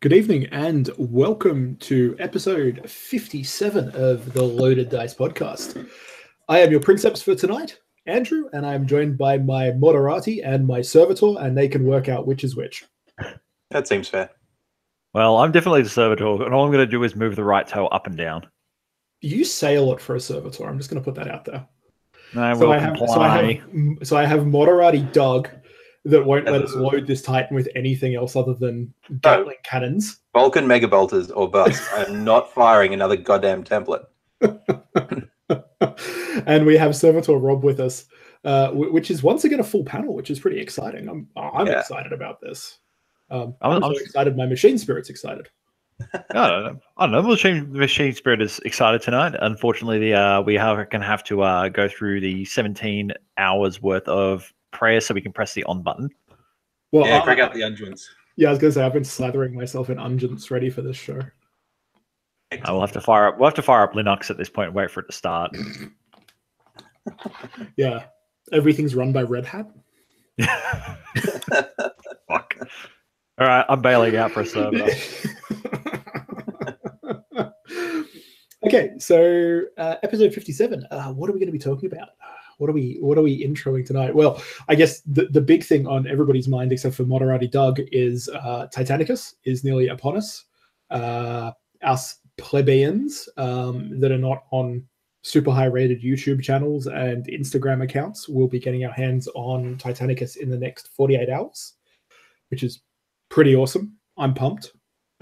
Good evening and welcome to episode 57 of the Loaded Dice podcast. I am your princeps for tonight, Andrew, and I'm joined by my moderati and my servitor, and they can work out which is which. That seems fair. Well, I'm definitely the servitor, and all I'm going to do is move the right toe up and down. You say a lot for a servitor. I'm just going to put that out there. I So will I have comply. moderati Doug that won't let us load this Titan with anything else other than Gatling cannons. Vulcan Mega Bolters or bust. I'm not firing another goddamn template. And we have Servitor Rob with us, which is once again a full panel, which is pretty exciting. I'm excited about this. I'm so excited. My machine spirit's excited. I don't know. Machine Spirit is excited tonight. Unfortunately, we are going to have to go through the 17 hours worth of prayer so we can press the on button. Well, yeah, crack out the unguents. Yeah, I was going to say I've been slathering myself in unguents ready for this show. We'll have to fire up. We'll have to fire up Linux at this point and wait for it to start. Yeah, everything's run by Red Hat. Fuck. All right, I'm bailing out for a server. Okay, so episode 57. What are we going to be talking about? What are we introing tonight? Well, I guess the big thing on everybody's mind, except for Moderati Doug, is Titanicus is nearly upon us. Us plebeians that are not on super high rated YouTube channels and Instagram accounts will be getting our hands on Titanicus in the next 48 hours, which is pretty awesome. I'm pumped.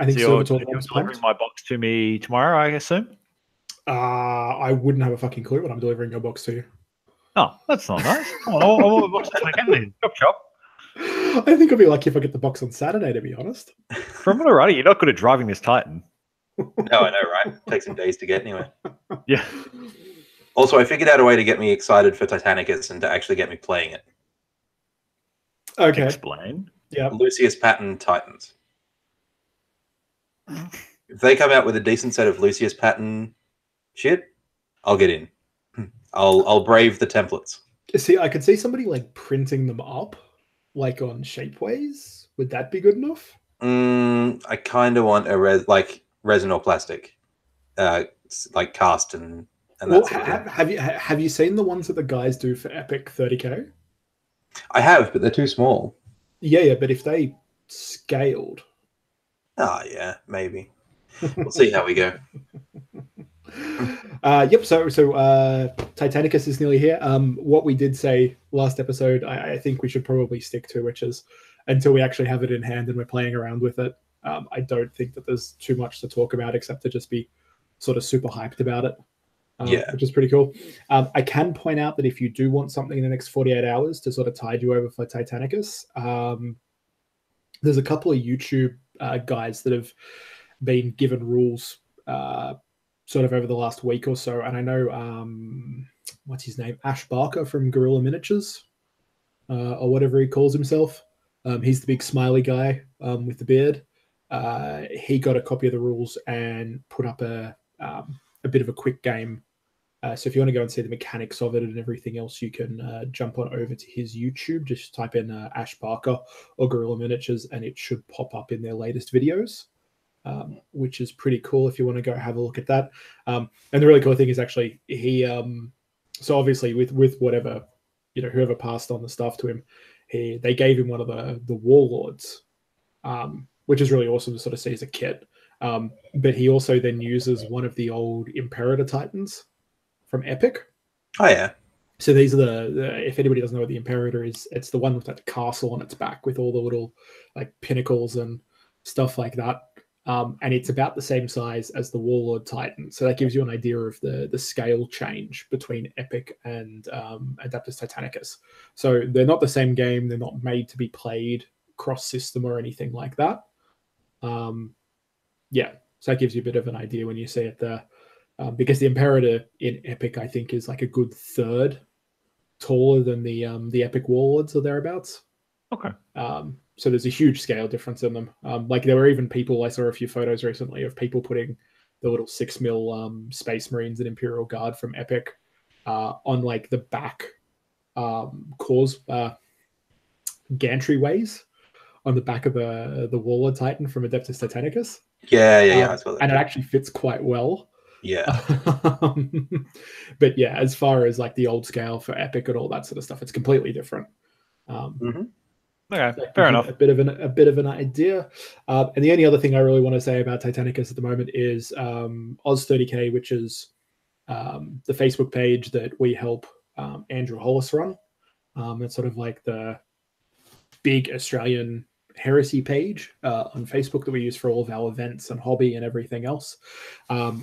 I think so you're delivering my box to me tomorrow, I assume? I wouldn't have a fucking clue when I'm delivering your box to you. Oh, that's not nice. Come on, I want the box to again. Chop. I think I'll be lucky if I get the box on Saturday, to be honest. From already, you're not good at driving this Titan. No, I know, right? Takes some days to get anyway. Yeah. Also, I figured out a way to get me excited for Titanicus and to actually get me playing it. Okay. Explain. Yeah. Lucius Patton Titans. If they come out with a decent set of Lucius Patton shit, I'll get in. I'll brave the templates. See, I could see somebody like printing them up, like on Shapeways. Would that be good enough? I kind of want a resin or plastic, like cast and well, that sort of thing. Have you seen the ones that the guys do for Epic 30K? I have, but they're too small. Yeah, but if they scaled. Oh, yeah, maybe. We'll see how we go. Yep. So Titanicus is nearly here. What we did say last episode, I think we should probably stick to, which is until we actually have it in hand and we're playing around with it. I don't think that there's too much to talk about except to just be sort of super hyped about it. Which is pretty cool. I can point out that if you do want something in the next 48 hours to sort of tide you over for Titanicus, there's a couple of YouTube guys that have been given rules sort of over the last week or so. And I know, what's his name? Ash Barker from Gorilla Miniatures, or whatever he calls himself. He's the big smiley guy with the beard. He got a copy of the rules and put up a bit of a quick game. So if you want to go and see the mechanics of it and everything else, you can jump on over to his YouTube. Just type in Ash Barker or Gorilla Miniatures and it should pop up in their latest videos. Which is pretty cool if you want to go have a look at that. And the really cool thing is actually he, so obviously with whatever, whoever passed on the stuff to him, they gave him one of the warlords, which is really awesome to sort of see as a kit. But he also then uses one of the old Imperator Titans from Epic. Oh yeah. So these are the if anybody doesn't know what the Imperator is, it's the one with that castle on its back with all the little like pinnacles and stuff like that. And it's about the same size as the Warlord Titan. So that gives you an idea of the scale change between Epic and Adeptus Titanicus. So they're not the same game. They're not made to be played cross-system or anything like that. Yeah, so that gives you a bit of an idea when you see it there. Because the Imperator in Epic, I think, is like a good third taller than the Epic Warlords or thereabouts. Okay. So there's a huge scale difference in them. Like there were even people, I saw a few photos recently of people putting the little 6mm Space Marines and Imperial Guard from Epic on like the back gantryways on the back of the Waller Titan from Adeptus Titanicus. Yeah. I saw that. And it actually fits quite well. Yeah. But yeah, as far as like the old scale for Epic and all that sort of stuff, it's completely different. Okay, fair enough. A bit of an idea. And the only other thing I really want to say about Titanicus at the moment is Oz30K, which is the Facebook page that we help Andrew Hollis run. It's sort of like the big Australian heresy page on Facebook that we use for all of our events and hobby and everything else.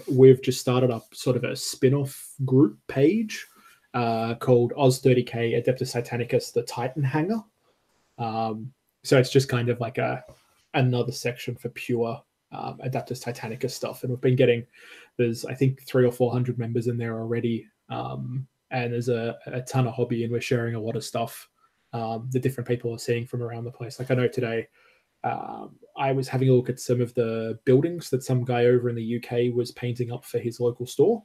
We've just started up sort of a spin-off group page called Oz30K Adeptus Titanicus, the Titan Hanger. So it's just kind of like another section for pure Adeptus Titanicus stuff, and we've been getting, there's I think 300 or 400 members in there already, and there's a ton of hobby, and we're sharing a lot of stuff that different people are seeing from around the place. Like I know today I was having a look at some of the buildings that some guy over in the UK was painting up for his local store,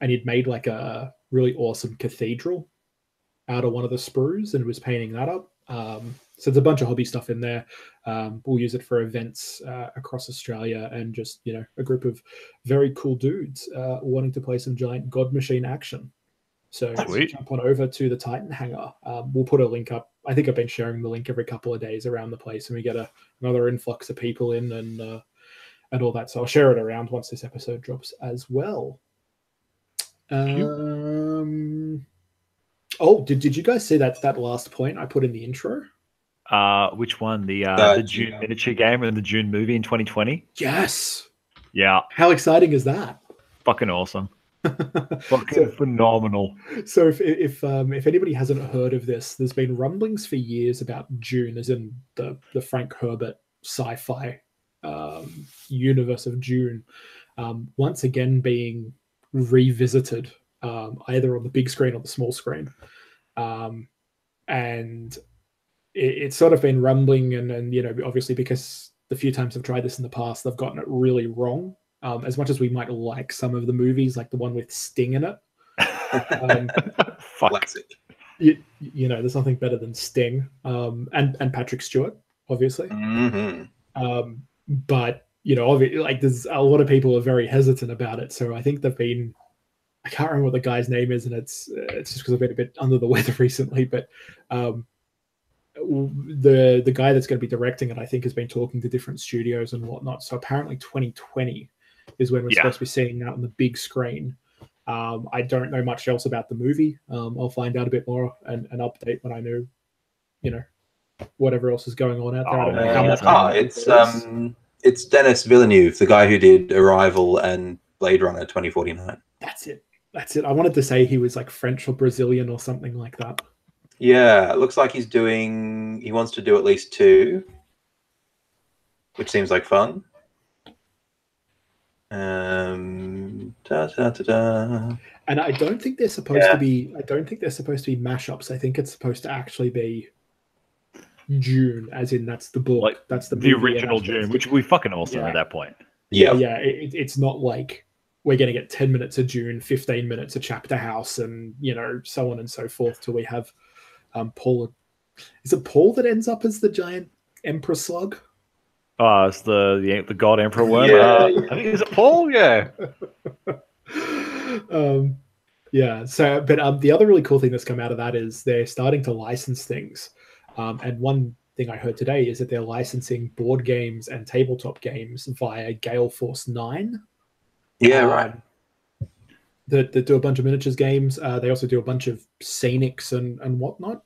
and he'd made like a really awesome cathedral out of one of the sprues and was painting that up. So there's a bunch of hobby stuff in there. We'll use it for events across Australia, and just, you know, a group of very cool dudes wanting to play some giant God Machine action. So jump on over to the Titan Hangar. We'll put a link up. I think I've been sharing the link every couple of days around the place, and we get another influx of people in and all that. So I'll share it around once this episode drops as well. Oh, did you guys see that last point I put in the intro? Which one? The June miniature game and the June movie in 2020? Yes. Yeah. How exciting is that? Fucking awesome. Fucking phenomenal. So if anybody hasn't heard of this, there's been rumblings for years about June, as in the Frank Herbert sci-fi universe of June, once again being revisited, either on the big screen or the small screen, and it's sort of been rumbling, and you know, obviously because the few times I've tried this in the past, they've gotten it really wrong. As much as we might like some of the movies, like the one with Sting in it, classic. You know, there's nothing better than Sting, and Patrick Stewart, obviously. But you know, like there's a lot of people are very hesitant about it. So I think they've been, I can't remember what the guy's name is, and it's just because I've been a bit under the weather recently. But the guy that's going to be directing it, I think, has been talking to different studios and whatnot. So apparently 2020 is when we're supposed to be seeing that on the big screen. I don't know much else about the movie. I'll find out a bit more and update when I know, you know, whatever else is going on out there. I don't know how much. It's Denis Villeneuve, the guy who did Arrival and Blade Runner 2049. That's it. I wanted to say he was like French or Brazilian or something like that. Yeah, it looks like he wants to do at least 2, which seems like fun. And I don't think they're supposed to be. I don't think they're supposed to be mashups. I think it's supposed to actually be June, as in that's the book. Like, that's the original June, which we fucking awesome at that point. Yeah. It's not like we're going to get 10 minutes of June, 15 minutes of Chapter House, and you know, so on and so forth till we have Paul. Is it Paul that ends up as the giant Emperor Slug? Oh, it's the God Emperor one. I think is it Paul? Yeah. So, but the other really cool thing that's come out of that is they're starting to license things. And one thing I heard today is that they're licensing board games and tabletop games via Gale Force 9. Yeah, right. That do a bunch of miniatures games. They also do a bunch of scenics and whatnot.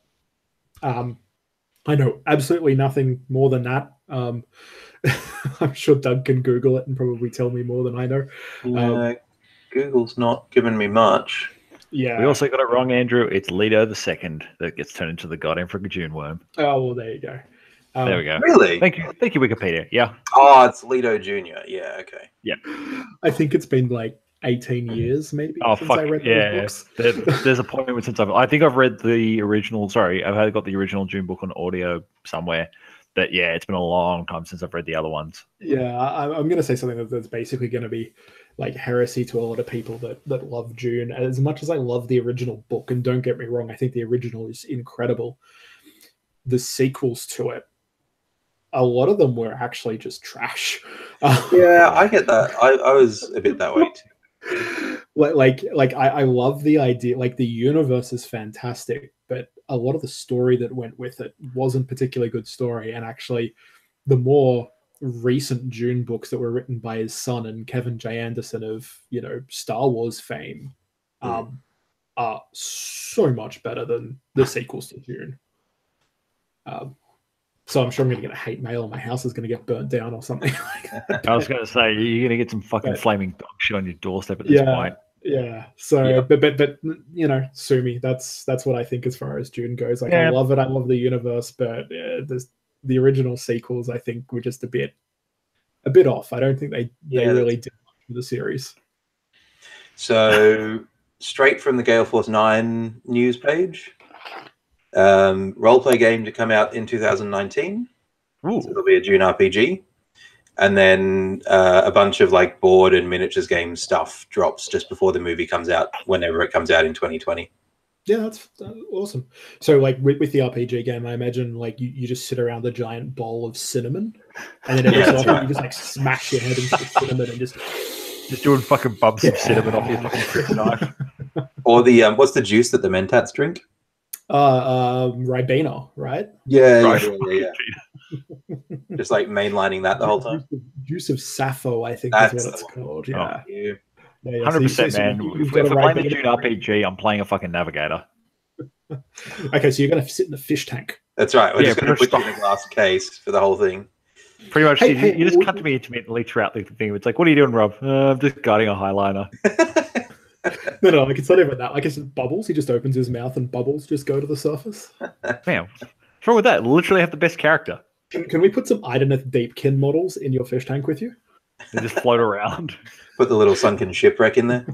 I know absolutely nothing more than that. I'm sure Doug can Google it and probably tell me more than I know. Google's not given me much. Yeah. We also got it wrong, Andrew. It's Leto II that gets turned into the God Emperor June worm. Oh, well, there you go. There we go. Really? Thank you, Wikipedia. Yeah. Oh, it's Leto Jr. Yeah, okay. Yeah. I think it's been like 18 years, maybe. Oh, since fuck. I read those books. There's a point since I think I've read the original. Sorry, I've got the original June book on audio somewhere. But yeah, it's been a long time since I've read the other ones. Yeah, I'm going to say something that's basically going to be like heresy to a lot of people that love June. As much as I love the original book, and don't get me wrong, I think the original is incredible. The sequels to it a lot of them were actually just trash. Yeah, I get that. I was a bit that way too. I love the idea. Like the universe is fantastic, but a lot of the story that went with it wasn't particularly good story. And actually, the more recent Dune books that were written by his son and Kevin J. Anderson of Star Wars fame are so much better than the sequels to Dune. So I'm sure I'm going to get a hate mail and my house is going to get burnt down or something like that. I was going to say, you're going to get some fucking flaming dog shit on your doorstep at this point. Yeah. So, but sue me. That's what I think as far as Dune goes. Like, I love it. I love the universe, but the original sequels, I think, were just a bit off. I don't think they really did much for the series. So, straight from the Gale Force 9 news page. Roleplay game to come out in 2019. So it'll be a Dune RPG, and then a bunch of like board and miniatures game stuff drops just before the movie comes out, whenever it comes out in 2020. Yeah, that's awesome. So like with the RPG game, I imagine like you just sit around a giant bowl of cinnamon, and then every so often you just like smash your head into the cinnamon and just doing fucking bumps of cinnamon off your fucking fruit knife. Or the what's the juice that the Mentats drink? Ribena, right? Yeah. Just like mainlining that the whole time. Juice of Sappho, I think is what it's called. Yeah. 100%, man. If we're playing the Dune RPG, I'm playing a fucking navigator. Okay, so you're going to sit in the fish tank. That's right. We're just going to put you in a glass case for the whole thing. Pretty much, you just cut to me intermittently throughout the thing. It's like, what are you doing, Rob? I'm just guarding a highliner. No, like it's not even that. Like it's just bubbles. He just opens his mouth and bubbles just go to the surface. Man, what's wrong with that? Literally have the best character. Can we put some Ideneth Deepkin models in your fish tank with you? They just float around. Put the little sunken shipwreck in there.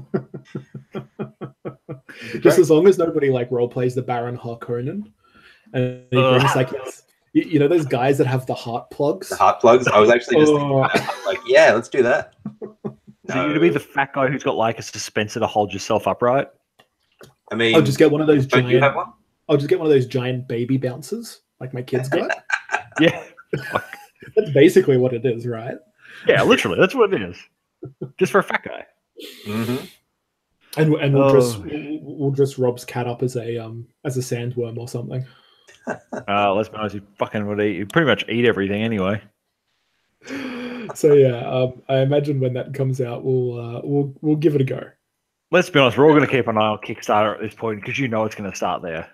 Just as long as nobody like role plays the Baron Harkonnen, and he brings like those guys that have the heart plugs. The heart plugs. I was actually just thinking about it. Like, yeah, let's do that. So you're to be the fat guy who's got like a suspensor to hold yourself upright. I mean, I'll just get one of those giant. You have one? I'll just get one of those giant baby bouncers, like my kids got. Yeah, that's basically what it is, right? Yeah, literally, that's what it is. Just for a fat guy. Mm-hmm. And we'll dress Rob's cat up as a sandworm or something. Let's be honest, you pretty much eat everything anyway. So yeah, I imagine when that comes out, we'll give it a go. Let's be honest, we're all going to keep an eye on Kickstarter at this point because you know it's going to start there.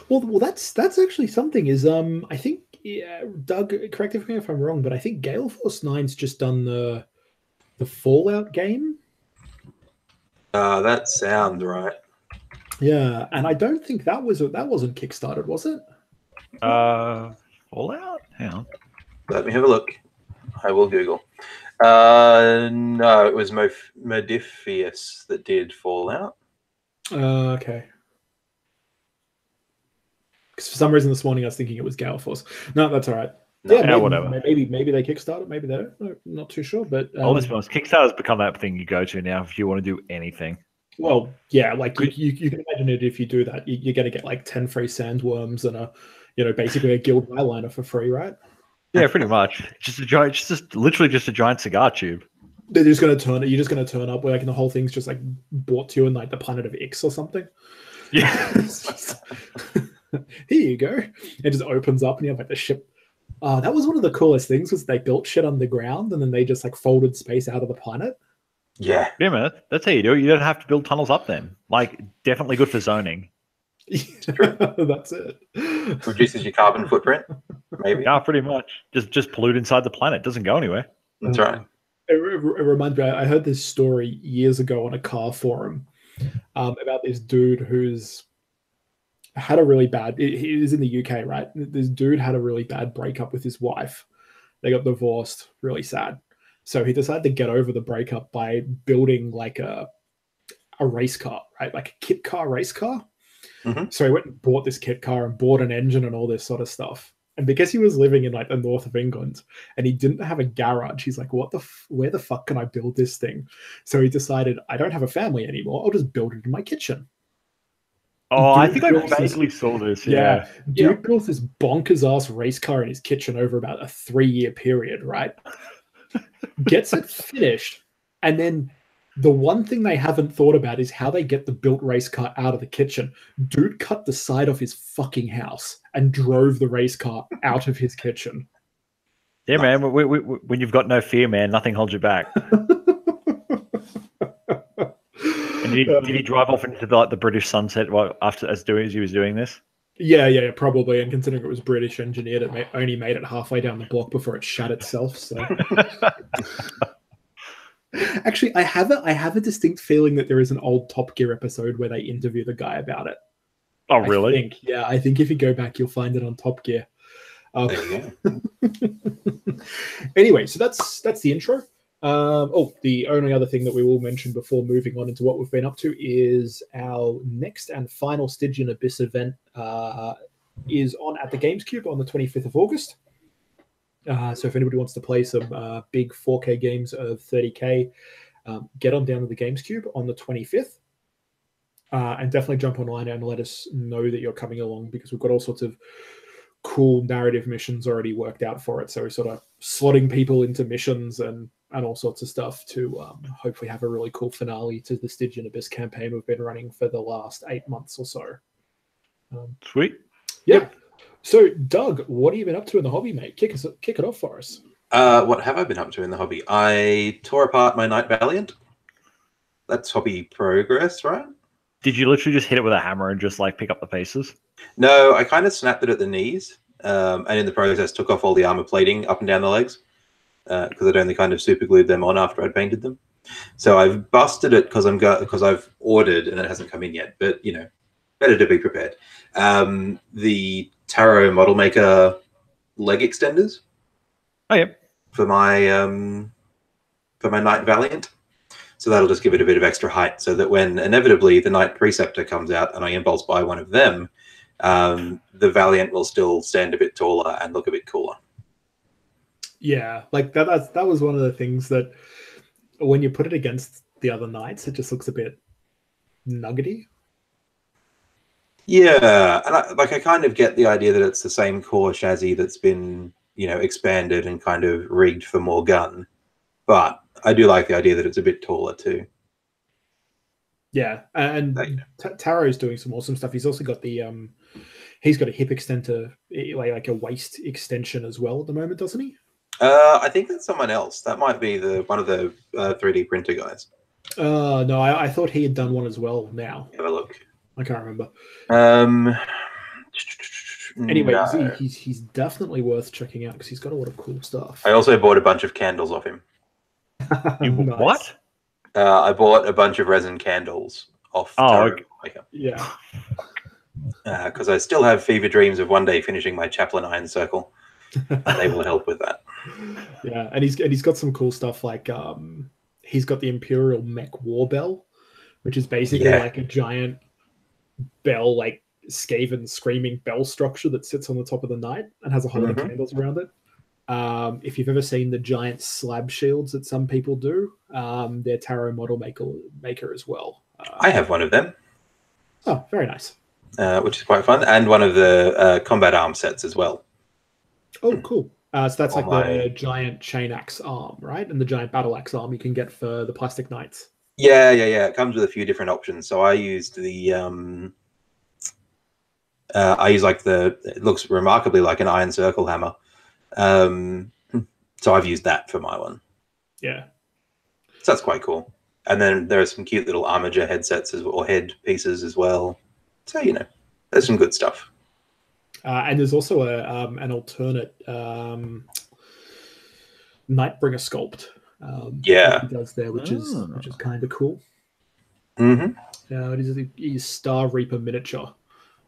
Well, that's actually something. Is I think Doug, correct me if I'm wrong, but I think Gale Force 9's just done the Fallout game. That sounds right. Yeah, and I don't think that wasn't kickstarted, was it? Fallout? Hang on. Let me have a look. I will Google. No, it was Modifius that did Fallout. Okay. Because for some reason this morning I was thinking it was Gale Force. No, that's all right. No, whatever. Maybe they kickstarted. Maybe they don't. I'm not too sure. But let's be honest, Kickstarter's become that thing you go to now if you want to do anything. Well, yeah, like you can imagine it if you do that, you're going to get like 10 free sandworms and basically a guild eyeliner for free, right? Yeah, pretty much. Literally just a giant cigar tube. They're just going to turn it. You're just going to turn up where like the whole thing's just like brought to you in like the planet of Ix or something. Yeah. Here you go. It just opens up and you have like the ship. That was one of the coolest things was they built shit underground and then they just like folded space out of the planet. Yeah. Yeah, man. That's how you do it. You don't have to build tunnels up then. Like, definitely good for zoning. That's it. Reduces your carbon footprint, maybe. Yeah, pretty much. Just pollute inside the planet. It doesn't go anywhere. That's right. It reminds me, I heard this story years ago on a car forum about this dude who's had a really bad, he was in the UK, right? This dude had a really bad breakup with his wife. They got divorced, really sad. So he decided to get over the breakup by building like a race car, right? Like a kit car race car. Mm-hmm. So he went and bought this kit car and bought an engine and all this sort of stuff. And because he was living in like the north of England and he didn't have a garage, he's like, where the fuck can I build this thing? So he decided, I don't have a family anymore. I'll just build it in my kitchen. Oh, I Dude think I built this- vaguely saw this. Yeah, Yeah. dude built this bonkers ass race car in his kitchen over about a 3-year period, right? Gets it finished, and then the one thing they haven't thought about is how they get the built race car out of the kitchen. Dude cut the side of his fucking house and drove the race car out of his kitchen. Yeah, man. When you've got no fear, man, nothing holds you back. And did he drive off into the British sunset as he was doing this? Yeah, probably. And considering it was British engineered, it only made it halfway down the block before it shut itself. So, actually, I have a distinct feeling that there is an old Top Gear episode where they interview the guy about it. Oh, really? I think if you go back, you'll find it on Top Gear. There you go. Anyway, so that's the intro. The only other thing that we will mention before moving on into what we've been up to is our next and final Stygian Abyss event is on at the Gamescube on the 25th of August. So if anybody wants to play some big 4K games of 30K, get on down to the Gamescube on the 25th. And definitely jump online and let us know that you're coming along, because we've got all sorts of cool narrative missions already worked out for it. So we're sort of slotting people into missions and all sorts of stuff to hopefully have a really cool finale to the Stygian Abyss campaign we've been running for the last 8 months or so. Sweet. Yeah. Yep. So, Doug, what have you been up to in the hobby, mate? Kick it off for us. What have I been up to in the hobby? I tore apart my Knight Valiant. That's hobby progress, right? Did you literally just hit it with a hammer and just like pick up the pieces? No, I kind of snapped it at the knees, and in the process took off all the armor plating up and down the legs, because I'd only kind of super glued them on after I'd painted them. So I've busted it because I've ordered and it hasn't come in yet. But you know, better to be prepared. The Tarot Model Maker leg extenders. Oh yeah. For my Knight Valiant. So that'll just give it a bit of extra height, so that when inevitably the Knight Preceptor comes out and I impulse buy one of them, the Valiant will still stand a bit taller and look a bit cooler. Yeah, like that was one of the things that when you put it against the other Knights, it just looks a bit nuggety. Yeah, and I kind of get the idea that it's the same core chassis that's been, you know, expanded and kind of rigged for more gun, but I do like the idea that it's a bit taller too. Yeah, and Taro's doing some awesome stuff. He's also got the he's got a hip extender, like a waist extension as well at the moment, doesn't he? I think that's someone else. That might be one of the 3D printer guys. No, I thought he had done one as well. Now have a look. I can't remember. Anyway, no. he's definitely worth checking out because he's got a lot of cool stuff. I also bought a bunch of candles off him. Nice. What? I bought a bunch of resin candles off. Okay. Yeah. Because I still have fever dreams of one day finishing my Chaplain Iron Circle. And they will help with that. Yeah, and he's got some cool stuff like he's got the Imperial Mech War Bell, which is basically like a giant bell, like Skaven screaming bell structure that sits on the top of the Knight and has a whole lot of candles around it. If you've ever seen the giant slab shields that some people do, they're Tarot Model Maker as well. I have one of them. Oh, very nice. Which is quite fun, and one of the combat arm sets as well. Oh, cool. So that's like the giant chain axe arm, right? And the giant battle axe arm you can get for the plastic knights. Yeah. It comes with a few different options. So I used the it looks remarkably like an Iron Circle hammer. So I've used that for my one. Yeah. So that's quite cool. And then there are some cute little Armiger headsets or head pieces as well. So, you know, there's some good stuff. And there's also an alternate Nightbringer sculpt. That he does there, which is kind of cool. It is Star Reaper miniature.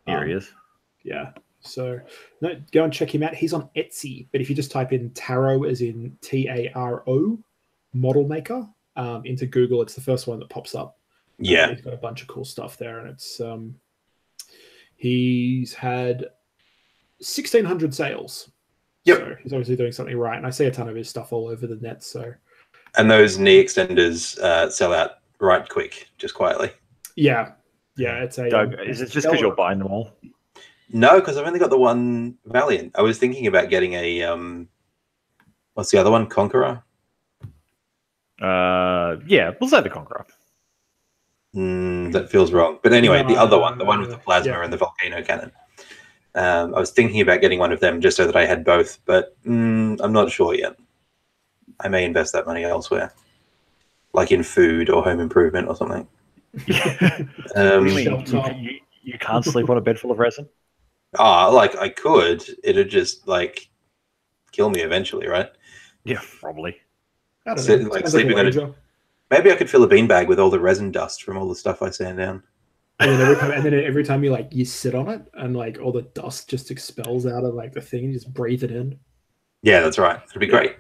Here he is. Yeah. So go and check him out. He's on Etsy, but if you just type in Tarot, as in Taro, Model Maker, into Google, it's the first one that pops up. Yeah. He's got a bunch of cool stuff there, and it's he's had 1,600 sales. Yep. So he's obviously doing something right, and I see a ton of his stuff all over the net. So, and those knee extenders sell out right quick, just quietly. Yeah, Yeah, it's a. Doug, is it just because you're buying them all? No, because I've only got the one Valiant. I was thinking about getting a what's the other one? Conqueror. Yeah, we'll say the Conqueror. That feels wrong. But anyway, the other one, the one with the plasma and the volcano cannon. I was thinking about getting one of them just so that I had both, but I'm not sure yet. I may invest that money elsewhere, like in food or home improvement or something. What do you mean? You can't sleep on a bed full of resin? Like I could. It'd just like kill me eventually, right? Yeah, probably. I don't know. Like sleeping on a... Maybe I could fill a beanbag with all the resin dust from all the stuff I sand down. And then every time you sit on it and like all the dust just expels out of like the thing and you just breathe it in. Yeah, that's right. It'd be great.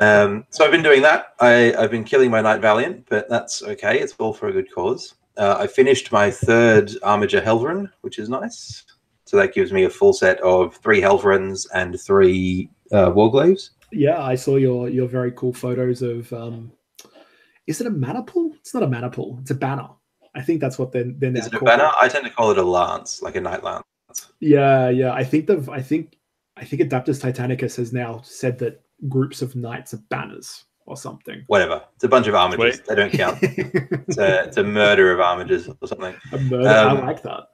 So I've been doing that. I've been killing my Knight Valiant, but that's okay. It's all for a good cause. I finished my 3rd Armiger Helverin, which is nice. So that gives me a full set of 3 Helverins and 3 Warglaves. Yeah, I saw your very cool photos of. Is it a maniple? It's not a maniple. It's a banner. I think that's what they're now. Is it a banner? I tend to call it a lance, like a knight lance. Yeah. I think Adeptus Titanicus has now said that groups of knights are banners or something. Whatever. It's a bunch of armigers. They don't count. It's a murder of armigers or something. A murder. I like that.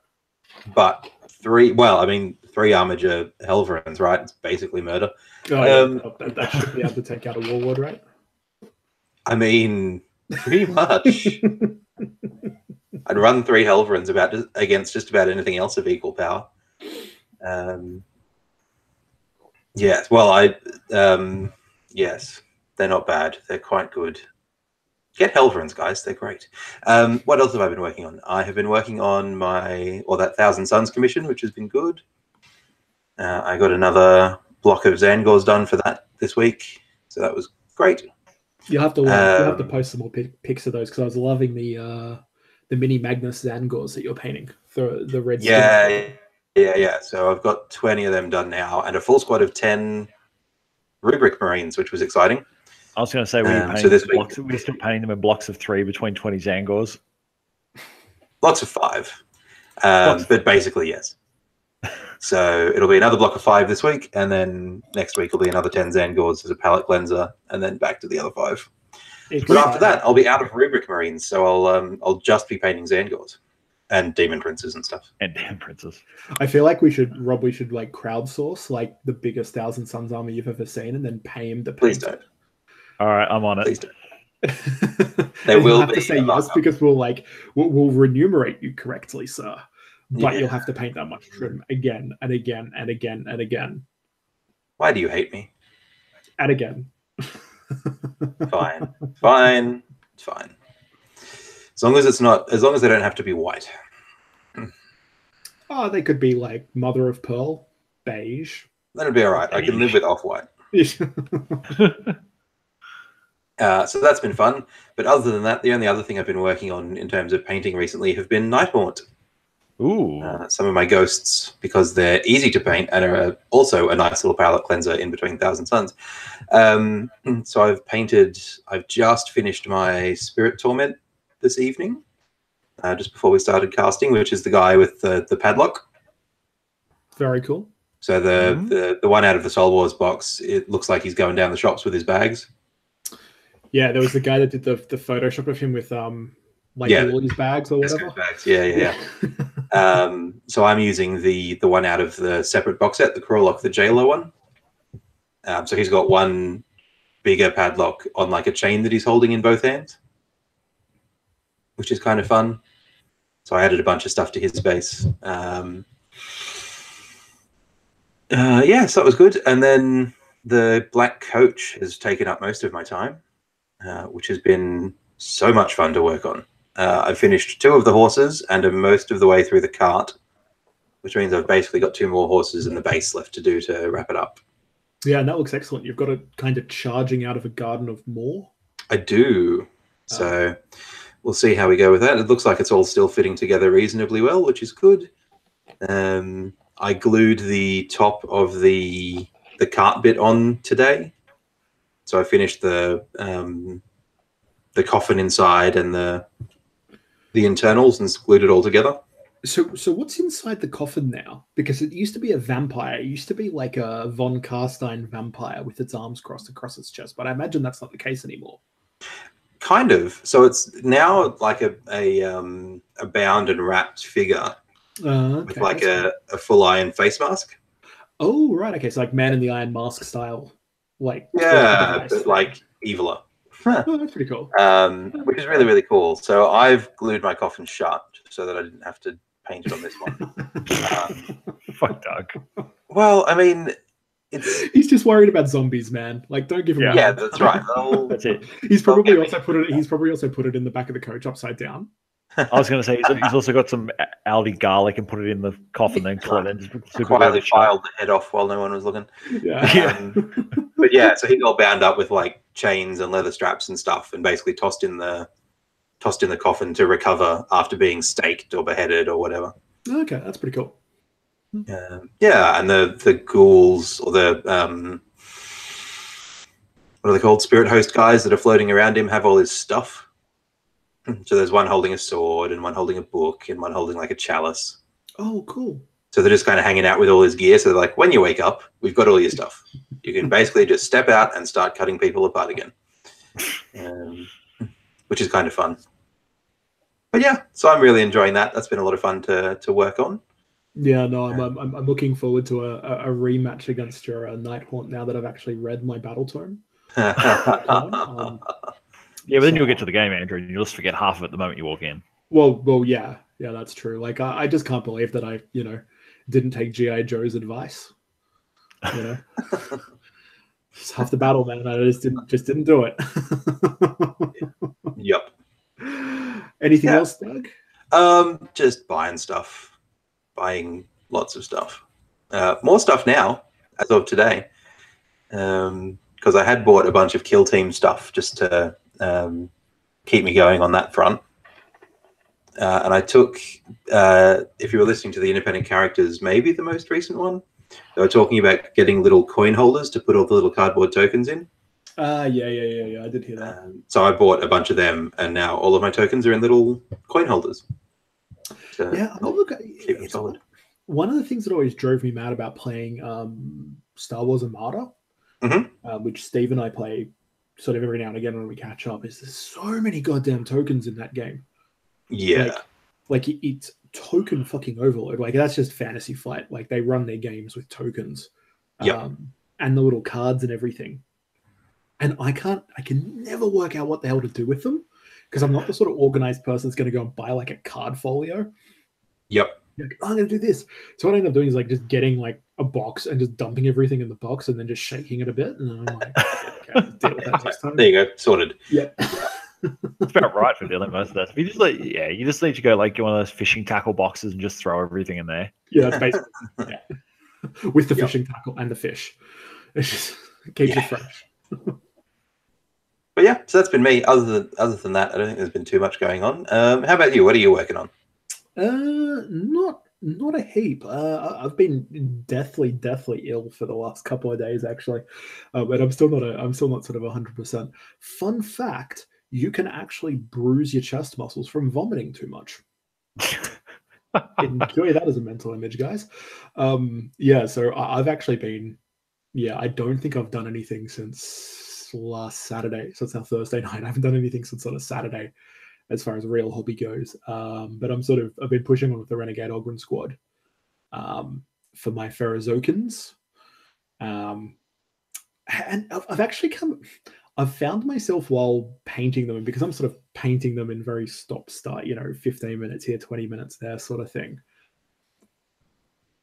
But 3 Armiger Helverins, right? It's basically murder. That should be able to take out a warlord, right? I mean, pretty much. I'd run 3 Helverins against just about anything else of equal power. Yes, well, yes, they're not bad. They're quite good. Get Helverins, guys. They're great. What else have I been working on? I have been working on that 1,000 Suns commission, which has been good. I got another block of Zangors done for that this week, so that was great. You'll have to post some more pics of those because I was loving the mini Magnus Zangors that you're painting. The red. Yeah. So I've got 20 of them done now, and a full squad of 10 rubric Marines, which was exciting. I was going to say, we're still painting them in blocks of 3 between 20 Zangors. Blocks of 5, but basically yes. So it'll be another block of 5 this week, and then next week will be another 10 Zangors as a palette cleanser, and then back to the other 5. But after that, I'll be out of rubric Marines, so I'll just be painting Zangors and Demon Princes and stuff. And Demon Princes. I feel like we should like crowdsource like the biggest 1,000 Suns army you've ever seen, and then pay him to paint. Please don't. All right, I'm on it. Please don't. They will have to say yes because we'll remunerate you correctly, sir. But you'll have to paint that much trim again and again and again and again. Why do you hate me? And again. Fine. It's fine. As long as they don't have to be white. Oh, they could be like mother of pearl, beige. That'd be all right. I can live with off-white. So that's been fun. But other than that, the only other thing I've been working on in terms of painting recently have been Nighthaunt. Ooh. Some of my ghosts, because they're easy to paint and are also a nice little palette cleanser in between 1,000 Suns. So I've just finished my Spirit Torment this evening, just before we started casting, which is the guy with the padlock. Very cool. So the one out of the Soul Wars box, it looks like he's going down the shops with his bags. Yeah, there was the guy that did the Photoshop of him with all his bags or whatever. Bags. Yeah. So I'm using the one out of the separate box set, the Crawlock, the Jailer one. So he's got one bigger padlock on like a chain that he's holding in both hands, which is kind of fun. So I added a bunch of stuff to his base. So that was good. And then the Black Coach has taken up most of my time, which has been so much fun to work on. I've finished 2 of the horses and am most of the way through the cart, which means I've basically got 2 more horses in the base left to do to wrap it up. Yeah, and that looks excellent. You've got it kind of charging out of a garden of more. I do. So we'll see how we go with that. It looks like it's all still fitting together reasonably well, which is good. I glued the top of the cart bit on today. So I finished the coffin inside and the the internals and glued it all together. So what's inside the coffin now? Because it used to be a vampire. It used to be like a von Karstein vampire with its arms crossed across its chest. But I imagine that's not the case anymore. Kind of. So it's now like a bound and wrapped figure with like a full iron face mask. Oh, right. Okay. So like Man in the Iron Mask style. Like Yeah, but like eviler. Oh, that's pretty cool. Which is really, really cool. So I've glued my coffin shut so that I didn't have to paint it on this one. Fuck Doug. Well, I mean, he's just worried about zombies, man. Like, don't give him. Yeah, that's right. That's it. He's probably also put it. He's probably also put it in the back of the coach upside down. I was going to say he's also got some Aldi garlic and put it in the coffin and quietly filed the head off while no one was looking. Yeah. But yeah, so he got bound up with like chains and leather straps and stuff, and basically tossed in the coffin to recover after being staked or beheaded or whatever. Okay, that's pretty cool. Yeah, and the ghouls or the what are they called? Spirit host guys that are floating around him have all his stuff. So there's one holding a sword and one holding a book and one holding like a chalice. Oh, cool. So they're just kind of hanging out with all his gear. So they're like, when you wake up, we've got all your stuff. You can basically just step out and start cutting people apart again, which is kind of fun. But yeah, so I'm really enjoying that. That's been a lot of fun to work on. Yeah, no, I'm looking forward to a rematch against your Nighthaunt now that I've actually read my battle tome. Yeah, but then you'll get to the game, Andrew, and you'll just forget half of it the moment you walk in. Well, yeah, that's true. Like, I just can't believe that I, didn't take G.I. Joe's advice. It's half the battle, man. I just didn't do it. Yep. Anything else, Doug? Just buying lots of stuff. More stuff now as of today, because I had bought a bunch of Kill Team stuff just to keep me going on that front. And I took, if you were listening to the independent characters, maybe the most recent one, they were talking about getting little coin holders to put all the little cardboard tokens in. Yeah. I did hear that. So I bought a bunch of them, and now all of my tokens are in little coin holders. Yeah, keep me solid. One of the things that always drove me mad about playing Star Wars Armada, which Steve and I play sort of every now and again when we catch up, is there's so many goddamn tokens in that game. Yeah. Like it's token fucking overload. Like, that's just Fantasy Flight. Like, they run their games with tokens. And the little cards and everything. And I can never work out what the hell to do with them, because I'm not the sort of organized person that's going to go and buy like a card folio. Yep. Like, I'm going to do this. So what I end up doing is like just getting like a box and just dumping everything in the box and then just shaking it a bit. And I'm like, okay, deal with that next time. There you go. Sorted. Yeah. It's about right for dealing most of that. You just need to go like one of those fishing tackle boxes and just throw everything in there. Yeah, that's basically with the fishing tackle and the fish. It just keeps it fresh. But yeah, so that's been me. Other than that, I don't think there's been too much going on. How about you? What are you working on? Not a heap. I've been deathly ill for the last couple of days, actually, but I'm still not sort of 100%. Fun fact: you can actually bruise your chest muscles from vomiting too much. Enjoy that as a mental image, guys. So I've actually been. Yeah, I don't think I've done anything since last Saturday. So it's now Thursday night. I haven't done anything since sort of Saturday, as far as real hobby goes. But I've been pushing on with the Renegade Ogryn squad for my Ferozokins. And I've found myself while painting them, and because I'm sort of painting them in very stop-start, 15 minutes here, 20 minutes there sort of thing.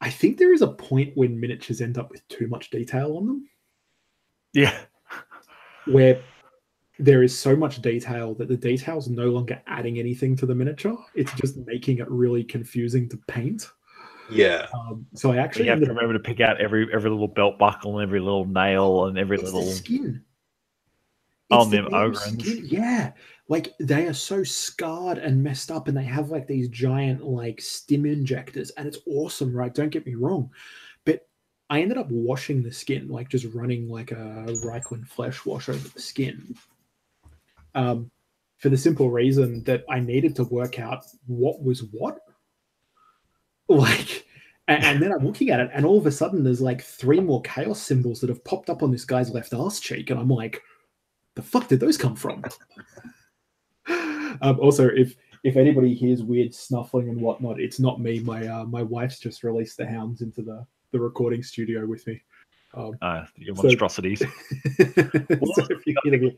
I think there is a point when miniatures end up with too much detail on them. Yeah. Where there is so much detail that the detail's no longer adding anything to the miniature. It's just making it really confusing to paint. Yeah. So I actually have to remember to pick out every little belt buckle and every little nail and every little skin. On them Ogrins. Yeah. Like, they are so scarred and messed up, and they have like these giant like stim injectors, and it's awesome, right? Don't get me wrong. But I ended up washing the skin, like just running like a Reichland flesh wash over the skin. for the simple reason that I needed to work out what was what. Like, and then I'm looking at it, and all of a sudden there's like 3 more chaos symbols that have popped up on this guy's left arse cheek, and I'm like, the fuck did those come from? Also, if anybody hears weird snuffling and whatnot, it's not me. My wife's just released the hounds into the recording studio with me. Your monstrosities. So if you hear me,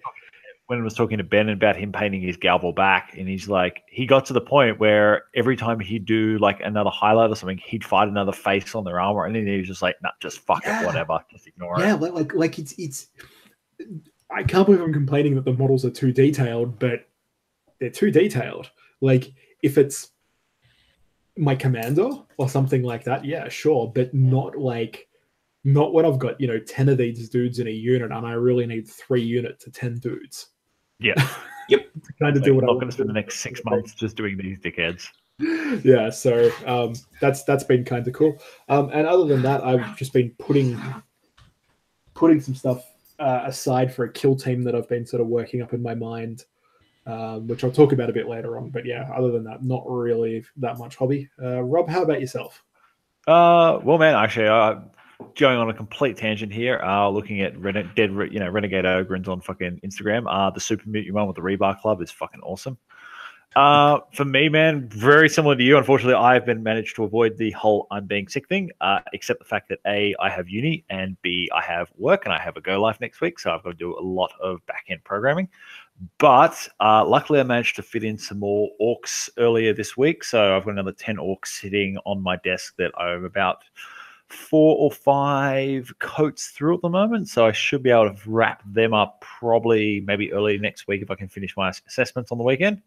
when I was talking to Ben about him painting his Galval back, and he's like, he got to the point where every time he'd do like another highlight or something, he'd fight another face on their armor, and then he was just like, nah, just fuck it, whatever, just ignore it. Yeah, like it's. I can't believe I'm complaining that the models are too detailed, but they're too detailed. Like, if it's my commander or something like that, yeah, sure, but not when I've got 10 of these dudes in a unit, and I really need 3 units to 10 dudes. Yeah. Yep. To kind of do what I'm I not going to spend the next 6 months just doing these dickheads. Yeah, so that's been kind of cool. And other than that, I've just been putting some stuff aside for a kill team that I've been sort of working up in my mind, which I'll talk about a bit later on. But yeah, other than that, not really that much hobby. Rob, how about yourself? Well, man, actually, going on a complete tangent here, looking at Renegade Ogrins on fucking Instagram. The Super Mutant one with the Rebar Club is fucking awesome. For me, man, very similar to you. Unfortunately, I've been managed to avoid the whole I'm being sick thing, except the fact that A, I have uni, and B, I have work, and I have a go life next week, so I've got to do a lot of back-end programming. But luckily, I managed to fit in some more orcs earlier this week, so I've got another 10 orcs sitting on my desk that I'm about 4 or 5 coats through at the moment, so I should be able to wrap them up probably maybe early next week if I can finish my assessments on the weekend.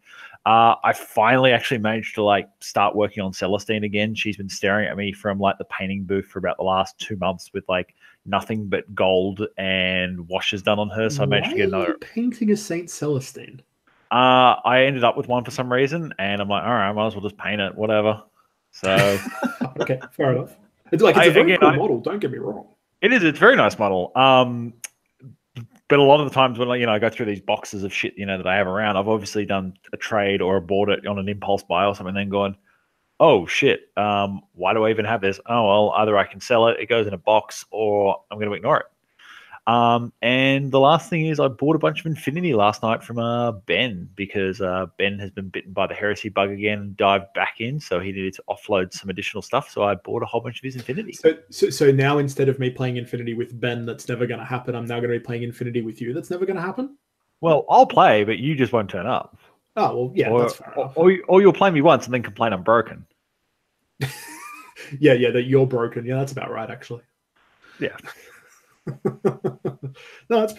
I finally actually managed to start working on Celestine again. She's been staring at me from the painting booth for about the last 2 months with nothing but gold and washes done on her. So I managed to get another. Painting a Saint Celestine. I ended up with one for some reason, and I'm like, all right, I might as well just paint it, whatever. So okay, fair enough. It's a very cool model. Don't get me wrong. It is. It's a very nice model. But a lot of the times when I go through these boxes of shit that I have around, I've obviously done a trade or bought it on an impulse buy or something, and then gone, oh shit, why do I even have this? Oh well, either I can sell it, it goes in a box, or I'm going to ignore it. And the last thing is I bought a bunch of Infinity last night from Ben, because Ben has been bitten by the heresy bug again and dived back in, so he needed to offload some additional stuff. So I bought a whole bunch of his Infinity. So now, instead of me playing Infinity with Ben, that's never going to happen, I'm now going to be playing Infinity with you. That's never going to happen. Well, I'll play, but you just won't turn up. Oh well, yeah, that's fair enough. Or you'll play me once and then complain I'm broken. yeah, that you're broken. Yeah, that's about right, actually. Yeah. No, that's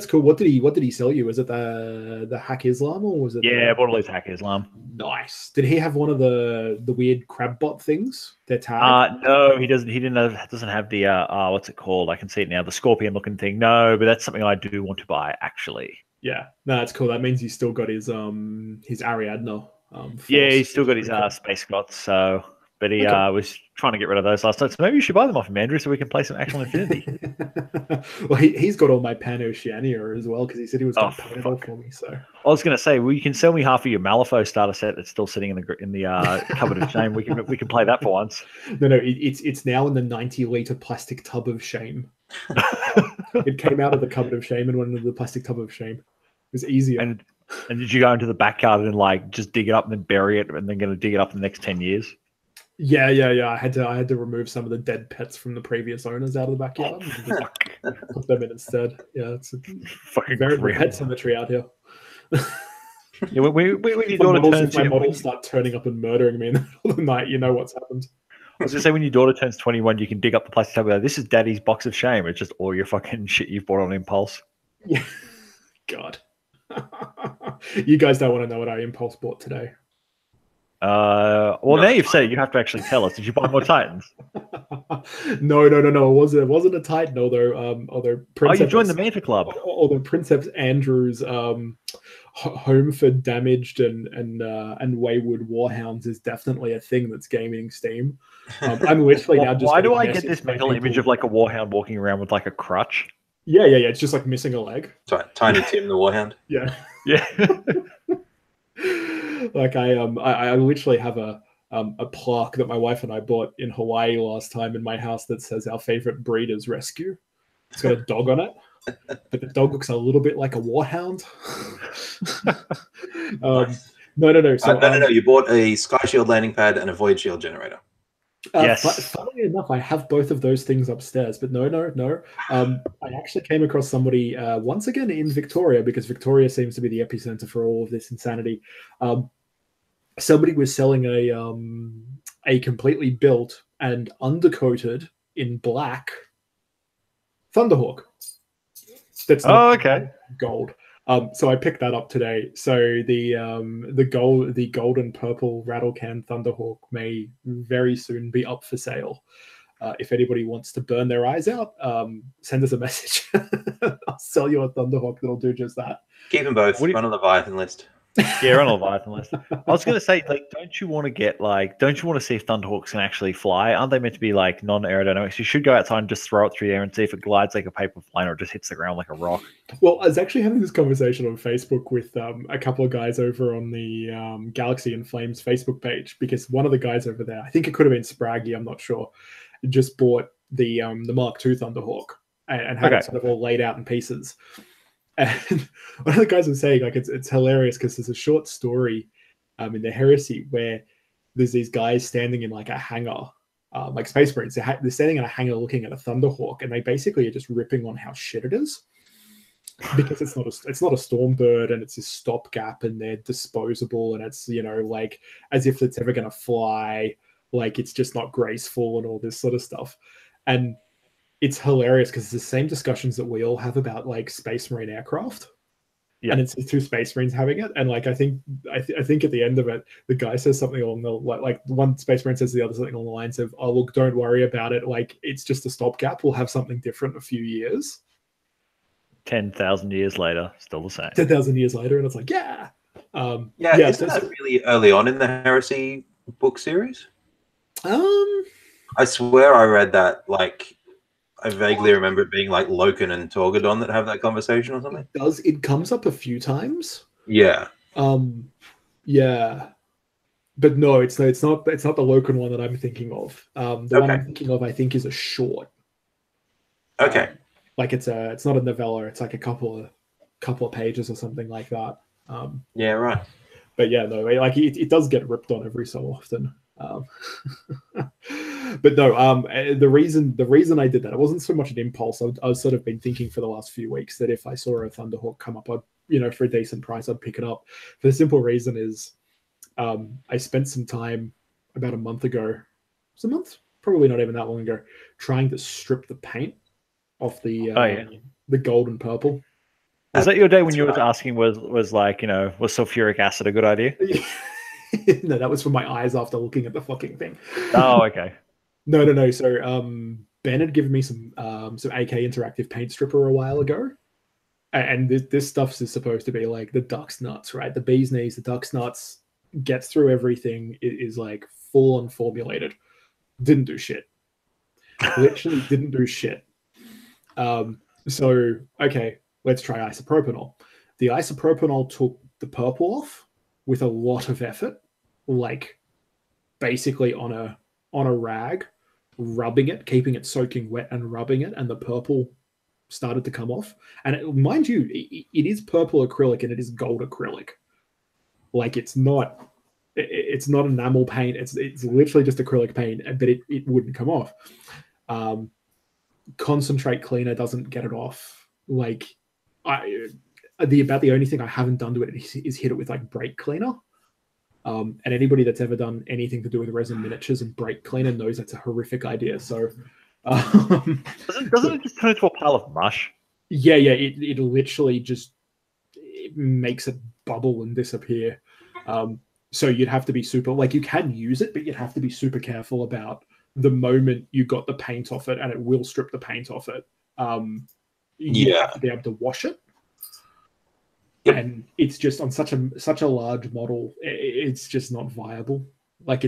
cool. What did he sell you? Was it the Hack Islam, or was it? Yeah, Borderlands Hack Islam. Nice. Did he have one of the weird crab bot things? Their tag? No, he doesn't. He doesn't have the what's it called? I can see it now. The scorpion looking thing. No, but that's something I do want to buy actually. Yeah, no, that's cool. That means he's still got his Ariadne. Yeah, he's still got his space gods. So. But he was trying to get rid of those last night. So maybe you should buy them off him, Andrew, so we can play some actual Infinity. Well, he's got all my Pan-Oceania as well, because he said he was going to paint it all for me. So I was going to say, well, you can sell me half of your Malifaux starter set that's still sitting in the cupboard of shame. We can play that for once. No, it's now in the 90-liter plastic tub of shame. It came out of the cupboard of shame and went into the plastic tub of shame. It was easier. And did you go into the back garden and just dig it up and then bury it, and then going to dig it up in the next 10 years? Yeah. I had to remove some of the dead pets from the previous owners out of the backyard and put them in instead. Yeah, it's a fucking very pet cemetery out here. Yeah, when your daughter turns, my models start turning up and murdering me in the middle of the night, you know what's happened. I was gonna say, when your daughter turns 21, you can dig up the plastic tub. This is Daddy's box of shame. It's just all your fucking shit you've bought on impulse. Yeah, God. You guys don't want to know what I impulse bought today. Well, now you've said it, you have to actually tell us. Did you buy more Titans? No. It wasn't a Titan, although Princeps, you joined the Manta Club. Although Princeps Andrew's home for damaged and wayward warhounds is definitely a thing that's gaming Steam. I'm literally now just. Why do I get this mental image of a warhound walking around with a crutch? Yeah. It's just like missing a leg. Sorry, Tiny Tim the Warhound. Yeah. Yeah. Like I literally have a plaque that my wife and I bought in Hawaii last time in my house that says our favorite breed is Rescue. It's got a dog on it, but the dog looks a little bit like a warhound. Nice. No. So no. You bought a Sky Shield landing pad and a Void Shield generator. Yes. Funnily enough, I have both of those things upstairs, but no. I actually came across somebody once again in Victoria, because Victoria seems to be the epicenter for all of this insanity. Somebody was selling a completely built and undercoated in black Thunderhawk. That's not gold. So I picked that up today. So the gold and purple Rattlecan Thunderhawk may very soon be up for sale. If anybody wants to burn their eyes out, send us a message. I'll sell you a Thunderhawk that'll do just that. Keep them both. Run on the Leviathan list. Yeah, run on the Leviathan list. I was going to say, like, don't you want to see if Thunderhawks can actually fly? Aren't they meant to be like non-aerodynamics? You should go outside and just throw it through the air and see if it glides like a paper plane or just hits the ground like a rock. Well, I was actually having this conversation on Facebook with a couple of guys over on the Galaxy and Flames Facebook page, because one of the guys over there, I think it could have been Spraggy, I'm not sure, just bought the Mark II Thunderhawk and had it sort of all laid out in pieces. And one of the guys was saying, like, it's hilarious because there's a short story in the Heresy where there's these guys standing in like a hangar, like Space Marines. They're standing in a hangar looking at a Thunderhawk, and they basically are just ripping on how shit it is, because it's not a Stormbird, and it's a stopgap, and they're disposable, and it's, you know, like as if it's ever going to fly, like it's just not graceful and all this sort of stuff. And it's hilarious because it's the same discussions that we all have about like Space Marine aircraft. Yeah. And it's the two Space Marines having it. And like I think at the end of it, the guy says something along the like one Space Marine says to the other something along the lines of, "Oh, look, don't worry about it. Like it's just a stopgap. We'll have something different in a few years." 10,000 years later, still the same. 10,000 years later, and it's like, yeah. Isn't that really early on in the Heresy book series? I swear I read that, like, I vaguely remember it being like Loken and Torgadon that have that conversation or something. It comes up a few times. Yeah. Yeah. But no, it's not the Loken one that I'm thinking of. The one I'm thinking of, I think, is a short. Okay. Like it's not a novella, it's like a couple of pages or something like that. Yeah, right. But yeah, no, like it does get ripped on every so often. But no, the reason I did that, it wasn't so much an impulse. I was sort of been thinking for the last few weeks that if I saw a Thunderhawk come up, I'd, you know, for a decent price, I'd pick it up. For the simple reason is, I spent some time about a month ago. It was a month, probably not even that long ago, trying to strip the paint off the gold and purple. Was that your day when you were asking was like, you know, was sulfuric acid a good idea? No, that was for my eyes after looking at the fucking thing. Oh, okay. No. So Ben had given me some AK interactive paint stripper a while ago. And this stuff is supposed to be like the duck's nuts, right? The bee's knees, the duck's nuts, gets through everything, is like full on formulated. Didn't do shit. Literally didn't do shit. So, okay, let's try isopropanol. The isopropanol took the purple off with a lot of effort, like basically on a rag, rubbing it, keeping it soaking wet and rubbing it, and the purple started to come off. And mind you, it is purple acrylic and it is gold acrylic. Like it's not enamel paint. It's literally just acrylic paint, but it wouldn't come off. Concentrate cleaner doesn't get it off. Like about the only thing I haven't done to it is hit it with like brake cleaner. And anybody that's ever done anything to do with resin miniatures and brake cleaner knows that's a horrific idea. So doesn't it just turn into a pile of mush? Yeah. It literally just makes it bubble and disappear. So you'd have to be super, like, you can use it, but you'd have to be super careful about the moment you got the paint off it, and it will strip the paint off it. You have to be able to wash it. Yep. And it's just on such a large model, it's just not viable. Like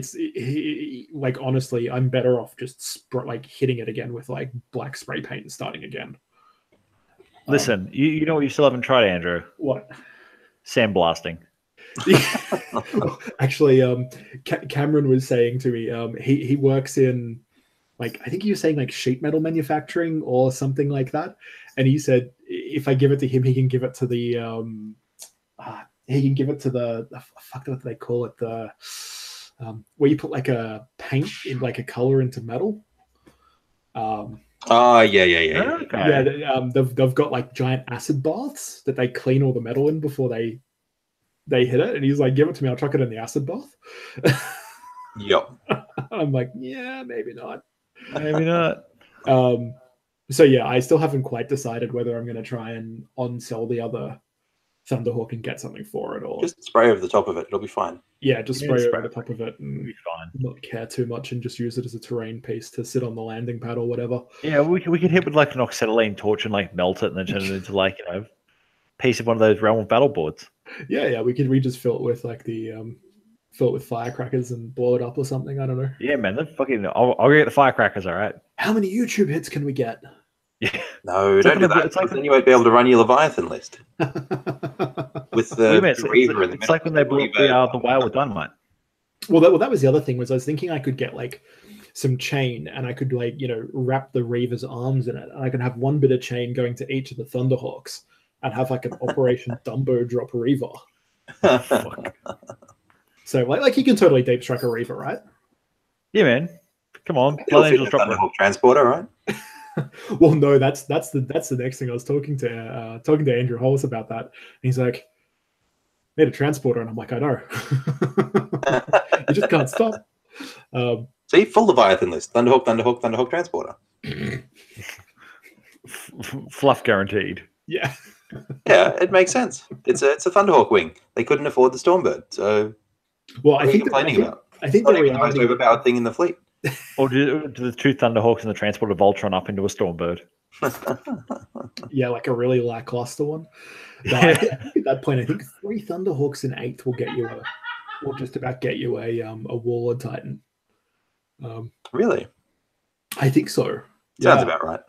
like honestly, I'm better off just like hitting it again with like black spray paint and starting again. Listen, you know what you still haven't tried, Andrew? What? Sandblasting. Actually, Cameron was saying to me, he works in, like, I think he was saying like sheet metal manufacturing or something like that, and he said if I give it to him, he can give it to the fuck, what do they call it, the where you put like a paint in, like a color into metal. Oh, yeah. Okay. Yeah, they've got like giant acid baths that they clean all the metal in before they hit it, and he's like, give it to me, I'll chuck it in the acid bath. Yep. I'm like, yeah, maybe not. Maybe not. So yeah, I still haven't quite decided whether I'm going to try and on-sell the other Thunderhawk and get something for it, or just spray over the top of it. It'll be fine. Yeah, just spray over the top of it and be fine. Not care too much and just use it as a terrain piece to sit on the landing pad or whatever. Yeah, we could hit with like an oxacetylene torch and like melt it and then turn it into like, piece of one of those Realm of Battle boards. Yeah, we just fill it with like the fill it with firecrackers and blow it up or something. I don't know. Yeah, man, I'll get the firecrackers. All right. How many YouTube hits can we get? Yeah. No, don't do that. It's like then you won't be able to run your Leviathan list with the Reaver in the middle. It's like when they blew up the whale with dynamite. Well, that was the other thing, was I was thinking I could get like some chain and I could wrap the Reaver's arms in it, and I can have one bit of chain going to each of the Thunderhawks and have like an Operation Dumbo drop Reaver. Fuck. So like you can totally deep strike a Reaver, right? Yeah, man. Come on, Blood Angels drop Thunderhawk transporter, right? Well, no, that's the next thing. I was talking to Andrew Hollis about that. And he's like, "Made a transporter," and I'm like, "I know." You just can't stop. See, full Leviathan list: Thunderhawk, transporter. Fluff guaranteed. Yeah. Yeah, it makes sense. It's a Thunderhawk wing. They couldn't afford the Stormbird, so well, I think the most overpowered thing in the fleet. Or do the two Thunderhawks and the transporter Voltron up into a Stormbird? Yeah, like a really lackluster one. No, I think at that point, I think 3 Thunderhawks in 8th will just about get you a Warlord Titan. Really? I think so. Sounds about right.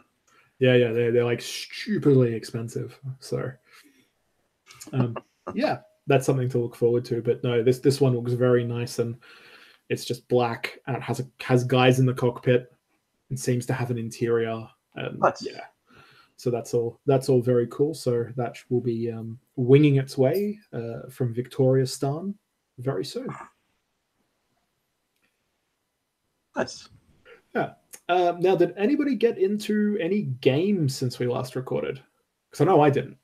Yeah, they're like stupidly expensive. So, yeah, that's something to look forward to. But no, this one looks very nice, and it's just black, and it has guys in the cockpit, and seems to have an interior. Nice. Yeah, so that's all very cool. So that will be winging its way from Victoriastan very soon. Nice. Yeah. Now, did anybody get into any games since we last recorded? Because I know I didn't.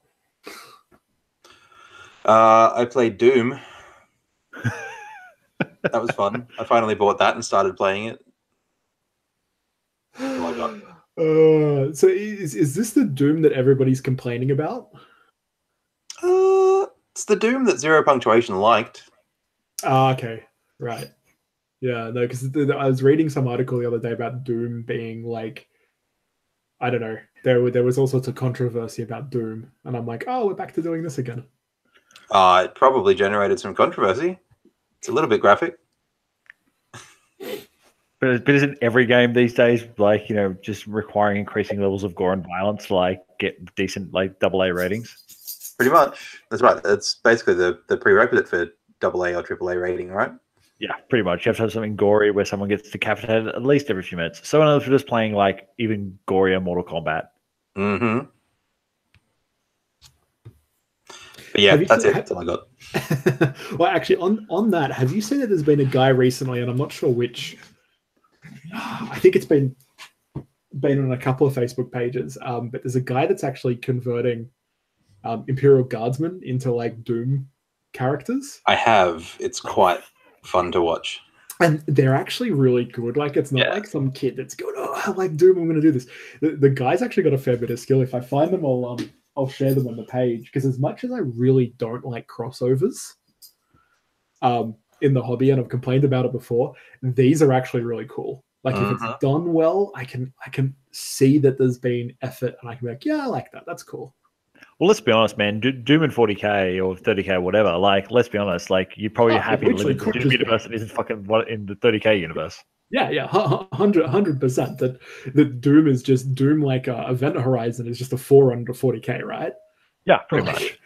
I played Doom. That was fun. I finally bought that and started playing it. Oh my god. So is this the Doom that everybody's complaining about? It's the Doom that Zero Punctuation liked. Okay. Right. Yeah, no, because I was reading some article the other day about Doom being like, I don't know, there was all sorts of controversy about Doom, and I'm like, oh, we're back to doing this again. It probably generated some controversy. It's a little bit graphic. But isn't every game these days like, just requiring increasing levels of gore and violence to like get decent like AA ratings? Pretty much. That's right. That's basically the prerequisite for AA or AAA rating, right? Yeah, pretty much. You have to have something gory where someone gets decapitated at least every few minutes. So in other words, we're just playing like even gorier Mortal Kombat. Mm-hmm. But yeah, that's it. That's all I got. Well, actually, on that, have you seen that there's been a guy recently, and I'm not sure which. I think it's been on a couple of Facebook pages, but there's a guy that's actually converting Imperial Guardsmen into like Doom characters. I have. It's quite fun to watch. And they're actually really good. Like, it's not like some kid that's going, oh, I like Doom, I'm going to do this. The guy's actually got a fair bit of skill. If I find them, I'll share them on the page, because as much as I really don't like crossovers in the hobby, and I've complained about it before, these are actually really cool. Like, if it's done well, I can see that there's been effort, and I can be like, yeah, I like that. That's cool. Well, let's be honest, man. Doom in 40k or 30k, whatever. Like, let's be honest. Like, you're probably happy to live in the Doom universe that isn't fucking in the 30k universe. Yeah, yeah, 100%. That Doom is just Doom, like Event Horizon is just a 4 under 40k, right? Yeah, pretty Like, much.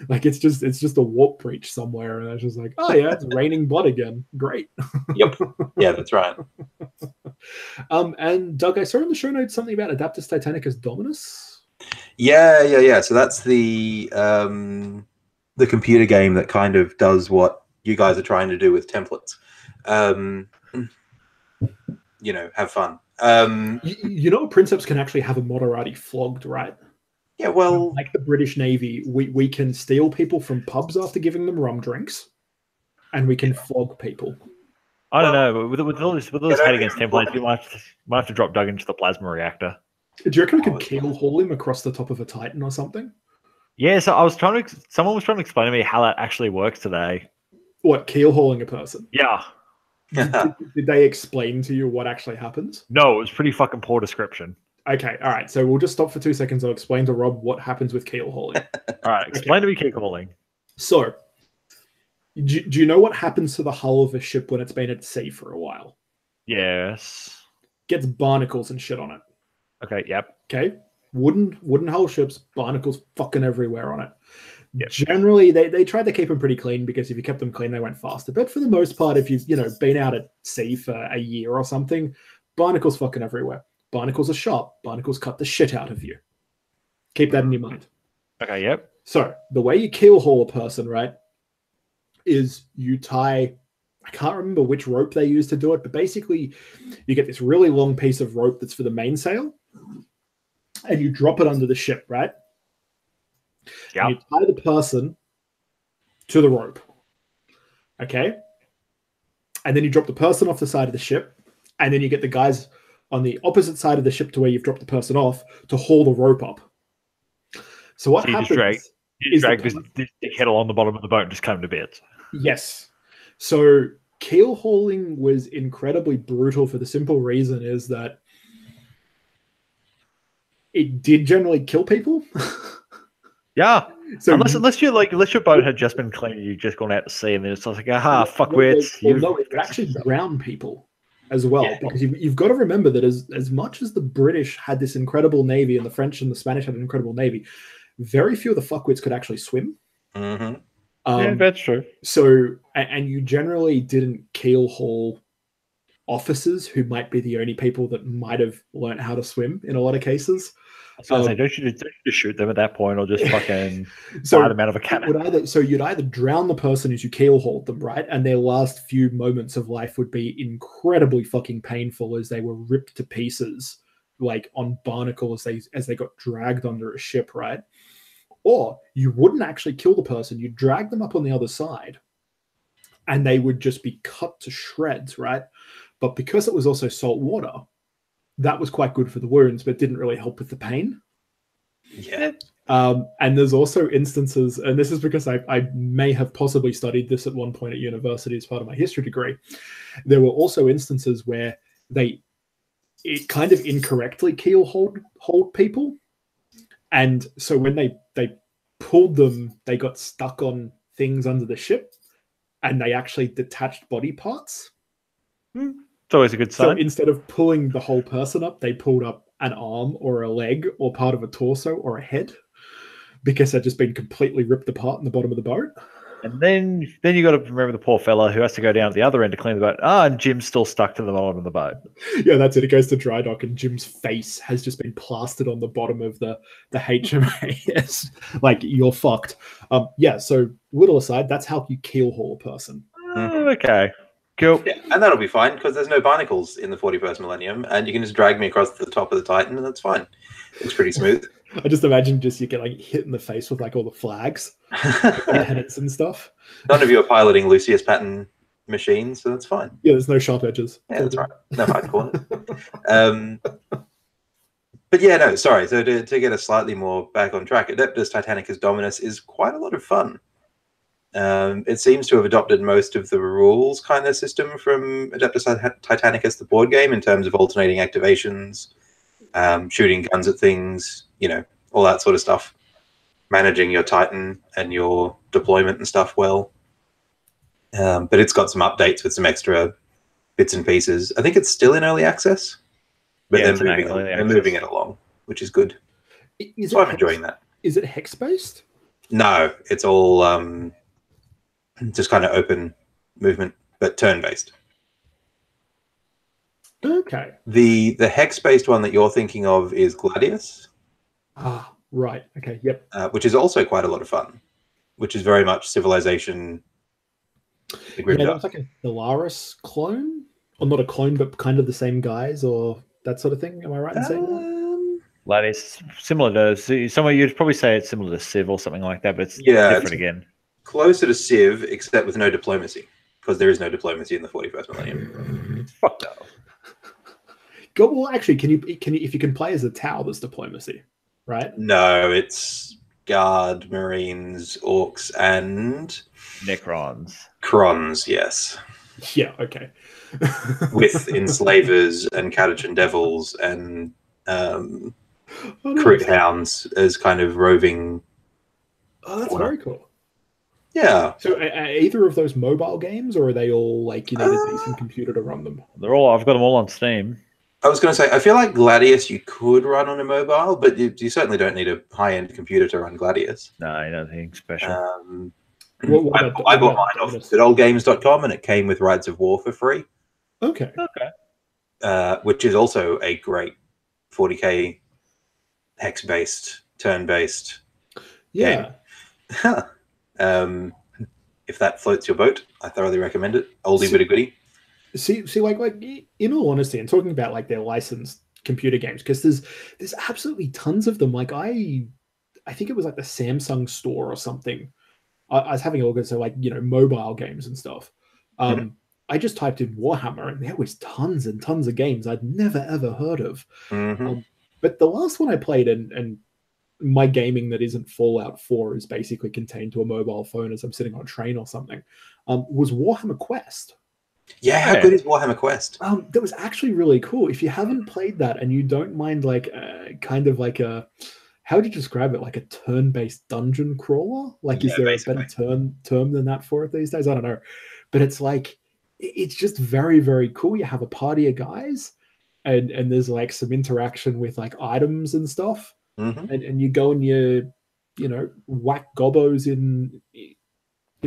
like it's just a warp breach somewhere, and it's just like, oh yeah, it's raining blood again. Great. Yep. Yeah, that's right. And Doug, I saw in the show notes something about Adeptus Titanicus Dominus. Yeah. So that's the computer game that kind of does what you guys are trying to do with templates. Have fun. You know, Princeps can actually have a Moderati flogged, right? Yeah, well, like the British Navy, we can steal people from pubs after giving them rum drinks, and we can flog people. I don't know, but with all this hate against templates, you might have to drop Doug into the plasma reactor. Do you reckon we could keel haul him across the top of a Titan or something? Yeah, so someone was trying to explain to me how that actually works today. What, keel hauling a person? Yeah. Did they explain to you what actually happens? No, it was pretty fucking poor description. Okay, all right. So we'll just stop for 2 seconds. I'll explain to Rob what happens with keel hauling. All right, explain to me keel hauling. So, do you know what happens to the hull of a ship when it's been at sea for a while? Yes. Gets barnacles and shit on it. Okay, yep. Okay. Wooden hull ships, barnacles fucking everywhere on it. Yep. Generally, they tried to keep them pretty clean, because if you kept them clean, they went faster. But for the most part, if you've been out at sea for a year or something, barnacles fucking everywhere. Barnacles are sharp. Barnacles cut the shit out of you. Keep that in your mind. Okay, yep. So the way you keel haul a person, right, is you tie, I can't remember which rope they use to do it, but basically you get this really long piece of rope that's for the mainsail, and you drop it under the ship, right? Yeah. You tie the person to the rope. Okay? And then you drop the person off the side of the ship, and then you get the guys on the opposite side of the ship to where you've dropped the person off to haul the rope up. So what happens is drag this dickhead along the bottom of the boat and just come to bits. Yes. So keel hauling was incredibly brutal for the simple reason is that it did generally kill people. Yeah. So unless your boat had just been clean and you've just gone out to sea, and then it's like, fuckwits. No, it could actually drown people as well, because you've got to remember that as much as the British had this incredible navy and the French and the Spanish had an incredible navy, very few of the fuckwits could actually swim. Mm-hmm. Yeah, that's true. So, and you generally didn't keel haul officers who might be the only people that might have learned how to swim in a lot of cases. Don't you just shoot them at that point, or just fucking fire them out of a cannon? You'd either drown the person as you keel hauled them, right? And their last few moments of life would be incredibly fucking painful as they were ripped to pieces, like on barnacles as they got dragged under a ship, right? Or you wouldn't actually kill the person, you'd drag them up on the other side, and they would just be cut to shreds, right? But because it was also salt water, that was quite good for the wounds, but didn't really help with the pain. Yeah. And there's also instances, and this is because I may have possibly studied this at one point at university as part of my history degree. There were also instances where it kind of incorrectly keel hauled people. And so when they pulled them, they got stuck on things under the ship, and they actually detached body parts. It's always a good sign. So instead of pulling the whole person up, they pulled up an arm or a leg or part of a torso or a head, because they'd just been completely ripped apart in the bottom of the boat. And then you got to remember the poor fella who has to go down to the other end to clean the boat. And Jim's still stuck to the bottom of the boat. Yeah, that's it. It goes to dry dock, and Jim's face has just been plastered on the bottom of the HMAS. Like, you're fucked. Yeah, so little aside, that's how you keel haul a person. Okay. Cool. Yeah, and that'll be fine, because there's no barnacles in the 41st millennium, and you can just drag me across the top of the Titan, and that's fine. Looks pretty smooth. I just imagine you get like hit in the face with like all the flags, pennants and stuff. None of you are piloting Lucius Patton machines, so that's fine. Yeah, there's no sharp edges. Yeah, that's right. No hard corner. But yeah, no, sorry. So to get us slightly more back on track, Adeptus Titanicus Dominus is quite a lot of fun. It seems to have adopted most of the rules kind of system from Adeptus Titanicus, the board game, in terms of alternating activations, shooting guns at things, all that sort of stuff, managing your Titan and your deployment and stuff well. But it's got some updates with some extra bits and pieces. I think it's still in early access, but Yeah, they're moving it along, which is good. So I'm enjoying that. Is it hex based? No, it's all just kind of open movement, but turn based. Okay. The hex based one that you're thinking of is Gladius. Ah, right. Okay. Yep. Which is also quite a lot of fun. Which is very much Civilization. Yeah, that was like a Stellaris clone, or not a clone, but kind of the same guys, or that sort of thing. Am I right in saying that? Like it's similar to somewhere you'd probably say it's similar to Civ or something like that, but it's different again. Closer to Civ, except with no diplomacy, because there is no diplomacy in the 41st millennium. Fuck no. God, well, actually, can you if you can play as a Tau, there's diplomacy, right? No, it's Guard, Marines, Orcs, and Necrons. Crons, yes. Yeah, okay. With enslavers and Catachan devils and crude hounds as kind of roving. Oh, that's very cool. Yeah. So are either of those mobile games, or are they all like you need a decent computer to run them? They're all. I've got them all on Steam. I was going to say, I feel like Gladius you could run on a mobile, but you certainly don't need a high-end computer to run Gladius. No, nothing special. I bought mine off goodolgames.com, and it came with Rides of War for free. Okay. Which is also a great 40k hex-based, turn-based game. If that floats your boat, I thoroughly recommend it. Oldie but a goodie. See, like in all honesty, and talking about like their licensed computer games, because there's absolutely tons of them. Like I think it was like the Samsung store or something. I was having a look at mobile games and stuff. I just typed in Warhammer, and there was tons and tons of games I'd never ever heard of. But the last one I played, and my gaming that isn't Fallout 4 is basically contained to a mobile phone as I'm sitting on a train or something, was Warhammer Quest. Yeah, how good is Warhammer Quest? That was actually really cool. If you haven't played that and you don't mind kind of like a, how would you describe it? Like a turn-based dungeon crawler? Like, is there basically a better term than that for it these days? I don't know. But it's like, it's just very, very cool. You have a party of guys and there's like some interaction with like items and stuff. And you go and you whack gobos in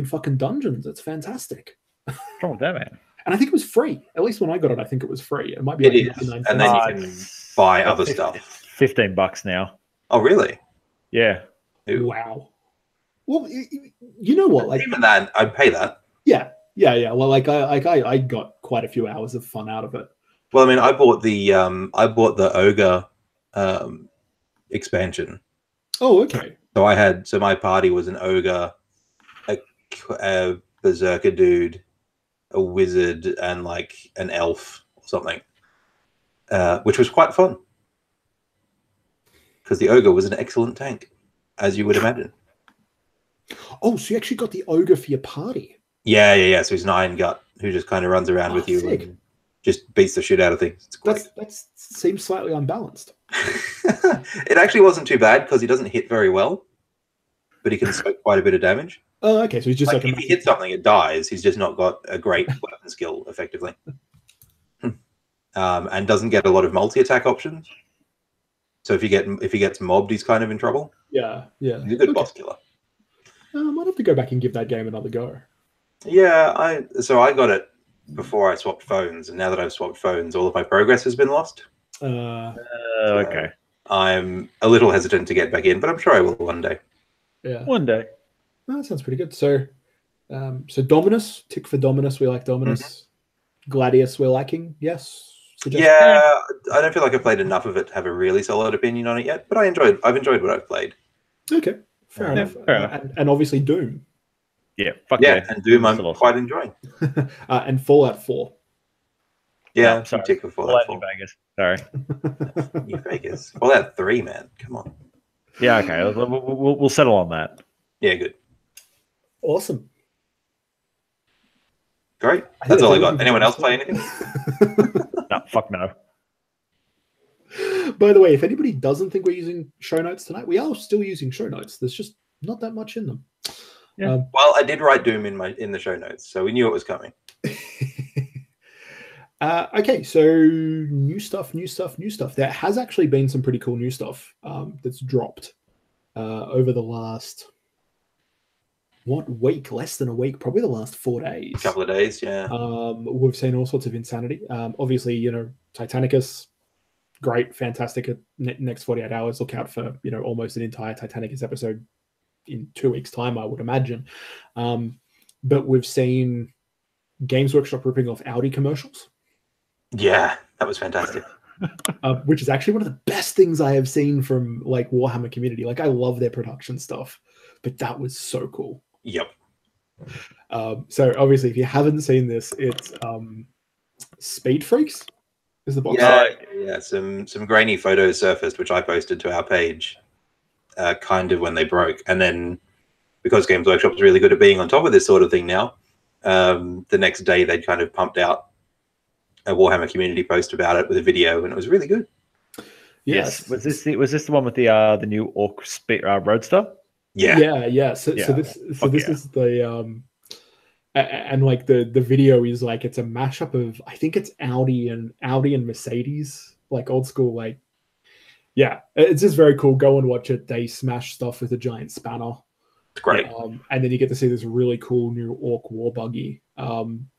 fucking dungeons. It's fantastic. What's wrong with that, man? And I think it was free. At least when I got it, I think it was free. It might be like $99. And then you can buy other stuff. $15 now. Oh, really? Yeah. Ooh. Wow. Well, you know what? Like even that, I'd pay that. Yeah. Well, I got quite a few hours of fun out of it. Well, I mean, I bought the Ogre expansion. Oh, okay. So my party was an ogre, a berserker dude, a wizard, and like an elf or something, which was quite fun because the ogre was an excellent tank, as you would imagine. Oh, so you actually got the ogre for your party? Yeah. So he's an Iron Gut who just kind of runs around with you and just beats the shit out of things. It's great. That seems slightly unbalanced. It actually wasn't too bad because he doesn't hit very well, but he can soak quite a bit of damage. Oh, okay. So he's just like if he hits something, it dies. He's just not got a great weapon skill, effectively, and doesn't get a lot of multi-attack options. So if he gets mobbed, he's kind of in trouble. Yeah. He's a good boss killer. I might have to go back and give that game another go. Yeah, I got it before I swapped phones, and now that I've swapped phones, all of my progress has been lost. Okay. I'm a little hesitant to get back in, but I'm sure I will one day. Yeah. One day. Oh, that sounds pretty good. So Dominus, tick for Dominus. We like Dominus. Gladius, we're liking. Yes. Yeah, I don't feel like I've played enough of it to have a really solid opinion on it yet, but I've enjoyed what I've played. Okay, fair enough. And obviously Doom. Yeah, and Doom I'm quite enjoying. And Fallout 4. Yeah, sorry. Tick for Fallout 4. New Vegas. Sorry. New Vegas. Fallout 3, man. Come on. Yeah, okay. We'll settle on that. Yeah, good. Awesome. Great. That's all I got. Anyone else play anything? No, fuck no. By the way, if anybody doesn't think we're using show notes tonight, we are still using show notes. There's just not that much in them. Yeah. Well, I did write Doom in the show notes, so we knew it was coming. Okay, so new stuff. There has actually been some pretty cool new stuff that's dropped over the last week? Less than a week, probably the last 4 days. A couple of days, yeah. We've seen all sorts of insanity. Obviously, Titanicus, great, fantastic. Next 48 hours, look out for almost an entire Titanicus episode in 2 weeks' time, I would imagine. But we've seen Games Workshop ripping off Audi commercials. Yeah, that was fantastic. Which is actually one of the best things I have seen from like Warhammer community. Like, I love their production stuff, but that was so cool. Yep. So obviously, if you haven't seen this, it's Speed Freaks is the box. Yeah. Some grainy photos surfaced, which I posted to our page, kind of when they broke, and then because Games Workshop is really good at being on top of this sort of thing now, the next day they'd kind of pumped out a Warhammer community post about it with a video, and it was really good. Yes. Was this the one with the new Orc Roadster? Yeah. So this is the and like the video is like, it's a mashup of, I think it's Audi and Mercedes, like old school, like, yeah, it's just very cool. Go and watch it. They smash stuff with a giant spanner. It's great. And then you get to see this really cool new Orc war buggy.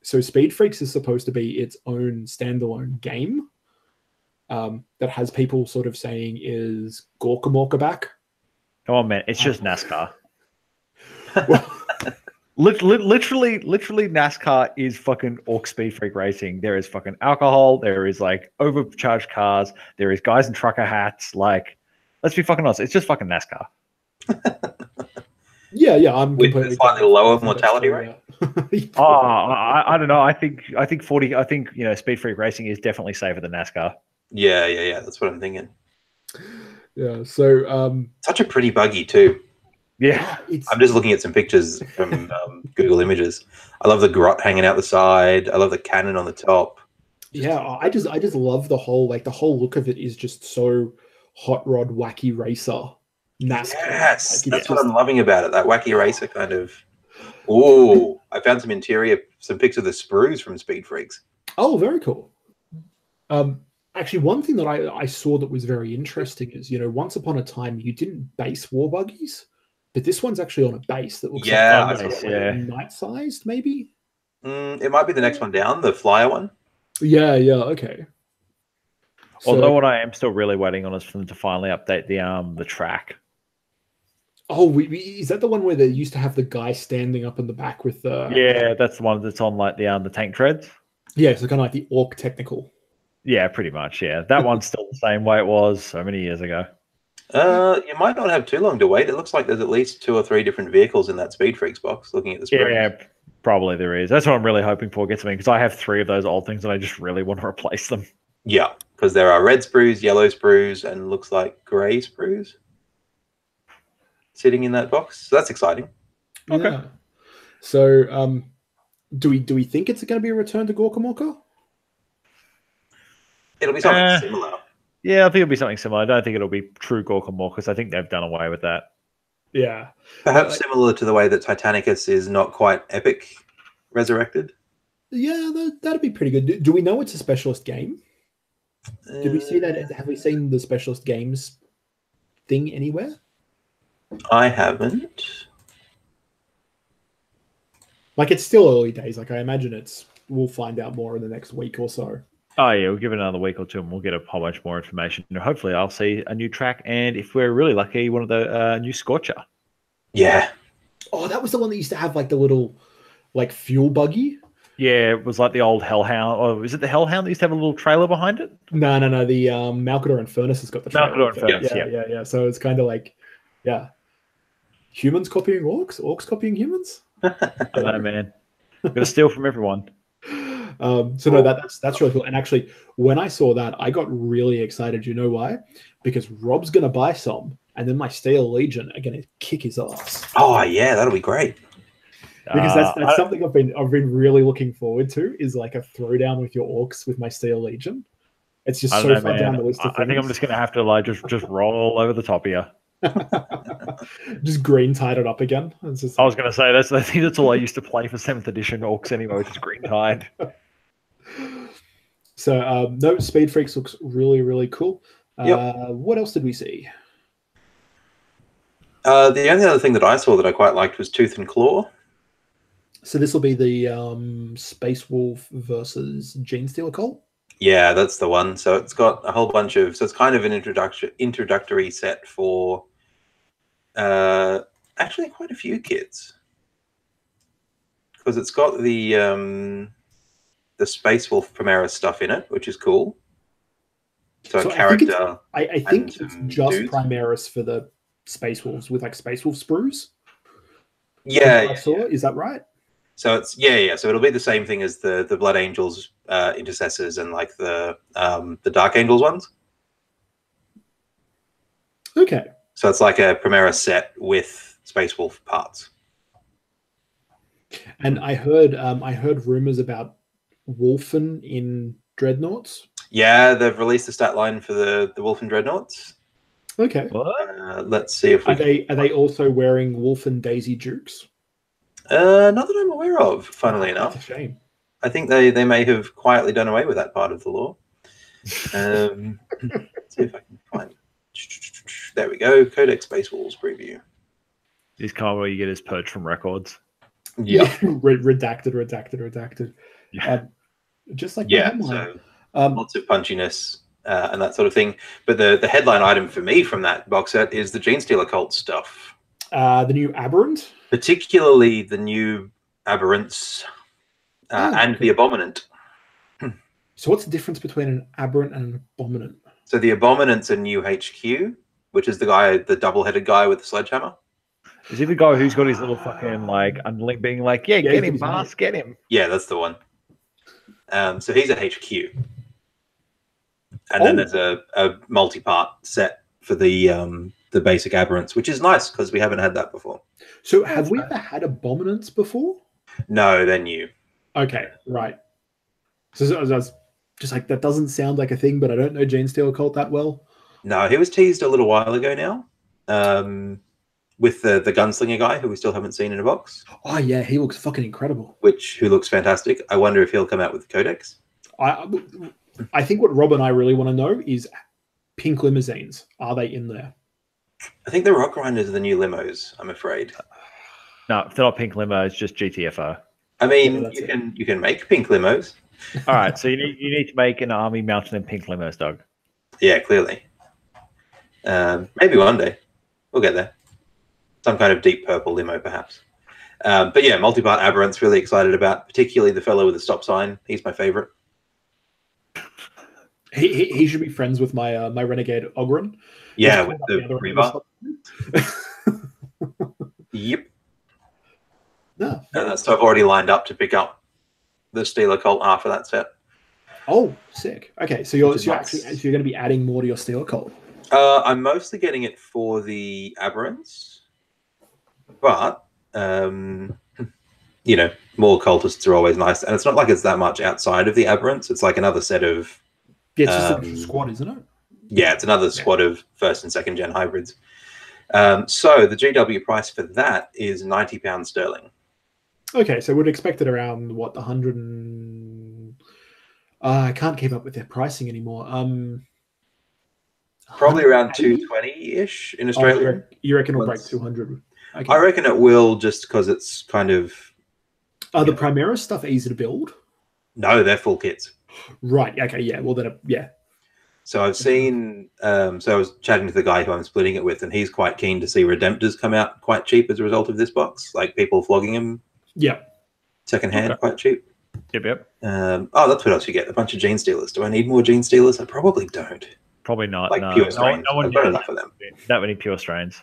So Speed Freaks is supposed to be its own standalone game that has people sort of saying, is Gorka Morka back? Oh man, it's just NASCAR. Literally, NASCAR is fucking Orc Speed Freak racing. There is fucking alcohol. There is like overcharged cars. There is guys in trucker hats. Like, let's be fucking honest. It's just fucking NASCAR. Yeah. I'm with a slightly lower mortality rate. I don't know. I think Speed Freak racing is definitely safer than NASCAR. Yeah. That's what I'm thinking. Yeah. So such a pretty buggy too. Yeah, I'm just looking at some pictures from Google Images. I love the grot hanging out the side. I love the cannon on the top. Yeah, I just love the whole look of it is just so hot rod wacky racer NASCAR. Yes, that's what I'm loving about it. That wacky racer kind of. Oh, I found some pics of the sprues from Speed Freaks. Oh, very cool. Actually, one thing that I saw that was very interesting is, once upon a time you didn't base war buggies. But this one's actually on a base that looks like night-sized, maybe? It might be the next one down, the flyer one. Yeah, okay. Although what I am still really waiting on is for them to finally update the track. Oh, is that the one where they used to have the guy standing up in the back with the... Yeah, that's the one that's on like the tank treads. Yeah, so kind of like the Orc Technical. Yeah, pretty much, yeah. That one's still the same way it was so many years ago. You might not have too long to wait. It looks like there's at least 2 or 3 different vehicles in that Speed Freaks box, looking at the sprues. Yeah, probably there is. That's what I'm really hoping for gets me, because I have 3 of those old things and I just really want to replace them. Yeah, because there are red sprues, yellow sprues, and looks like grey sprues sitting in that box. So that's exciting. Okay. Yeah. So do we think it's going to be a return to Gorka Morka? It'll be something similar. Yeah, I think it'll be something similar. I don't think it'll be true Gorka Morka, because I think they've done away with that. Yeah. Perhaps similar to the way that Titanicus is not quite epic resurrected. Yeah, that'd be pretty good. Do we know it's a specialist game? Did we see that? Have we seen the specialist games thing anywhere? I haven't. Like, it's still early days. Like, I imagine we'll find out more in the next week or so. Oh, yeah, we'll give it another week or two and we'll get a whole bunch more information. And hopefully I'll see a new track, and if we're really lucky, one of the new Scorcher. Yeah. Oh, that was the one that used to have, like, the little, like, fuel buggy? Yeah, it was like the old Hellhound. Oh, is it the Hellhound that used to have a little trailer behind it? No. The Malcador and Furnace has got the trailer. Malcador and Furnace, yeah. So it's kind of like, yeah. Humans copying orcs? Orcs copying humans? I don't know, man. I'm going to steal from everyone. So no, that's really cool. And actually, when I saw that, I got really excited. You know why? Because Rob's gonna buy some, and then my Steel Legion are gonna kick his ass. Oh yeah, that'll be great. Because that's something I've been really looking forward to, is like a throwdown with your orcs with my Steel Legion. It's just so far down the list of things. I think I'm just gonna have to like just roll over the top of you. Just green tied it up again. I was gonna say I think that's all I used to play for 7th edition orcs anyway, just green tied. So no, Speed Freaks looks really, really cool. Yep. What else did we see? The only other thing that I saw that I quite liked was Tooth and Claw. So this will be the Space Wolf versus Gene Stealer Cult? Yeah, that's the one. So it's got a whole bunch of... So it's kind of an introductory set for actually quite a few kids. Because it's got the Space Wolf Primaris stuff in it, which is cool. So a character... I think it's just dudes. Primaris for the Space Wolves with like Space Wolf sprues. Yeah, I saw. Is that right? So it's So it'll be the same thing as the Blood Angels, Intercessors, and like the Dark Angels ones. Okay. So it's like a Primaris set with Space Wolf parts. And I heard rumors about Wolfen in Dreadnoughts. Yeah, they've released the stat line for the Wolfen Dreadnoughts. Okay. Let's see if we are they also wearing Wolfen Daisy Dukes? Not that I'm aware of, funnily enough. That's a shame. I think they may have quietly done away with that part of the law. Let's see if I can find... There we go. Codex Space Wolves preview. This kind of where you get his purge from records. Yeah. redacted. Yeah. Just like so lots of punchiness and that sort of thing. But the headline item for me from that box set is the Gene Stealer Cult stuff. The new Aberrant? Particularly the new Aberrants and the Abominant. So what's the difference between an Aberrant and an Abominant? So the Abominant's a new HQ, which is the double-headed guy with the sledgehammer. Is he the guy who's got his little fucking like underling being like, get him, boss, get him? Yeah, that's the one. So he's a HQ. And then there's a multi-part set for the basic Aberrants, which is nice because we haven't had that before. So have we ever had Abominants before? No, they're new. Okay, right. So I was just like, that doesn't sound like a thing, but I don't know Gene Stealer Cult that well. No, he was teased a little while ago now. With the gunslinger guy who we still haven't seen in a box. Oh yeah, he looks fucking incredible. Who looks fantastic. I wonder if he'll come out with the Codex. I think what Rob and I really want to know is pink limousines. Are they in there? I think the Rock Grinders are the new limos, I'm afraid. No, if they're not pink limo, it's just GTFO. I mean, you can make pink limos. All right, so you need to make an army mounted in pink limos, Doug. Yeah, clearly. Maybe one day. We'll get there. Some kind of deep purple limo, perhaps. But yeah, multi-part Aberrants, really excited about, particularly the fellow with the stop sign. He's my favorite. He should be friends with my my Renegade Ogren. Yeah, with the Reaver. Yep. No. So I've already lined up to pick up the Stealer Cult after that set. Oh, sick. Okay, so you're going to be adding more to your Stealer Cult. I'm mostly getting it for the Aberrants, but you know, more cultists are always nice, and it's not like it's that much outside of the Aberrants. It's like another set of it's just a squad, isn't it? Yeah, it's another squad of first and second gen hybrids. So the GW price for that is £90 sterling. Okay, so we'd expect it around what, 100 and I can't keep up with their pricing anymore. Probably around 220-ish in Australia. You reckon it'll break 200? Okay. I reckon it will, just because it's kind of... Are the Primaris stuff easy to build? No, they're full kits. Right, okay, yeah. Well, then, yeah. So I've seen... so I was chatting to the guy who I'm splitting it with, and he's quite keen to see Redemptors come out quite cheap as a result of this box. Like, people flogging him. Yeah. Secondhand, quite cheap. Yep. Oh, that's what else you get. A bunch of Gene Stealers. Do I need more Gene Stealers? I probably don't. Probably not. Like pure strains. I've got enough of them. That many pure strains.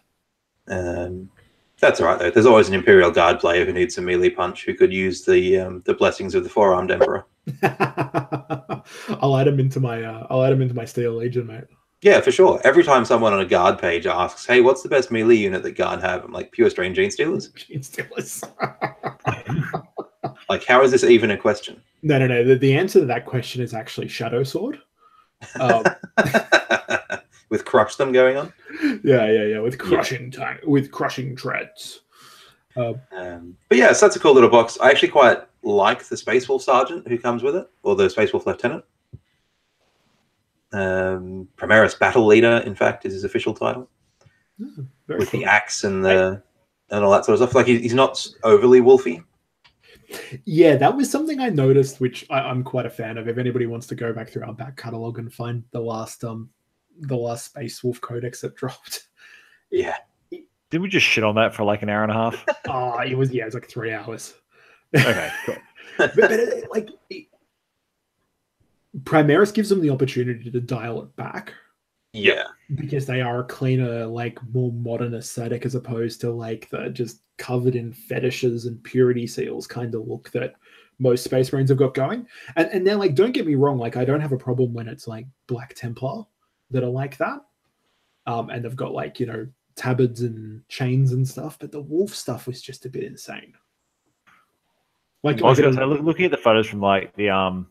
That's all right, though. There's always an Imperial Guard player who needs some melee punch who could use the blessings of the Four-Armed Emperor. I'll add him into my Steel Legion, mate. Yeah, for sure. Every time someone on a Guard page asks, "Hey, what's the best melee unit that Guard have?" I'm like, pure strain Gene Stealers. Gene Stealers. Like, how is this even a question? No. The answer to that question is actually Shadow Sword. With crush them going on. Yeah. With crushing treads. But yeah, so that's a cool little box. I actually quite like the Space Wolf Sergeant who comes with it, or the Space Wolf Lieutenant. Primaris Battle Leader, in fact, is his official title. With cool. the axe and all that sort of stuff. Like he's not overly wolfy. Yeah, that was something I noticed, which I'm quite a fan of. If anybody wants to go back through our back catalog and find the last Space Wolf Codex that dropped. Yeah. Did we just shit on that for like an hour and a half? It was like 3 hours. Okay, cool. but Primaris gives them the opportunity to dial it back. Yeah. Because they are a cleaner, like more modern aesthetic as opposed to like the just covered in fetishes and purity seals kind of look that most Space Marines have got going. And they're like, don't get me wrong, like I don't have a problem when it's like Black Templar that are like that. And they've got like, tabards and chains and stuff, but the wolf stuff was just a bit insane. Like looking at the photos from like the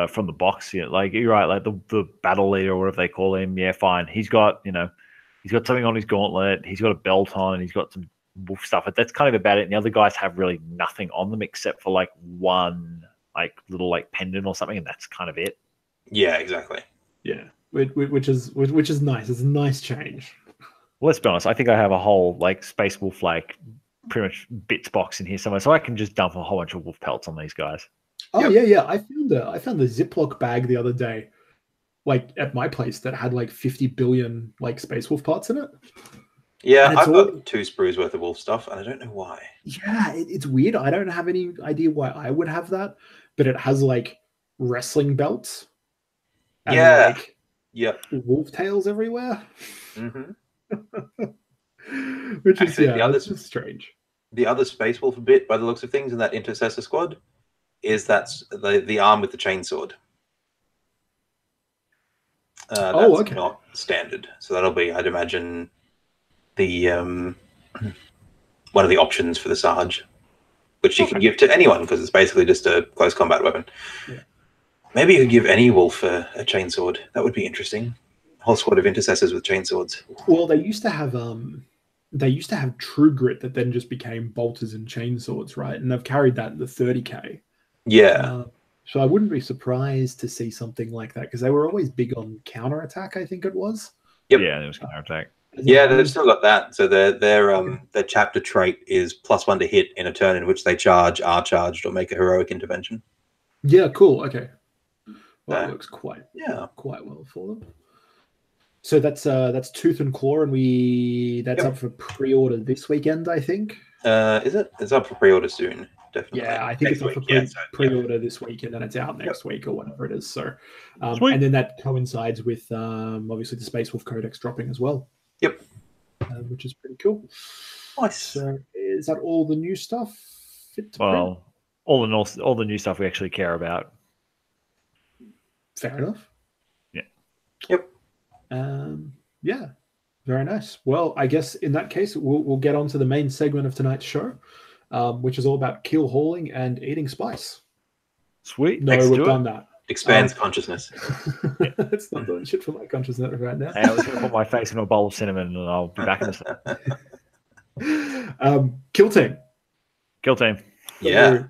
from the box, like you're right, like the battle leader or whatever they call him, yeah, fine. He's got something on his gauntlet, he's got a belt on, and he's got some wolf stuff. But that's kind of about it. And the other guys have really nothing on them except for like one like little like pendant or something, and that's kind of it. Yeah, exactly. Yeah, which is nice. It's a nice change. Well, let's be honest. I think I have a whole like Space Wolf like pretty much bits box in here somewhere, so I can just dump a whole bunch of wolf pelts on these guys. Oh yeah. I found the Ziploc bag the other day, like at my place, that had like 50 billion like Space Wolf parts in it. Yeah, I've got 2 sprues worth of wolf stuff, and I don't know why. Yeah, it's weird. I don't have any idea why I would have that, but it has like wrestling belts. And, like, wolf tails everywhere. Mm-hmm. Which is it's just strange. The other Space Wolf bit, by the looks of things, in that Intercessor squad, is that's the arm with the chainsword. That's not standard, so that'll be, I'd imagine, the one of the options for the Sarge, which you can give to anyone because it's basically just a close combat weapon. Yeah. Maybe you could give any wolf a chainsword. That would be interesting. A whole squad of intercessors with chainswords. Well, they used to have True Grit that then just became bolters and chainswords, right? And they've carried that in the 30k. Yeah. So I wouldn't be surprised to see something like that because they were always big on counterattack, I think it was. Yep. Yeah, it was counterattack. Yeah, they've still got that. So their chapter trait is +1 to hit in a turn in which they charge, are charged, or make a heroic intervention. Yeah, cool. Okay. Well, that works quite well for them. So that's Tooth and Claw, and that's up for pre-order this weekend, I think. Is it? It's up for pre-order soon, definitely. Yeah, I think it's up for pre-order this week, and then it's out next week or whatever it is. So, and then that coincides with obviously the Space Wolf Codex dropping as well. Yep. Which is pretty cool. Nice. So, is that all the new stuff? All the new stuff we actually care about. Fair enough. Yeah. Yep. Yeah. Very nice. Well, I guess in that case, we'll get on to the main segment of tonight's show, which is all about keel hauling and eating spice. Sweet. No, we've done that. Expands consciousness. It's not doing shit for my consciousness right now. Hey, I was going to put my face in a bowl of cinnamon, and I'll be back in a second. Kill Team. Kill Team. Yeah.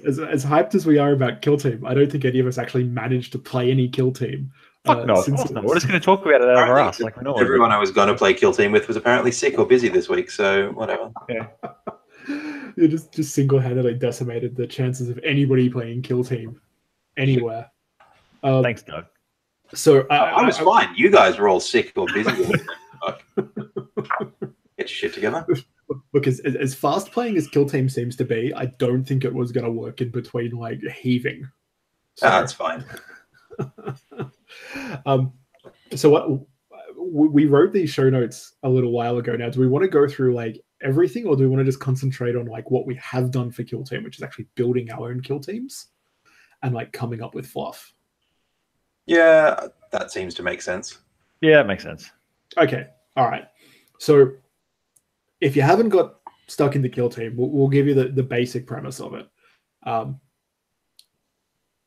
As hyped as we are about Kill Team, I don't think any of us actually managed to play any Kill Team. Fuck no, we're just going to talk about it over us. Like we know everyone I was going to play Kill Team with was apparently sick or busy this week, so whatever. Yeah. You just single-handedly decimated the chances of anybody playing Kill Team anywhere. Thanks, Doug. So I was fine. You guys were all sick or busy. Get your shit together. Look, as fast playing as Kill Team seems to be, I don't think it was going to work in between like heaving. So, that's fine. So what we wrote these show notes a little while ago. Now, do we want to go through like everything, or do we want to just concentrate on like what we have done for Kill Team, which is actually building our own Kill Teams and like coming up with fluff? Yeah, that seems to make sense. Yeah, it makes sense. Okay, all right. So if you haven't got stuck in the Kill Team, we'll give you the basic premise of it.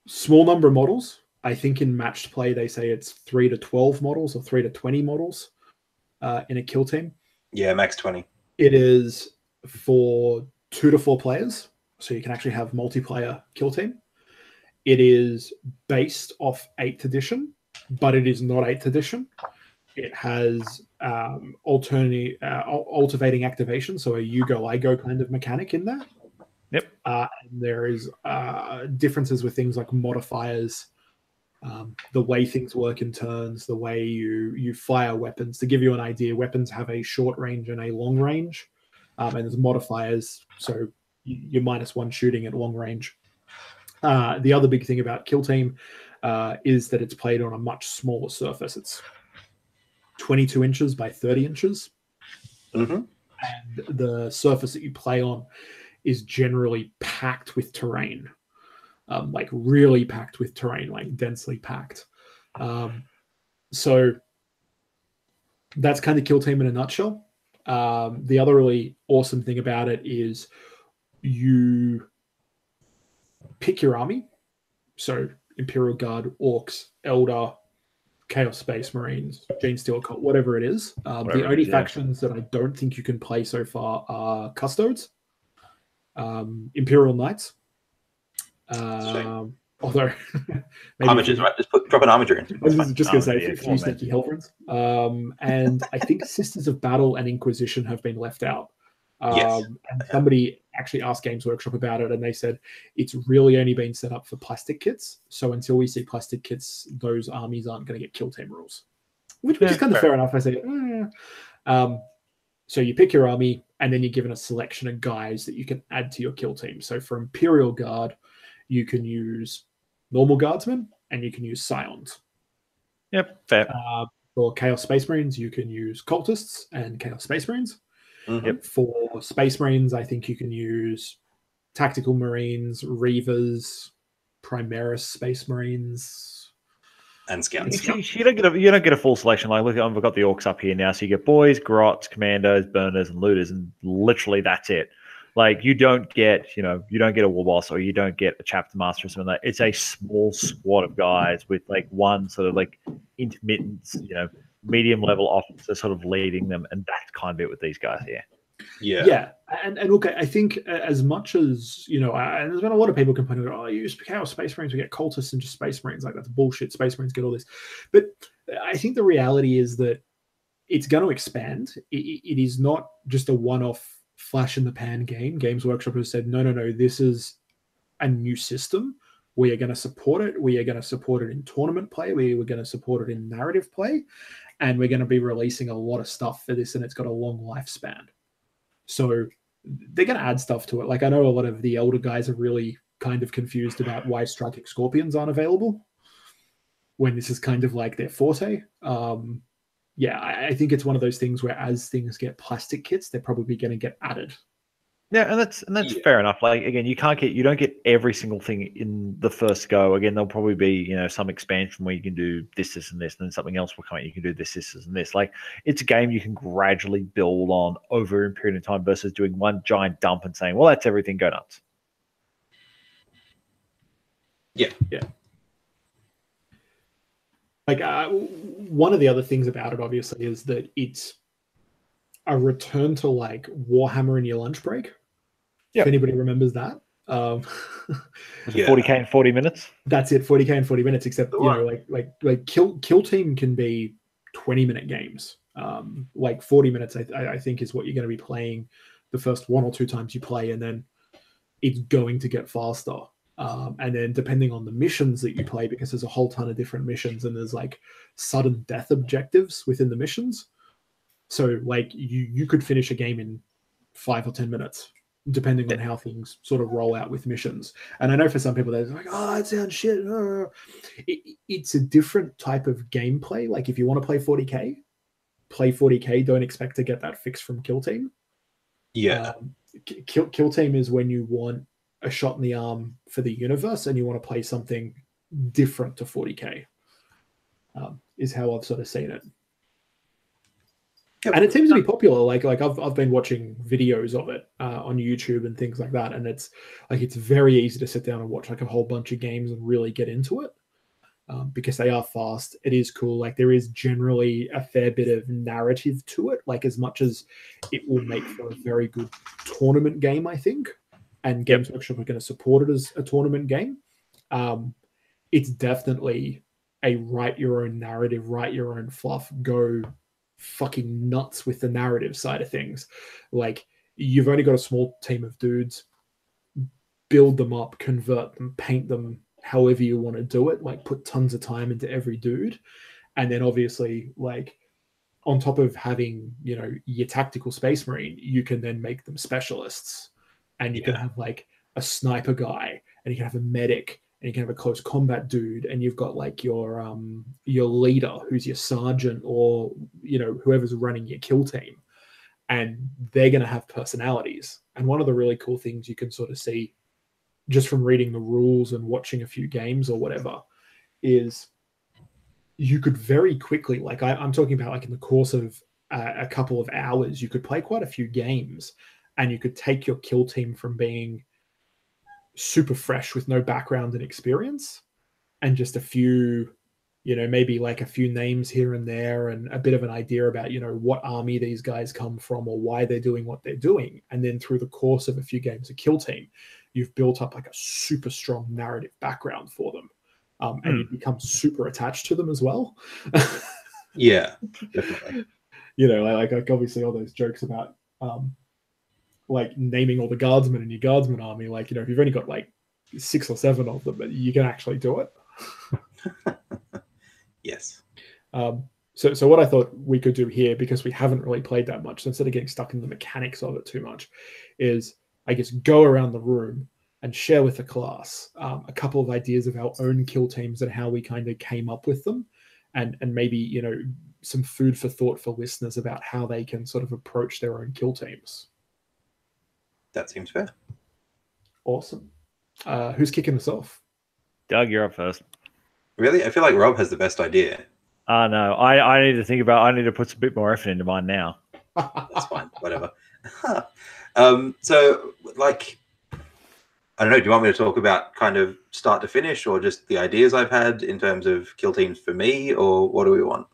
Small number of models. I think in matched play, they say it's 3 to 12 models or 3 to 20 models in a Kill Team. Yeah, max 20. It is for 2 to 4 players, so you can actually have multiplayer Kill Team. It is based off 8th edition, but it is not 8th edition. It has alternating activation, so a you go, I go kind of mechanic in there. Yep. And there is differences with things like modifiers, the way things work in turns, the way you fire weapons. To give you an idea, weapons have a short range and a long range, and there's modifiers, so you're -1 shooting at long range. The other big thing about Kill Team is that it's played on a much smaller surface. It's 22 inches by 30 inches. Mm-hmm. And the surface that you play on is generally packed with terrain, like really packed with terrain, like densely packed. So that's kind of Kill Team in a nutshell. The other really awesome thing about it is you pick your army. So Imperial Guard, Orcs, Eldar, Chaos Space Marines, Gene Steel Cult, whatever it is. The only factions that I don't think you can play so far are Custodes, Imperial Knights. Although Armigers, right? Just drop an Armiger in. I was just going to say a few sneaky Hellfriends. And I think Sisters of Battle and Inquisition have been left out. Yes. And somebody actually asked Games Workshop about it, and they said it's really only been set up for plastic kits. So until we see plastic kits, those armies aren't going to get Kill Team rules, which is kind of fair enough. I say, so you pick your army, and then you're given a selection of guys that you can add to your Kill Team. So for Imperial Guard, you can use normal guardsmen, and you can use scions. Yep, fair. For Chaos Space Marines, you can use cultists and Chaos Space Marines. Mm-hmm. For Space Marines, I think you can use Tactical Marines, Reavers, Primaris Space Marines, and Scouts. You don't get a full selection. Like, look, I've got the Orcs up here now. So you get boys, grots, commandos, burners, and looters, and literally that's it. Like, you don't get a war boss, or you don't get a chapter master or something like that. It's a small squad of guys with like one sort of like intermittent, medium level officer sort of leading them, and that's kind of it with these guys here. Yeah. And look, I think as much as, and there's been a lot of people complaining, I use Chaos Space Marines, we get cultists and just Space Marines. Like, that's bullshit. Space Marines get all this. But I think the reality is that it's going to expand. It is not just a one-off flash in the pan game. Games Workshop has said, no, this is a new system. We are going to support it. We are going to support it in tournament play. We're going to support it in narrative play. And we're going to be releasing a lot of stuff for this, and it's got a long lifespan. So they're going to add stuff to it. Like, I know a lot of the elder guys are really kind of confused about why Striking Scorpions aren't available when this is kind of like their forte. I think it's one of those things where as things get plastic kits, they're probably going to get added. Yeah, and that's fair enough. Like, again, you don't get every single thing in the first go. Again, there'll probably be some expansion where you can do this, and this, and then something else will come out. You can do this, and this. Like, it's a game you can gradually build on over a period of time versus doing one giant dump and saying, "Well, that's everything. Go nuts." Yeah. Like, one of the other things about it, obviously, is that it's a return to like Warhammer in your lunch break. If anybody remembers that. 40k in 40 minutes. That's it, 40k in 40 minutes, except like Kill Team can be 20-minute games. Like 40 minutes I think is what you're going to be playing the first one or two times you play, and then it's going to get faster. And then depending on the missions that you play, because there's a whole ton of different missions, and there's like sudden death objectives within the missions. So like you could finish a game in 5 or 10 minutes, depending on how things sort of roll out with missions. And I know for some people they're like, "Oh, it sounds shit." It's a different type of gameplay. Like, if you want to play 40k, play 40k. Don't expect to get that fix from Kill Team. Yeah. Kill Team is when you want a shot in the arm for the universe and you want to play something different to 40k. Is how I've sort of seen it. And it seems to be popular. Like I've been watching videos of it on YouTube and things like that, and it's very easy to sit down and watch like a whole bunch of games and really get into it because they are fast. It is cool. Like, there is generally a fair bit of narrative to it. Like, as much as it will make for a very good tournament game, I think, and Games Workshop are going to support it as a tournament game. It's definitely a write your own narrative, write your own fluff, go fucking nuts with the narrative side of things. Like, you've only got a small team of dudes, build them up, convert them, paint them however you want to do it, like put tons of time into every dude. And then obviously, like, on top of having, you know, your tactical space marine, you can then make them specialists, and you can have like a sniper guy, and you can have a medic, and you can have a close combat dude, and you've got like your leader, who's your sergeant, or, you know, whoever's running your kill team, and they're going to have personalities. And one of the really cool things you can sort of see just from reading the rules and watching a few games or whatever is you could very quickly, like I'm talking about, like in the course of a couple of hours, you could play quite a few games, and you could take your kill team from being super fresh with no background and experience, and just a few, you know, maybe like a few names here and there, and a bit of an idea about, you know, what army these guys come from or why they're doing what they're doing. And then through the course of a few games of kill team, you've built up like a super strong narrative background for them. And you become super attached to them as well. Yeah, definitely. You know, like obviously all those jokes about like naming all the guardsmen in your guardsman army. Like, you know, if you've only got like 6 or 7 of them, you can actually do it. Yes. So what I thought we could do here, because we haven't really played that much, so instead of getting stuck in the mechanics of it too much, is I guess go around the room and share with the class a couple of ideas of our own kill teams and how we kind of came up with them, and maybe, you know, some food for thought for listeners about how they can sort of approach their own kill teams. That seems fair. Awesome. Who's kicking us off? Doug, you're up first. Really? I feel like Rob has the best idea. No, I need to think about. I need to put a bit more effort into mine now. That's fine. Whatever. So, like, I don't know. Do you want me to talk about kind of start to finish, or just the ideas I've had in terms of kill teams for me, or what do we want?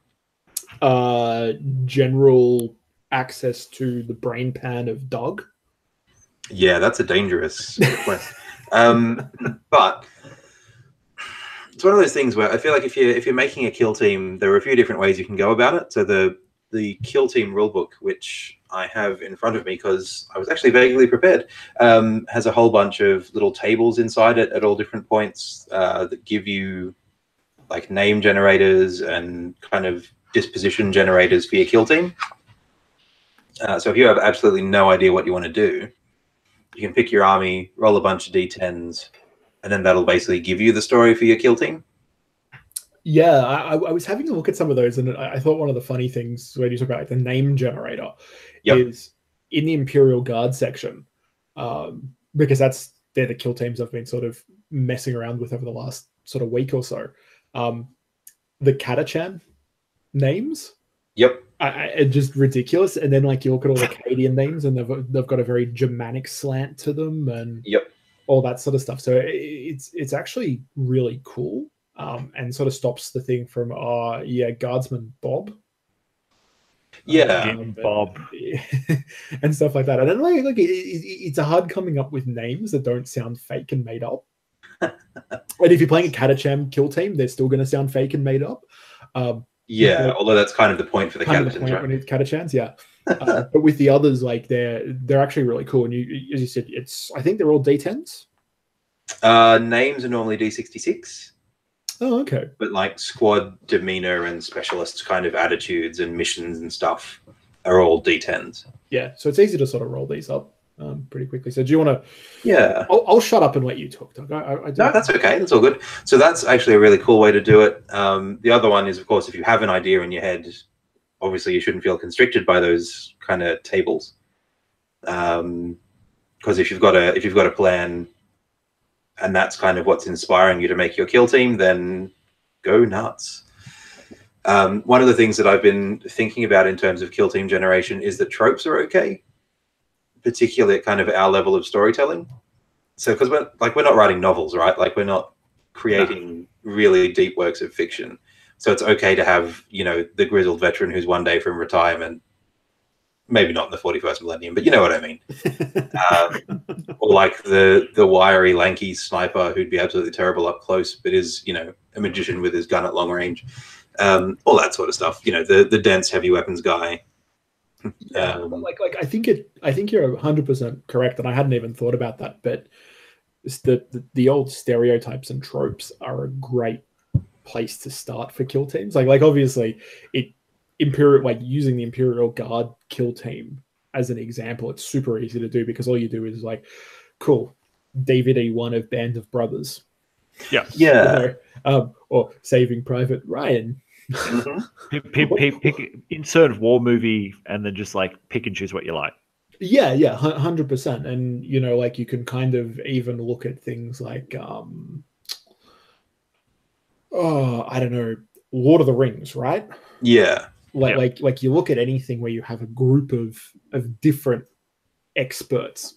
General access to the brain pan of Doug. Yeah, that's a dangerous request. But it's one of those things where I feel like if you're making a kill team, there are a few different ways you can go about it. So the kill team rulebook, which I have in front of me because I was actually vaguely prepared, has a whole bunch of little tables inside it at all different points that give you like name generators and kind of disposition generators for your kill team. So if you have absolutely no idea what you want to do, you can pick your army, roll a bunch of d10s, and then that'll basically give you the story for your kill team. Yeah, I was having a look at some of those, and I thought one of the funny things when you talk about like the name generator is in the Imperial Guard section, because they're the kill teams I've been sort of messing around with over the last sort of week or so. The Catachan names. Yep. Are just ridiculous. And then like you look at all the Canadian names, and they've got a very Germanic slant to them, and all that sort of stuff. So it's actually really cool, and sort of stops the thing from Guardsman Bob. Bob, and stuff like that. And then like it's hard coming up with names that don't sound fake and made up. And if you're playing a Catachan kill team, they're still going to sound fake and made up. Although that's kind of the point for the Catachans, right? When it's Catachans, yeah. But with the others, like they're actually really cool. And you, as you said, I think they're all D10s. Names are normally D66. Oh, okay. But like squad demeanor and specialists kind of attitudes and missions and stuff are all D10s. Yeah, so it's easy to sort of roll these up pretty quickly. So do you want to? Yeah. I'll shut up and let you talk, Doug. No, that's okay. That's all good. So that's actually a really cool way to do it. The other one is, of course, if you have an idea in your head, obviously you shouldn't feel constricted by those kind of tables. Because if you've got a plan, and that's kind of what's inspiring you to make your kill team, then go nuts. One of the things that I've been thinking about in terms of kill team generation is that tropes are okay, particularly at kind of our level of storytelling. So because we're not writing novels, right? Like we're not creating really deep works of fiction. So it's okay to have, you know, the grizzled veteran who's one day from retirement, maybe not in the 41st millennium, but you know what I mean. Or like the wiry, lanky sniper who'd be absolutely terrible up close, but is, you know, a magician with his gun at long range, all that sort of stuff. You know, the dense heavy weapons guy. Yeah, like I think you're 100% correct, and I hadn't even thought about that. But it's the old stereotypes and tropes are a great place to start for kill teams. Like obviously, using the Imperial Guard kill team as an example, it's super easy to do because all you do is like, cool, DVD1 of Band of Brothers. Yeah. You know, or Saving Private Ryan. Pick insert war movie and then just like pick and choose what you like. Yeah, 100%. And you know, like you can kind of even look at things like I don't know, Lord of the Rings, right? Yeah. Like you look at anything where you have a group of different experts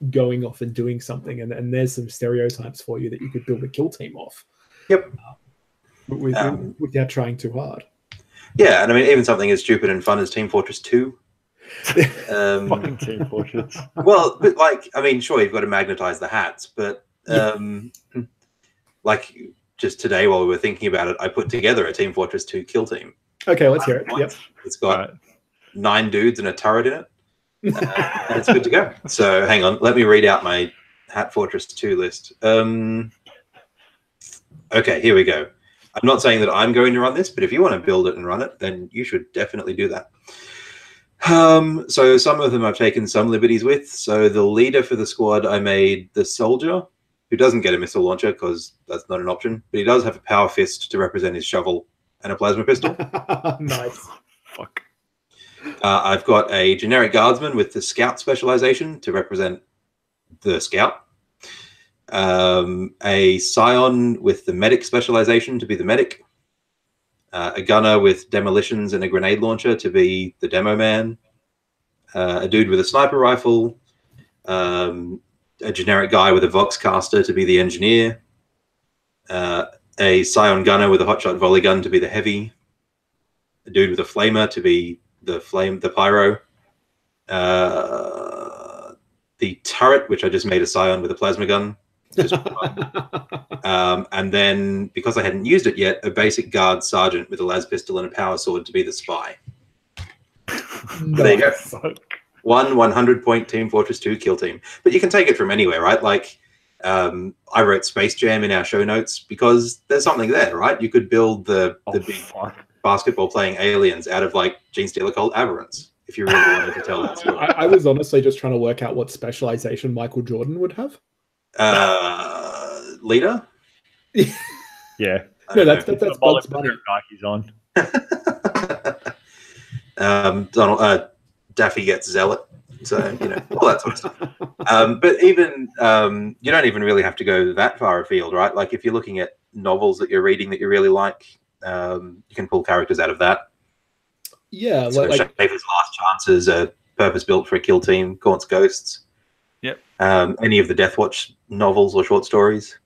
going off and doing something, and there's some stereotypes for you that you could build a kill team off. Yep. Without trying too hard. Yeah, and I mean, even something as stupid and fun as Team Fortress 2. Fucking Team Fortress. Well, but like, I mean, sure, you've got to magnetize the hats, but like just today while we were thinking about it, I put together a Team Fortress 2 kill team. Okay, let's hear it. Yep. It's got 9 dudes and a turret in it, and it's good to go. So hang on, let me read out my Hat Fortress 2 list. Okay, here we go. I'm not saying that I'm going to run this, but if you want to build it and run it, then you should definitely do that. So some of them I've taken some liberties with. So the leader for the squad, I made the soldier, who doesn't get a missile launcher because that's not an option, but he does have a power fist to represent his shovel and a plasma pistol. Nice. Fuck. I've got a generic guardsman with the scout specialization to represent the scout. A scion with the medic specialization to be the medic. A gunner with demolitions and a grenade launcher to be the demo man. A dude with a sniper rifle. A generic guy with a vox caster to be the engineer. A scion gunner with a hotshot volley gun to be the heavy. A dude with a flamer to be the pyro. The turret, which I just made a scion with a plasma gun. And then, because I hadn't used it yet, a basic guard sergeant with a las pistol and a power sword to be the spy. There you go. One 100-point Team Fortress 2 kill team. But you can take it from anywhere, right? Like, I wrote Space Jam in our show notes because there's something there, right? You could build the big basketball-playing aliens out of, like, Gene Stealer called Aberrants, if you really wanted to tell that story. I was honestly just trying to work out what specialization Michael Jordan would have. Leader? Yeah. No, that's Bugs Bunny. Nike's on. Donald Daffy gets zealot, so you know all that sort of stuff. But even you don't even really have to go that far afield, right? Like if you're looking at novels that you're reading that you really like, you can pull characters out of that. Yeah, so like Schaefer's Last Chances are purpose built for a kill team. Gaunt's Ghosts. Yep. Any of the Deathwatch novels or short stories,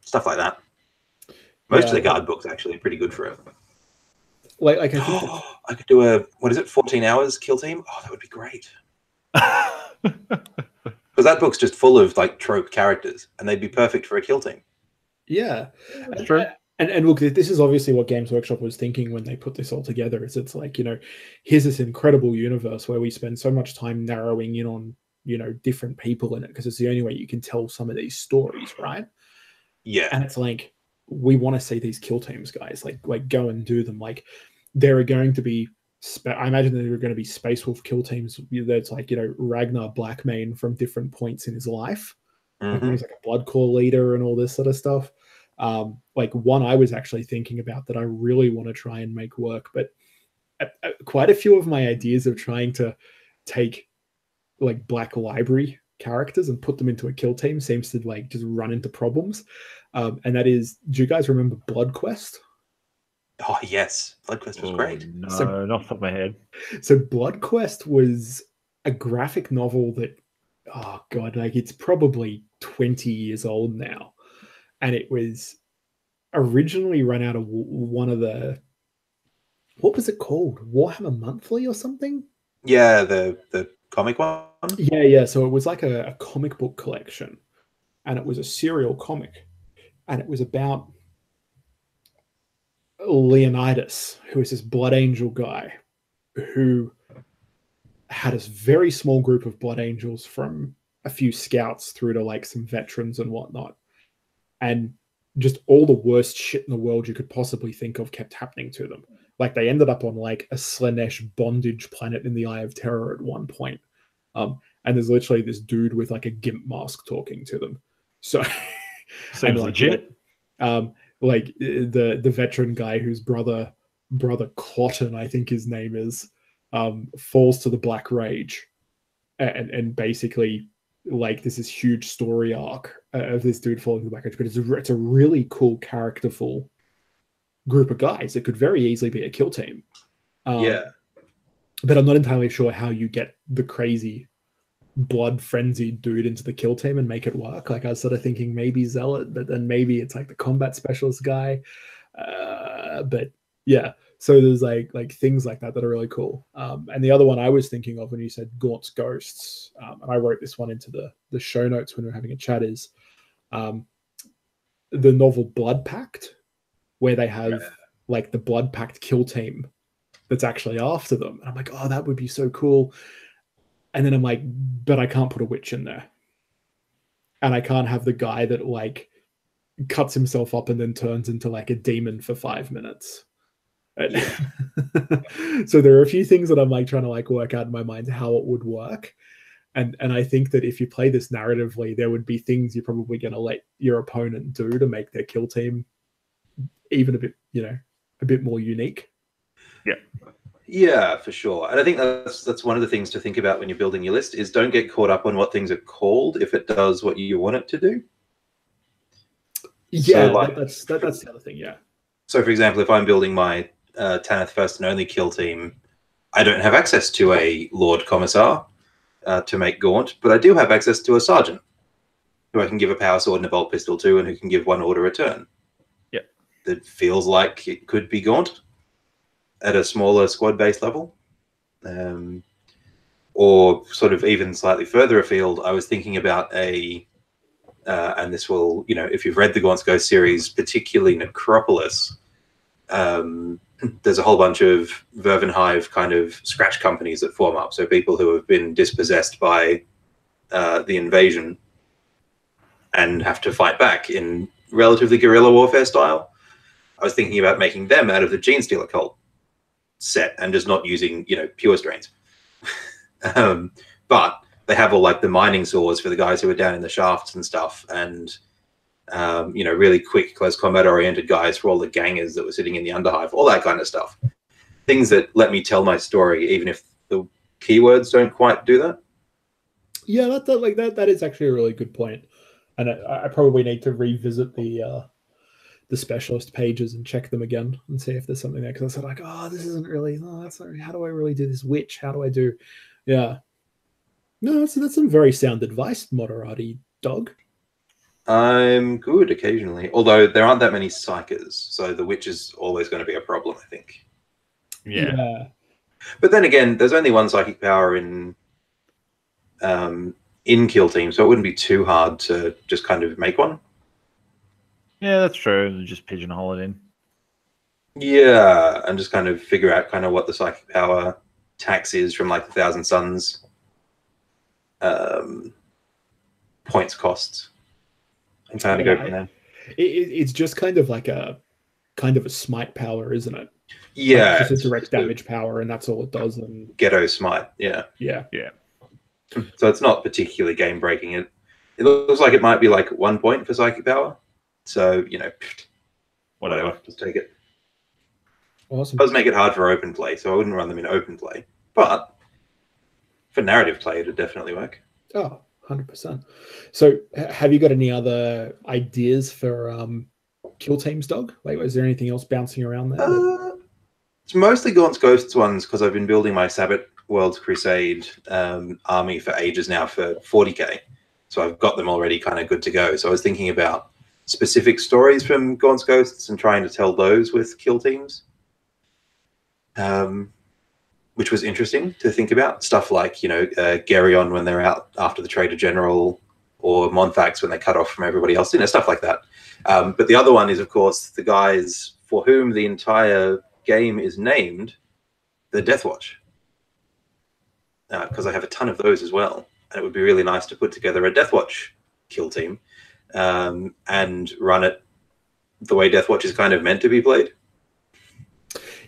stuff like that. Most of the guard books actually are pretty good for it. Like I think I could do a 14 hours kill team. Oh, that would be great. Because that book's just full of like trope characters, and they'd be perfect for a kill team. Yeah, that's true. And look, this is obviously what Games Workshop was thinking when they put this all together. Is it's like, you know, here's this incredible universe where we spend so much time narrowing in on, you know, different people in it because it's the only way you can tell some of these stories, right? Yeah. And it's like, we want to see these kill teams, guys. Like go and do them. Like there are going to be, I imagine there are going to be Space Wolf kill teams that's like, you know, Ragnar Blackmane from different points in his life. Like he's like a blood core leader and all this sort of stuff. Like one I was actually thinking about that I really want to try and make work, but quite a few of my ideas of trying to take like Black Library characters and put them into a kill team seems to like just run into problems. And that is, do you guys remember Blood Quest? Oh yes, Blood Quest was great. No, not off the top of my head. So Blood Quest was a graphic novel that, oh god, like it's probably 20 years old now, and it was originally run out of one of the, what was it called, Warhammer Monthly or something? Yeah, the comic one. Yeah. So it was like a comic book collection, and it was a serial comic, and it was about Leonidas, who is this Blood Angel guy who had a very small group of Blood Angels from a few scouts through to like some veterans and whatnot. And just all the worst shit in the world you could possibly think of kept happening to them. Like they ended up on like a Slanesh bondage planet in the Eye of Terror at one point. And there's literally this dude with like a gimp mask talking to them. So seems like, legit. Like the veteran guy whose brother Cotton, I think his name is, falls to the Black Rage, and basically like this is huge story arc of this dude falling to the Black Rage. But it's a really cool characterful group of guys. It could very easily be a kill team. But I'm not entirely sure how you get the crazy blood frenzied dude into the kill team and make it work. Like I was sort of thinking maybe Zealot, but then maybe it's like the combat specialist guy. But yeah, so there's like things like that are really cool. And the other one I was thinking of when you said Gaunt's Ghosts, and I wrote this one into the show notes when we were having a chat, is the novel Blood Pact, where they have like the Blood Pact kill team that's actually after them. And I'm like, oh, that would be so cool. And then I'm like, but I can't put a witch in there. And I can't have the guy that like cuts himself up and then turns into like a demon for 5 minutes. So there are a few things that I'm like trying to like work out in my mind how it would work. And I think that if you play this narratively, there would be things you're probably going to let your opponent do to make their kill team even a bit more unique. Yeah, for sure. And I think that's one of the things to think about when you're building your list is don't get caught up on what things are called if it does what you want it to do. Yeah, so like, that's the other thing, yeah. So for example, if I'm building my Tanith First and Only kill team, I don't have access to a Lord Commissar to make Gaunt, but I do have access to a Sergeant who I can give a power sword and a bolt pistol to and who can give one order a turn. Yeah. That feels like it could be Gaunt at a smaller squad-based level. Or sort of even slightly further afield, I was thinking about and this will, if you've read the Gaunt's Ghost series, particularly Necropolis, there's a whole bunch of Vervenhive kind of scratch companies that form up. So people who have been dispossessed by the invasion and have to fight back in relatively guerrilla warfare style. I was thinking about making them out of the Gene Stealer cult set and just not using, pure strains. But they have all like the mining saws for the guys who are down in the shafts and stuff, and really quick close combat oriented guys for all the gangers that were sitting in the underhive, all that kind of stuff. Things that let me tell my story even if the keywords don't quite do that. Yeah, that is actually a really good point. And I probably need to revisit the specialist pages and check them again and see if there's something there, because I said like, this isn't really, that's not, how do I really do this witch? How do I do? Yeah. No, that's some very sound advice, Moderati dog. I'm good occasionally, although there aren't that many psychers, so the witch is always going to be a problem, I think. Yeah. But then again, there's only one psychic power in kill team, so it wouldn't be too hard to just kind of make one. Yeah, that's true. Just pigeonhole it in. Yeah, and just kind of figure out kind of what the psychic power tax is from like the Thousand Suns points costs. And kind of go from there. It's just kind of like a smite power, isn't it? Yeah, like just a direct damage power, and that's all it does. And ghetto smite, yeah. So it's not particularly game breaking. It looks like it might be like 1 point for psychic power. So whatever, just take it. Awesome. It does make it hard for open play, so I wouldn't run them in open play. But for narrative play, it'd definitely work. Oh, 100%. So have you got any other ideas for kill teams, dog? Like, is there anything else bouncing around there? It's mostly Gaunt's Ghosts ones because I've been building my Sabbath World's Crusade army for ages now for 40k. So I've got them already kind of good to go. So I was thinking about specific stories from Gaunt's Ghosts and trying to tell those with kill teams, which was interesting to think about. Stuff like, Geryon when they're out after the Trader General, or Monthax when they cut off from everybody else, stuff like that. But the other one is, of course, the guys for whom the entire game is named the Death Watch. Because I have a ton of those as well. And it would be really nice to put together a Death Watch kill team and run it the way Death Watch is kind of meant to be played.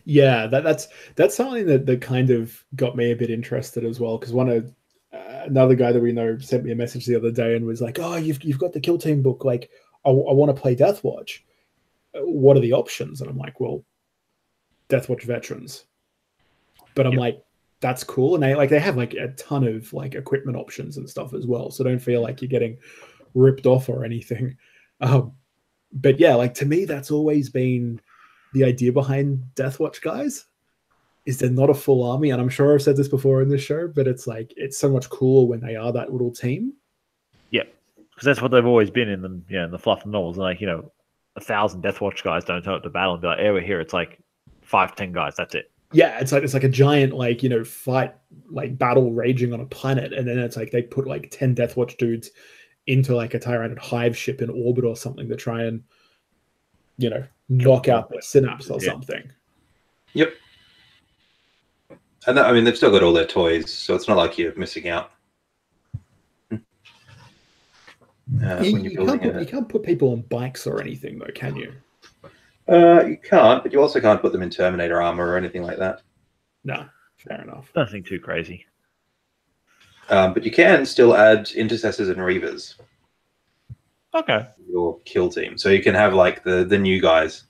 Yeah, that's something that kind of got me a bit interested as well, because another guy that we know sent me a message the other day and was like, "Oh, you've got the kill team book. Like, I want to play Death Watch. What are the options?" And I'm like, "Well, Death Watch veterans." But I'm like, that's cool, and they have like a ton of like equipment options and stuff as well. So don't feel like you're getting ripped off or anything. But yeah, like to me, that's always been the idea behind Death Watch guys. Is they're not a full army, and I'm sure I've said this before in this show, but it's like it's so much cooler when they are that little team. Yeah, because that's what they've always been in them. Yeah, in the fluff and novels, like 1,000 Death Watch guys don't turn up to battle and be like, "Hey, we're here." It's like 5-10 guys. That's it. Yeah, it's like a giant fight like battle raging on a planet, and then it's like they put like 10 Death Watch dudes into like a Tyranid hive ship in orbit or something to try and knock out their synapse or something. Yep. And I mean, they've still got all their toys, so it's not like you're missing out. You can't put people on bikes or anything, though, can you? You can't, but you also can't put them in Terminator armor or anything like that. No, fair enough. Nothing too crazy. But you can still add intercessors and reavers. Okay. Your kill team, so you can have like the new guys,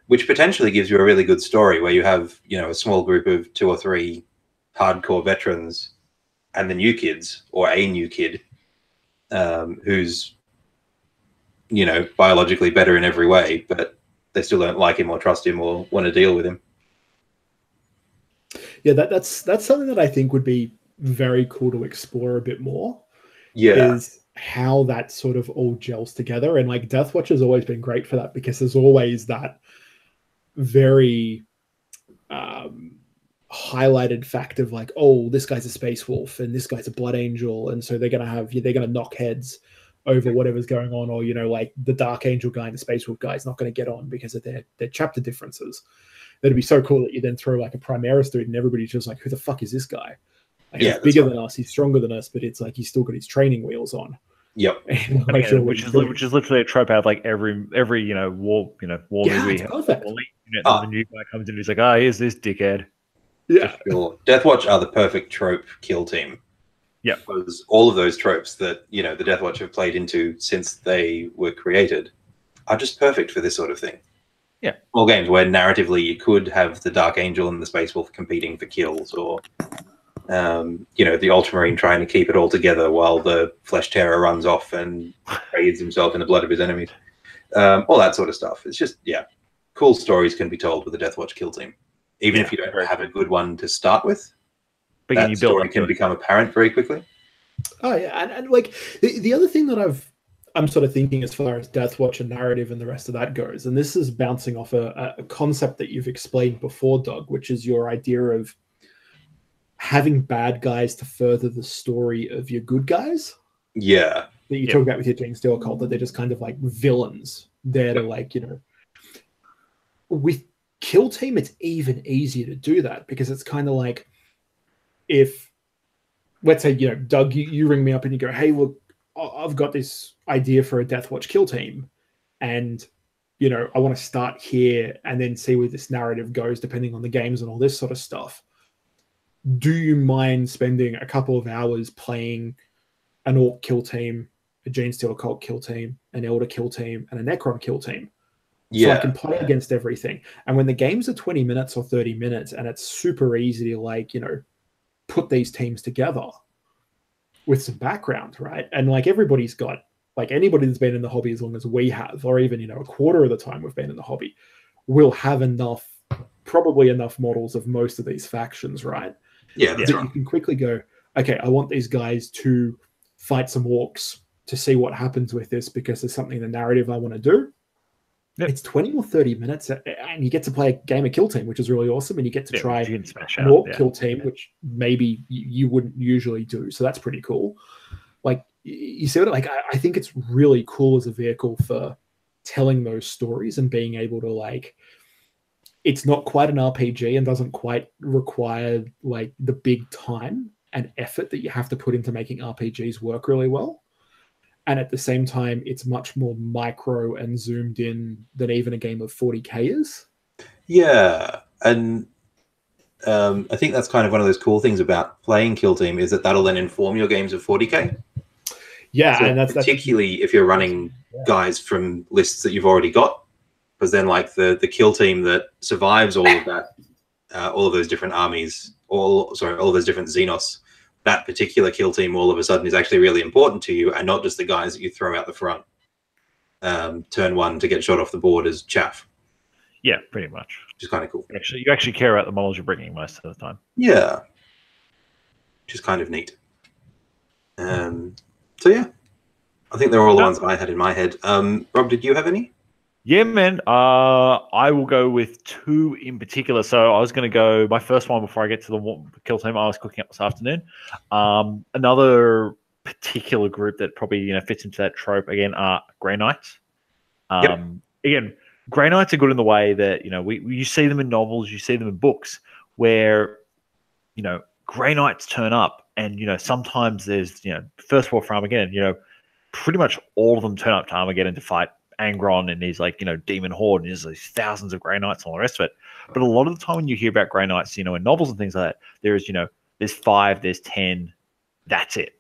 which potentially gives you a really good story where you have a small group of 2 or 3 hardcore veterans and the new kids, or a new kid who's biologically better in every way, but they still don't like him or trust him or want to deal with him. Yeah, that's something that I think would be very cool to explore a bit more. Yeah, is how that sort of all gels together. And like Death Watch has always been great for that, because there's always that very highlighted fact of like, oh, this guy's a space wolf and this guy's a blood angel, and so they're gonna knock heads over whatever's going on, or like the Dark Angel guy and the Space Wolf guy is not going to get on because of their chapter differences. That'd be so cool that you then throw like a Primaris dude and everybody's just like, who the fuck is this guy? Like, he's bigger than us, he's stronger than us, but it's like he's still got his training wheels on. Yep. Which is literally a trope out of like every war movie. Perfect. The new guy comes in and he's like, here's this dickhead. Yeah. Sure. Death Watch are the perfect trope kill team. Yeah. Because all of those tropes that the Death Watch have played into since they were created are just perfect for this sort of thing. Yeah. All games where narratively you could have the Dark Angel and the Space Wolf competing for kills, or the Ultramarine trying to keep it all together while the Flesh Terror runs off and bathes himself in the blood of his enemies. All that sort of stuff. It's just, cool stories can be told with the Death Watch kill team. Even if you don't have a good one to start with, that story can become apparent very quickly. Oh, yeah. And like the other thing that I'm sort of thinking as far as Death Watch and narrative and the rest of that goes, and this is bouncing off a concept that you've explained before, Doug, which is your idea of having bad guys to further the story of your good guys. Yeah. That you talk about with your Gene Steel cult, that they're just kind of like villains there to like, with Kill Team, it's even easier to do that, because it's kind of like, if, let's say, Doug, you ring me up and you go, hey, look, I've got this idea for a Death Watch kill team, and I want to start here and then see where this narrative goes depending on the games and all this sort of stuff. Do you mind spending a couple of hours playing an Orc kill team, a Gene Steel cult kill team, an Elder kill team, and a Necron kill team? So I can play against everything. And when the games are 20 minutes or 30 minutes, and it's super easy to like, put these teams together with some background, right? And like everybody's got, like anybody that's been in the hobby as long as we have, or even, a quarter of the time we've been in the hobby, will have probably enough models of most of these factions, right? Yeah, that's that you can quickly go, okay, I want these guys to fight some orcs to see what happens with this, because there's something in the narrative I want to do. Yep. It's 20 or 30 minutes, and you get to play a game of Kill Team, which is really awesome, and you get to try an Orc Kill Team, which maybe you wouldn't usually do. So that's pretty cool. Like, you see what, like, I think it's really cool as a vehicle for telling those stories and being able to, like, it's not quite an RPG and doesn't quite require like the big time and effort that you have to put into making RPGs work really well. And at the same time, it's much more micro and zoomed in than even a game of 40k is. Yeah, and I think that's kind of one of those cool things about playing Kill Team is that that'll then inform your games of 40k. Yeah, So and that's particularly if you're running guys from lists that you've already got, because then like the Kill Team that survives all of that, all of those different armies, all of those different Xenos, that particular Kill Team all of a sudden is actually really important to you, and not just the guys that you throw out the front turn one to get shot off the board as chaff. Yeah, pretty much. Which is kind of cool. You actually care about the models you're bringing most of the time. Yeah, which is kind of neat. So yeah, I think they're all the ones I had in my head. Rob, did you have any? Yeah, man. I will go with two in particular. So I was going to go my first one before I get to the Kill Team I was cooking up this afternoon. Another particular group that probably fits into that trope again are Grey Knights. Again, Grey Knights are good in the way that you see them in novels, you see them in books, where Grey Knights turn up, and sometimes there's First War for Armageddon. Pretty much all of them turn up to Armageddon to fight Angron and his demon horde, and there's these thousands of Grey Knights and all the rest of it. But a lot of the time when you hear about Grey Knights, in novels and things like that, there's 5, there's 10, that's it.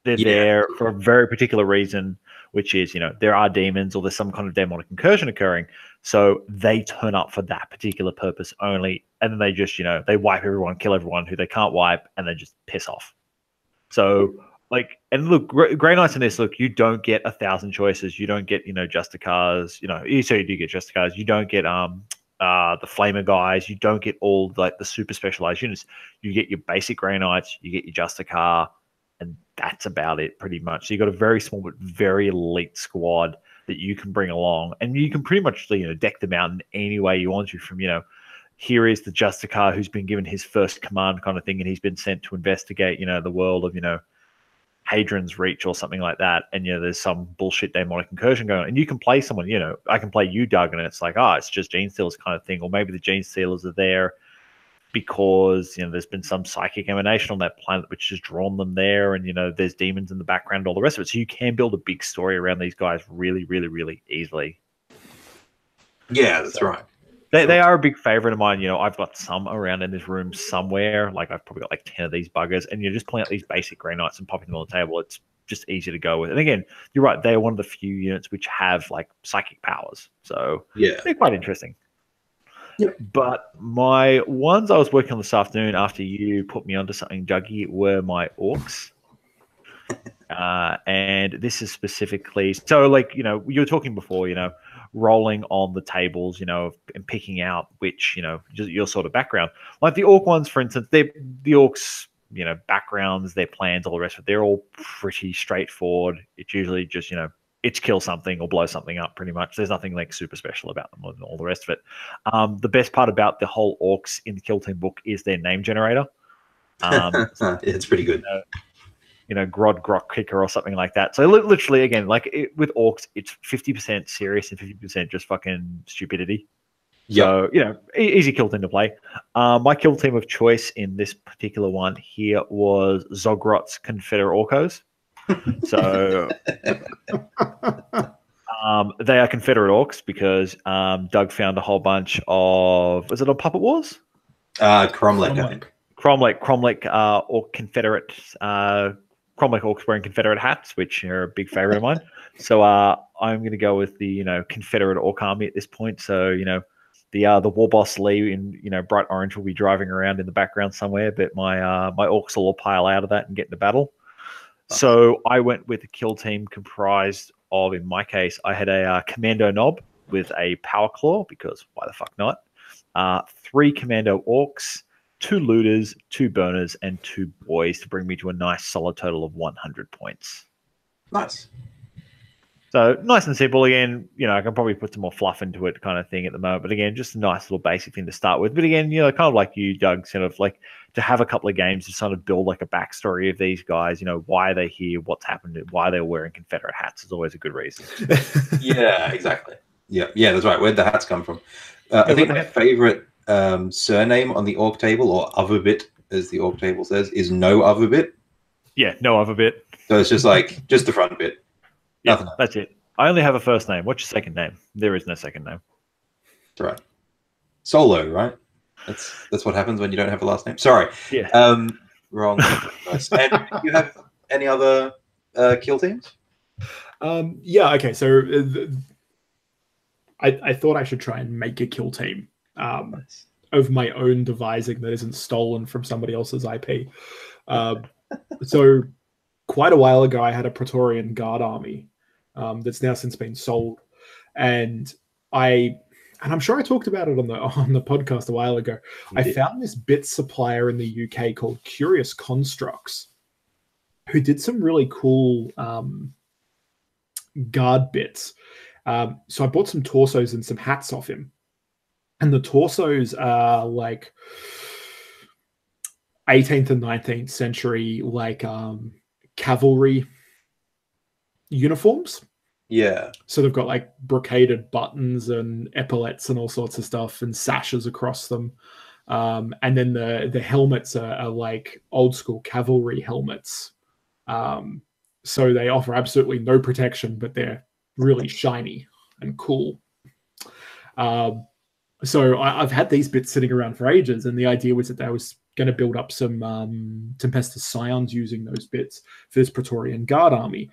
They're there for a very particular reason, which is there are demons or there's some kind of demonic incursion occurring, so they turn up for that particular purpose only, and then they just they wipe everyone, kill everyone who they can't wipe, and then just piss off. So and look, Grey Knights in this, look, you don't get 1,000 choices. You don't get, Justicars. So you do get Justicars. You don't get the Flamer guys. You don't get all the super specialized units. You get your basic Grey Knights. You get your Justicar, and that's about it, pretty much. So you got a very small but very elite squad that you can bring along, and you can pretty much deck them out in any way you want to. From here is the Justicar who's been given his first command kind of thing, and he's been sent to investigate the world of Hadron's Reach or something like that, and there's some bullshit demonic incursion going on, and you can play someone, I can play you, Doug, and it's like, it's just Gene Stealers kind of thing, or maybe the Gene Stealers are there because there's been some psychic emanation on that planet which has drawn them there, and there's demons in the background, all the rest of it. So you can build a big story around these guys really, really, really easily. Yeah, that's right. They are a big favorite of mine. I've got some around in this room somewhere. I've probably got 10 of these buggers, and you're just playing out these basic Grey Knights and popping them on the table. It's just easy to go with. And again, you're right. They are one of the few units which have psychic powers. So yeah, they're quite interesting. Yep. But my ones I was working on this afternoon after you put me onto something, Dougie, were my orcs. And this is specifically, so you were talking before, rolling on the tables, and picking out which, just your sort of background. Like the orc ones, for instance, the orcs, backgrounds, their plans, all the rest of it, they're all pretty straightforward. It's usually just, it's kill something or blow something up, pretty much. There's nothing super special about them and all the rest of it. The best part about the whole orcs in the Kill Team book is their name generator. It's pretty good. Grod Grok Kicker or something like that. So literally, again, with orcs, it's 50% serious and 50% just fucking stupidity. Yep. So, easy kill team to play. My kill team of choice in this particular one here was Zogrot's Confederate Orcos. So they are Confederate Orcs because Doug found a whole bunch of, was it on Puppet Wars? Cromlech, I think. Cromlech Orc Confederate Cromlech Orcs wearing Confederate hats, which are a big favorite of mine. So I'm going to go with the Confederate Orc army at this point. So the war boss Lee in bright orange will be driving around in the background somewhere, but my orcs will all pile out of that and get into battle. So I went with a kill team comprised of, in my case, I had a commando knob with a power claw, because why the fuck not? 3 commando orcs, 2 looters, 2 burners, and 2 boys to bring me to a nice solid total of 100 points. Nice. So nice and simple. Again, I can probably put some more fluff into it kind of thing at the moment. But again, just a nice little basic thing to start with. But again, kind of like you, Doug, sort of to have a couple of games to sort of build a backstory of these guys, why are they here, what's happened, why they're wearing Confederate hats is always a good reason. Yeah, exactly. Yeah, that's right. Where'd the hats come from? I think my favorite surname on the orc table, or other bit, as the orc table says, is no other bit. Yeah, no other bit. So it's just like just the front bit. Yeah, Nothing else. that's it. I only have a first name. What's your second name? There is no second name. That's right. Solo, right? That's what happens when you don't have a last name. Sorry. Yeah. Wrong. And you have any other kill teams? Yeah. Okay. So I thought I should try and make a kill team Nice. of my own devising that isn't stolen from somebody else's IP. So quite a while ago, I had a Praetorian Guard army that's now since been sold, and I'm sure I talked about it on the podcast a while ago. I found this bit supplier in the UK called Curious Constructs, who did some really cool guard bits. So I bought some torsos and some hats off him, and the torsos are like 18th and 19th century, like cavalry uniforms. Yeah. So they've got like brocaded buttons and epaulets and all sorts of stuff and sashes across them. And then the helmets are like old school cavalry helmets. So they offer absolutely no protection, but they're really shiny and cool. So I've had these bits sitting around for ages, and the idea was that I was going to build up some Tempestus Scions using those bits for this Praetorian Guard army.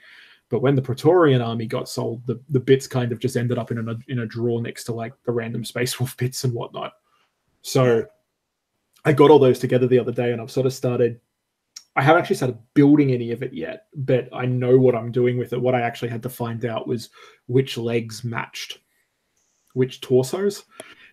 But when the Praetorian army got sold, the bits kind of just ended up in a drawer next to like the random Space Wolf bits and whatnot. So I got all those together the other day, and I've sort of started. I haven't actually started building any of it yet, but I know what I'm doing with it. What I actually had to find out was which legs matched which torsos,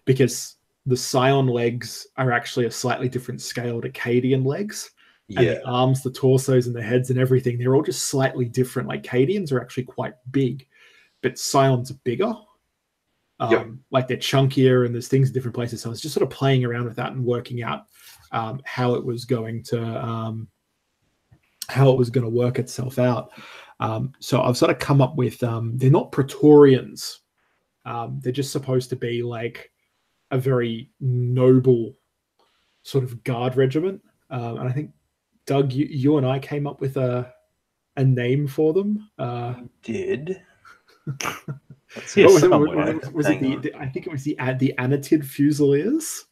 because the Scion legs are actually a slightly different scale to Cadian legs. Yeah. And the arms, the torsos, and the heads and everything, they're all just slightly different. Like Cadians are actually quite big, but Scions are bigger. Like they're chunkier, and there's things in different places. So I was just sort of playing around with that and working out how it was going to work itself out. So I've sort of come up with they're not Praetorians. They're just supposed to be like a very noble sort of guard regiment. And I think, Doug, you and I came up with a name for them. Did. Was it I think it was the Anatid Fusiliers.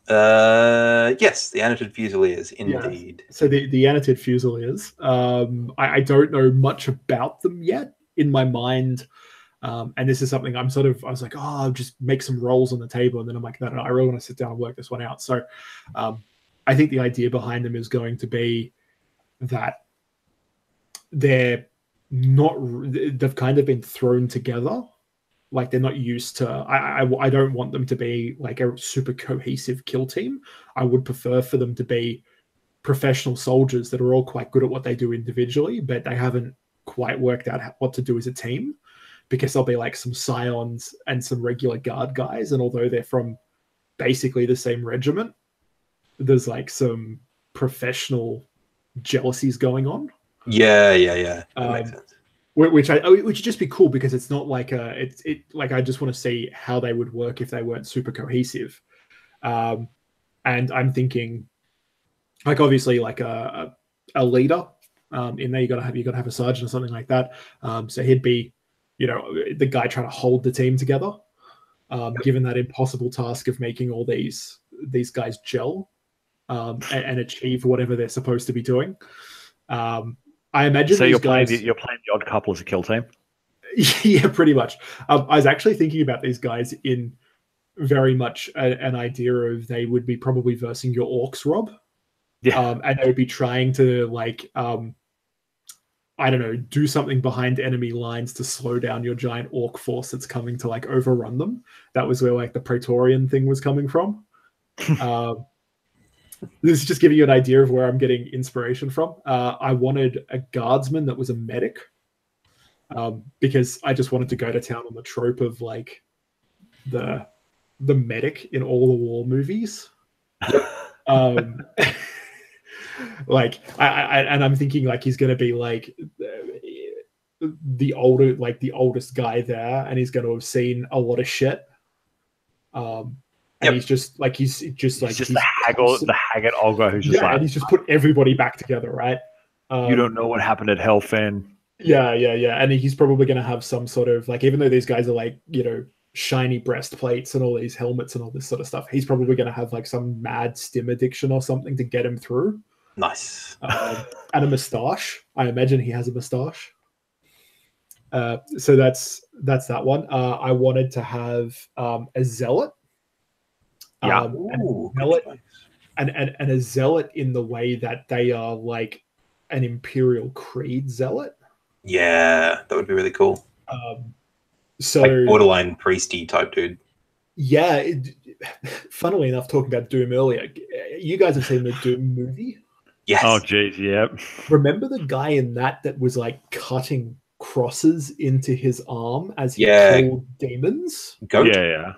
Yes, the Anatid Fusiliers, indeed. Yeah. So the Anatid Fusiliers. I don't know much about them yet. In my mind, and this is something I was like, I'll just make some rolls on the table, and then I'm like, no, I really want to sit down and work this one out. So I think the idea behind them is going to be that they've kind of been thrown together. Like they're not used to, I don't want them to be like a super cohesive kill team. I would prefer for them to be professional soldiers that are all quite good at what they do individually, but they haven't quite worked out what to do as a team, because there'll be like some Scions and some regular guard guys. And although they're from basically the same regiment, there's like some professional jealousies going on. Yeah. That makes sense. Which would just be cool, because it's not like like I just want to see how they would work if they weren't super cohesive. And I'm thinking, like, obviously, like a leader in there, you gotta have a sergeant or something like that. So he'd be, the guy trying to hold the team together, given that impossible task of making all these guys gel and achieve whatever they're supposed to be doing. I imagine. So you're playing the odd couple as a kill team. Yeah, pretty much. I was actually thinking about these guys in very much an idea of they would be probably versing your orcs, Rob. Yeah. And they would be trying to like I don't know, do something behind enemy lines to slow down your giant orc force that's coming to like overrun them. That was where like the Praetorian thing was coming from. This is just giving you an idea of where I'm getting inspiration from. I wanted a guardsman that was a medic, because I just wanted to go to town on the trope of like the medic in all the war movies. Like I'm thinking like he's going to be like the oldest guy there, and he's going to have seen a lot of shit. And he's just like he's the haggard Olga who's just and he's just put everybody back together, right? You don't know what happened at Hellfen. Yeah, and he's probably going to have some sort of like, even though these guys are like, you know, shiny breastplates and all these helmets and all this sort of stuff, he's probably going to have like some mad stim addiction or something to get him through. Nice. And a moustache. I imagine he has a moustache. So that's that one. I wanted to have a zealot. And a zealot in the way that they are like an Imperial Creed zealot. Yeah, that would be really cool. So like borderline priesty type dude. Yeah, funnily enough, talking about Doom earlier, you guys have seen the Doom movie? Yes. Oh, geez, yep. Remember the guy in that was like cutting crosses into his arm as he killed demons? Goat? Yeah.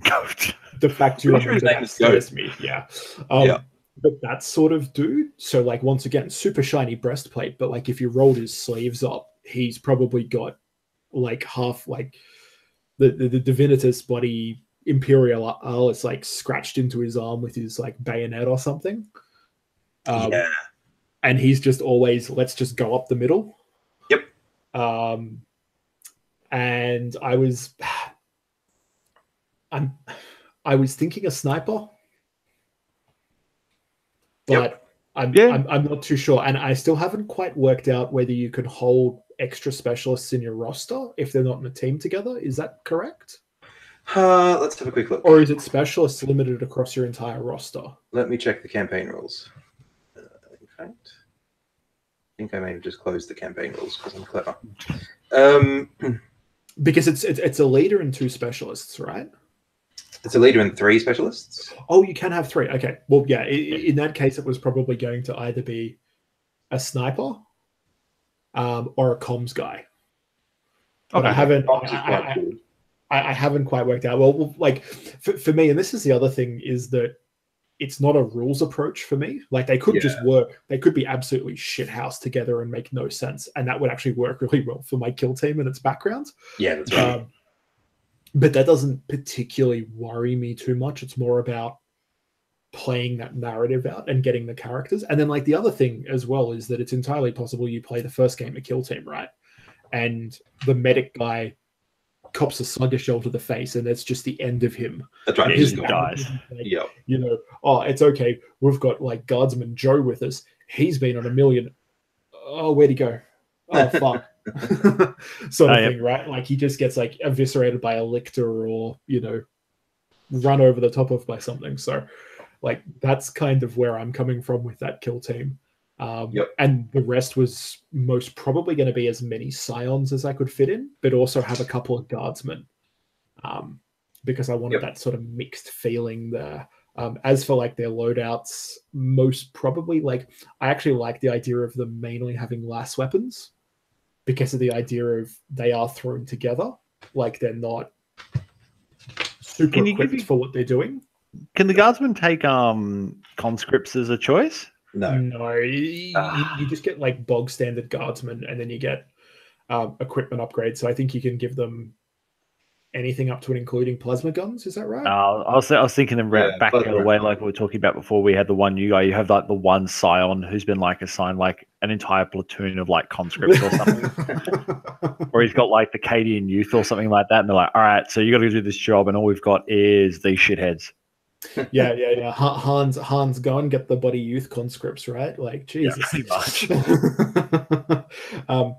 Goat. The fact you remember his name that is Goat. scares me. Yeah. But that sort of dude, so like once again, super shiny breastplate, but like if you rolled his sleeves up, he's probably got like half like the Divinitas bloody Imperial Alice like scratched into his arm with his like bayonet or something. And he's just always, let's just go up the middle. Yep. And I was thinking a sniper, but I'm not too sure, and I still haven't quite worked out whether you can hold extra specialists in your roster if they're not in a team together. Is that correct? Let's have a quick look. Or is it specialists limited across your entire roster? Let me check the campaign rules. In fact, I think I may have just closed the campaign rules because I'm clever. Because it's a leader and 2 specialists, right? It's a leader and 3 specialists. Oh, you can have 3. Okay. Well, yeah. In that case, it was probably going to either be a sniper or a comms guy. But I haven't. I haven't quite worked out. Well, like for me, and this is the other thing, is that it's not a rules approach for me. Like they could just work. They could be absolutely shithouse together and make no sense, and that would actually work really well for my kill team and its background. Yeah, that's right. But that doesn't particularly worry me too much. It's more about playing that narrative out and getting the characters. And then like the other thing as well is that it's entirely possible you play the first game a kill team, right? And the medic guy cops a slugger shell to the face, and that's just the end of him. That's right. He just dies. Like, you know, oh, it's okay. We've got like Guardsman Joe with us. He's been on a million. Oh, where'd he go? Oh, fuck. Sort of thing, right? Like he just gets like eviscerated by a lictor or, you know, run over the top of by something. So like that's kind of where I'm coming from with that kill team. And the rest was most probably going to be as many scions as I could fit in, but also have a couple of guardsmen, because I wanted that sort of mixed feeling there. As for like their loadouts, most probably like I actually like the idea of them mainly having lass weapons because of the idea of they are thrown together, like they're not super equipped for what they're doing. Can the guardsmen take conscripts as a choice? No, you just get like bog standard guardsmen, and then you get equipment upgrades. So I think you can give them anything up to and including plasma guns. Is that right? I was thinking them back the other way, like we were talking about before. We had the one you guy. You have like the one scion who's been like assigned like an entire platoon of like conscripts or something, or he's got like the Cadian youth or something like that, and they're like, all right, so you got to do this job, and all we've got is these shitheads. Yeah. Hans gone, get the bloody youth conscripts, right? Like Jesus. Yeah, pretty much.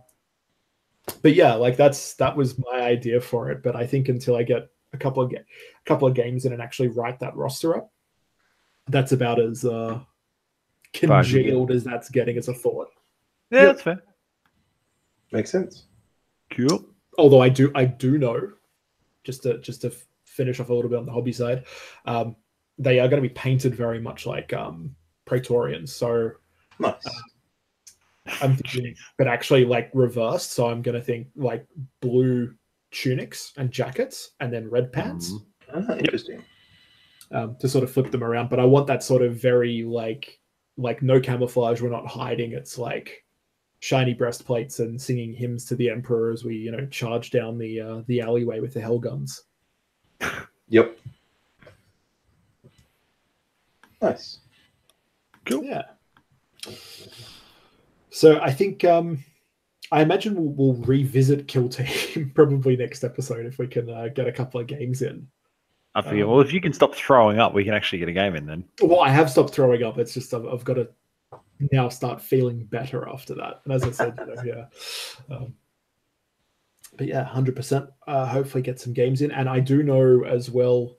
But yeah, like that was my idea for it. But I think until I get a couple of games in and actually write that roster up, that's about as congealed as that's getting as a thought. Yeah, that's fair. Makes sense. Cool. Although I do know, just to finish off a little bit on the hobby side, they are going to be painted very much like Praetorians. So nice. I'm thinking, but actually like reversed. So I'm going to think like blue tunics and jackets, and then red pants. Interesting. To sort of flip them around, but I want that sort of very like no camouflage. We're not hiding. It's like shiny breastplates and singing hymns to the Emperor as we charge down the alleyway with the hell guns. Yep. Nice. Cool. Yeah. So I think I imagine we'll revisit Kill Team probably next episode if we can get a couple of games in. I feel well, if you can stop throwing up, we can actually get a game in then. Well, I have stopped throwing up. It's just I've got to now start feeling better after that. And as I said, but yeah, 100%. Hopefully get some games in. And I do know as well,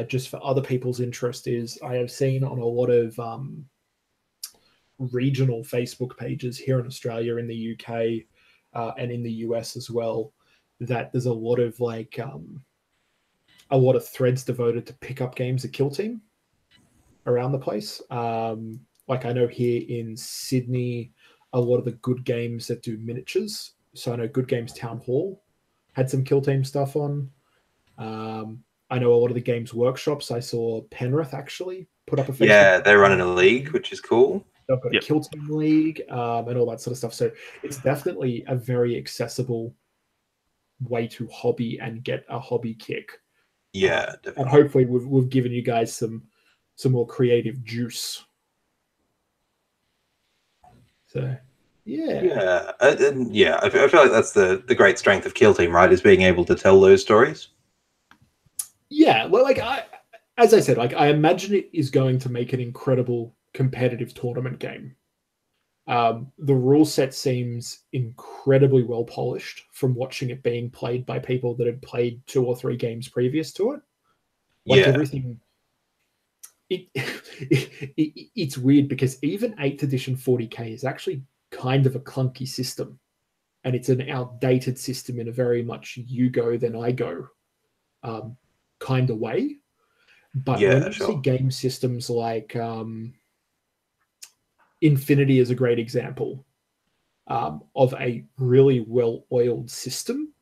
just for other people's interest, is I have seen on a lot of regional Facebook pages here in Australia, in the UK, and in the US as well, that there's a lot of threads devoted to pickup games at Kill Team around the place. Like I know here in Sydney, a lot of the Good Games that do miniatures. So I know Good Games Town Hall had some Kill Team stuff on. I know a lot of the Games Workshops. I saw Penrith actually put up a Facebook. Yeah, they're running a league, which is cool. They've got a Kill Team league and all that sort of stuff. So it's definitely a very accessible way to hobby and get a hobby kick. Yeah, definitely. And hopefully we've given you guys some more creative juice. So yeah. I feel like that's the great strength of Kill Team, right? Is being able to tell those stories. Yeah, well, as I said, I imagine it is going to make an incredible competitive tournament game. The rule set seems incredibly well polished from watching it being played by people that had played 2 or 3 games previous to it. Everything. It's weird because even 8th edition 40k is actually kind of a clunky system, and it's an outdated system in a very much you go then I go kind of way. But when you see game systems like Infinity is a great example of a really well-oiled system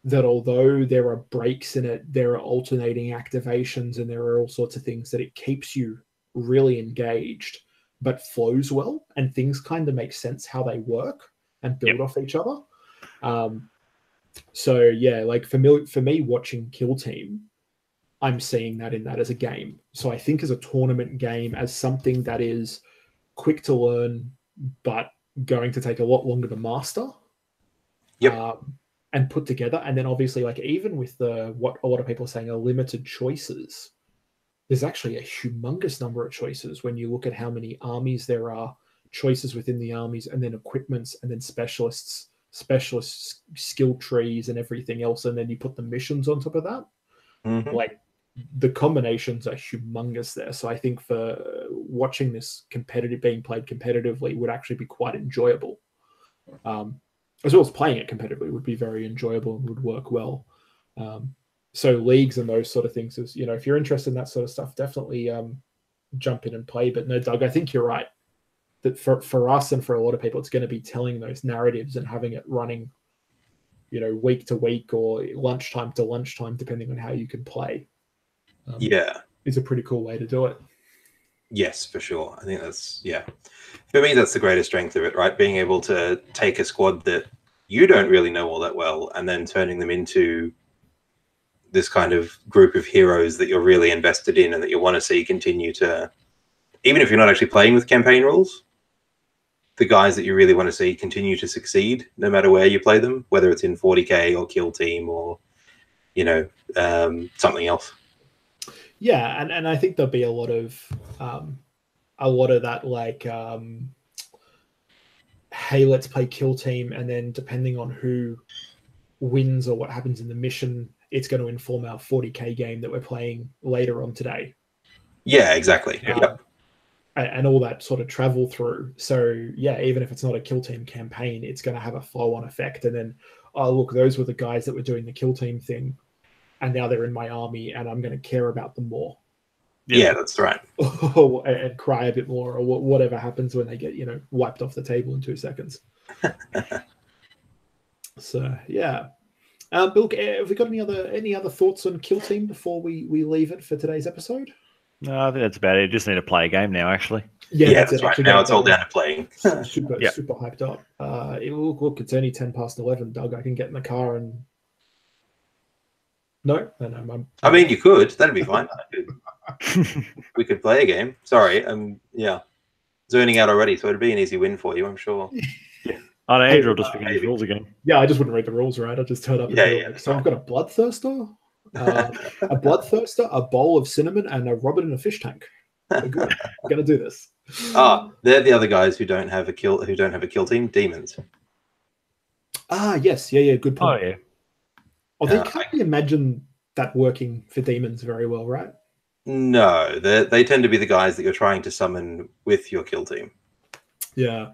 that, although there are breaks in it, there are alternating activations, and there are all sorts of things that it keeps you really engaged, but flows well, and things kind of make sense how they work and build off each other. So yeah, like for me watching Kill Team, I'm seeing that in that as a game. So I think as a tournament game, as something that is quick to learn, but going to take a lot longer to master. And put together. And then obviously, like, even with what a lot of people are saying are limited choices, there's actually a humongous number of choices when you look at how many armies there are, choices within the armies, and then equipments, and then specialist skill trees and everything else. And then you put the missions on top of that. Mm-hmm. Like, the combinations are humongous there. So I think for watching this being played competitively would actually be quite enjoyable. As well as playing it competitively would be very enjoyable and would work well. So leagues and those sort of things is, if you're interested in that sort of stuff, definitely jump in and play. But no, Doug, I think you're right that for us and for a lot of people, it's going to be telling those narratives and having it running, week to week or lunchtime to lunchtime, depending on how you can play. Is a pretty cool way to do it. Yes, for sure. I think that's, for me, that's the greatest strength of it, right? Being able to take a squad that you don't really know all that well and then turning them into this kind of group of heroes that you're really invested in and that you want to see continue to, even if you're not actually playing with campaign rules, the guys that you really want to see continue to succeed no matter where you play them, whether it's in 40k or Kill Team or, something else. Yeah, and I think there'll be a lot of that, like, hey, let's play Kill Team, and then depending on who wins or what happens in the mission, it's going to inform our 40k game that we're playing later on today. Yeah, exactly. And all that sort of travel through. So yeah, even if it's not a Kill Team campaign, it's going to have a flow-on effect. And then, oh look, those were the guys that were doing the Kill Team thing, and now they're in my army, and I'm going to care about them more. Yeah, that's right. And cry a bit more, or whatever happens when they get, wiped off the table in 2 seconds. So yeah, Bill, have we got any other thoughts on Kill Team before we leave it for today's episode? No, I think that's about it. Just need to play a game now, actually. Yeah, that's right. Now it's all down to playing. Super hyped up. Look, it's only 11, Doug. I can get in the car and... No. I mean, you could. That'd be fine. we could play a game. Sorry, yeah, zoning out already, so it'd be an easy win for you, I'm sure. I know Andrew will just figure his rules again. Yeah, I just wouldn't read the rules, right? I'll just turn up and be like, so I've got a bloodthirster, a bowl of cinnamon, and a Robin in a fish tank. We're good. We're gonna do this. They're the other guys who don't have a kill team, demons. Yes, yeah, good point. Oh yeah. Oh, they can't imagine that working for demons very well, right? No, they tend to be the guys that you're trying to summon with your kill team. Yeah.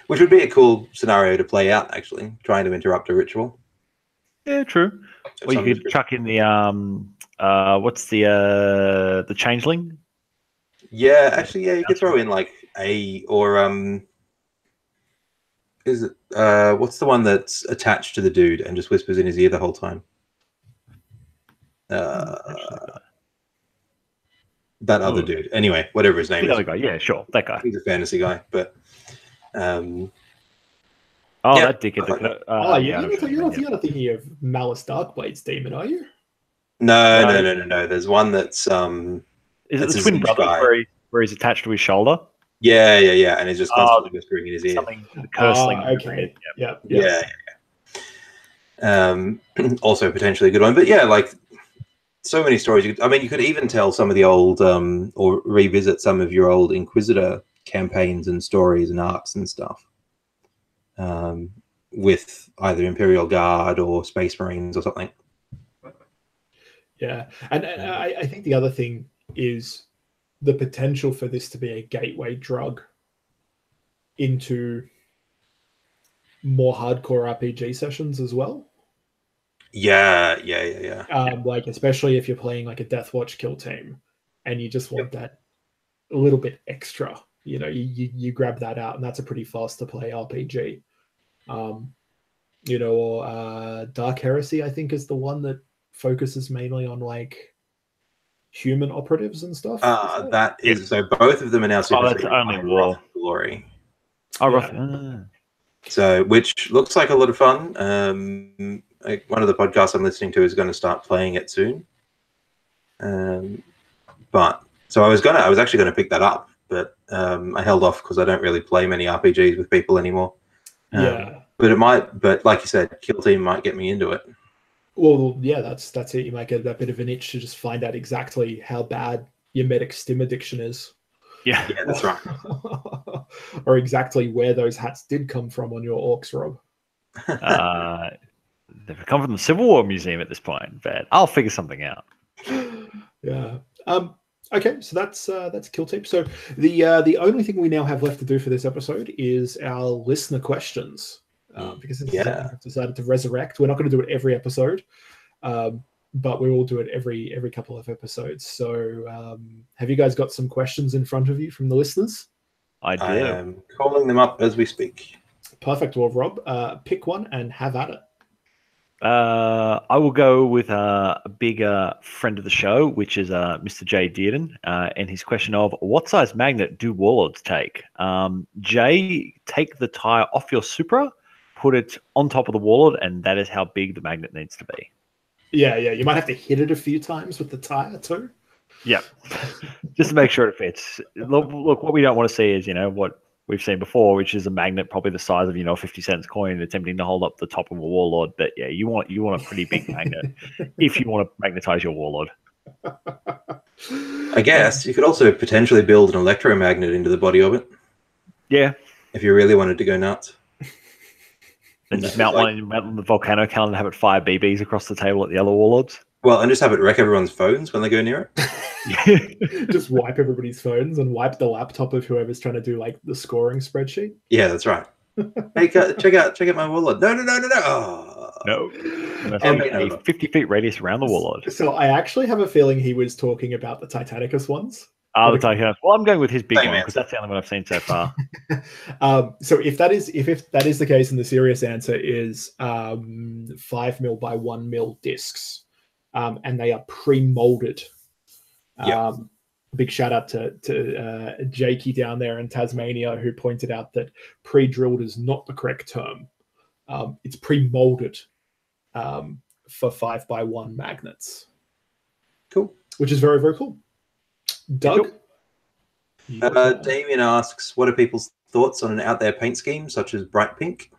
Which would be a cool scenario to play out, actually, trying to interrupt a ritual. Yeah, true. Or you could chuck in the what's the changeling? Yeah, actually, yeah, you could throw in like is it what's the one that's attached to the dude and just whispers in his ear the whole time? That other dude. Anyway, whatever his name is. The other guy, yeah, sure, that guy. He's a fantasy guy, but that dickhead. You're not thinking of Malice Darkblade's demon, are you? No. There's one that's Is it the twin brother where he's attached to his shoulder? Yeah, and he's just constantly whispering in his ear. Something cursing. Okay. Yeah. Also potentially a good one, but yeah, like so many stories. You could even tell some of the old or revisit some of your old Inquisitor campaigns and stories and arcs and stuff. With either Imperial Guard or Space Marines or something. Yeah, and I think the other thing is the potential for this to be a gateway drug into more hardcore RPG sessions as well. Yeah. Like especially if you're playing like a Deathwatch kill team, and you just want that a little bit extra. You know, you grab that out, and that's a pretty fast to play RPG. Or Dark Heresy, I think, is the one that focuses mainly on like human operatives and stuff. That is so. Both of them are now super. That's only War Glory. So, which looks like a lot of fun. One of the podcasts I'm listening to is going to start playing it soon. But so I was actually going to pick that up, but I held off because I don't really play many RPGs with people anymore. But it might. But like you said, Kill Team might get me into it. Well, yeah, that's it. You might get that bit of an itch to just find out exactly how bad your medic stim addiction is. Yeah, that's right. Or exactly where those hats did come from on your orcs, Rob. They've come from the Civil War Museum at this point, but I'll figure something out. Yeah. Okay, so that's Kill Team. So the only thing we now have left to do for this episode is our listener questions. Because I've decided to resurrect. We're not going to do it every episode, but we will do it every couple of episodes. So have you guys got some questions in front of you from the listeners? I do. I am calling them up as we speak. Perfect. Well, Rob, pick one and have at it. I will go with a big friend of the show, which is Mr. J. Dearden, and his question of what size magnet do warlords take? Jay, take the tire off your Supra, put it on top of the warlord, and that is how big the magnet needs to be. Yeah. You might have to hit it a few times with the tire too. Yeah, just to make sure it fits. Look, what we don't want to see is, what we've seen before, which is a magnet probably the size of, a 50 cents coin attempting to hold up the top of a warlord. But yeah, you want a pretty big magnet if you want to magnetize your warlord. I guess you could also potentially build an electromagnet into the body of it. Yeah. If you really wanted to go nuts. And just mount one on the volcano calendar and have it fire BBs across the table at the other warlords. Well, and just have it wreck everyone's phones when they go near it. Just wipe everybody's phones and wipe the laptop of whoever's trying to do like the scoring spreadsheet. Yeah, that's right. Hey, check out my warlord. No. Oh. No. A 50 feet radius around the warlord. So I actually have a feeling he was talking about the Titanicus ones. The Titanicus. Well, I'm going with his big one because that's the only one I've seen so far. So if that is the case, and the serious answer is 5 mil by 1 mil discs, and they are pre-molded. Big shout out to Jakey down there in Tasmania, who pointed out that pre-drilled is not the correct term. It's pre-molded for 5 by 1 magnets. Cool. which is very, very cool. Doug? Damien asks, what are people's thoughts on an out there paint scheme such as bright pink?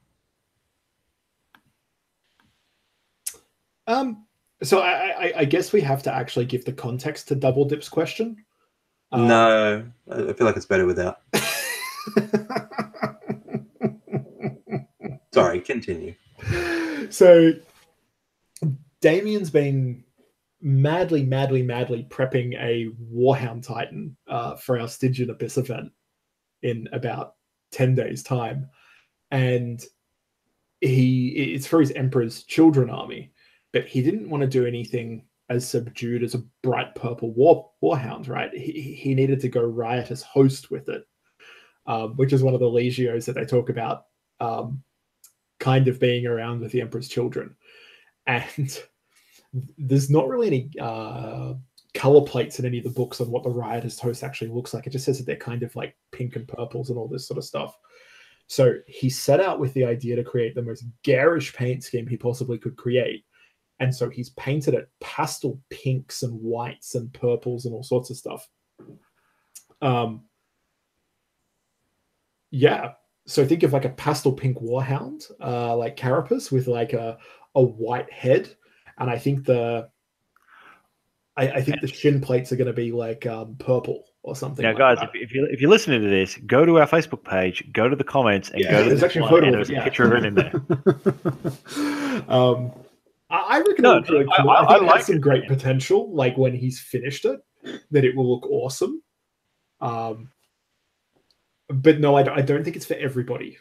So I guess we have to actually give the context to Double Dip's question. No, I feel like it's better without. Sorry, continue. So Damien's been madly prepping a Warhound Titan for our Stygian Abyss event in about 10 days' time. And it's for his Emperor's Children army, but he didn't want to do anything as subdued as a bright purple warhound, right? He needed to go riotous host with it, which is one of the legios that they talk about kind of being around with the Emperor's Children. And there's not really any color plates in any of the books on what the riotous host actually looks like. It just says that they're kind of like pink and purples and all this sort of stuff. So he set out with the idea to create the most garish paint scheme he possibly could create. And so he's painted it pastel pinks and whites and purples and all sorts of stuff. Yeah. So think of like a pastel pink warhound, like carapace with like a white head. And I think I think the shin plates are going to be like purple or something. Now, like guys, if you're listening to this, go to our Facebook page, go to the comments, and go to there's the actually a photo there's a picture of it in there. I reckon it looks really cool. I think it has some great potential. Like when he's finished it, that it will look awesome. But no, I don't think it's for everybody.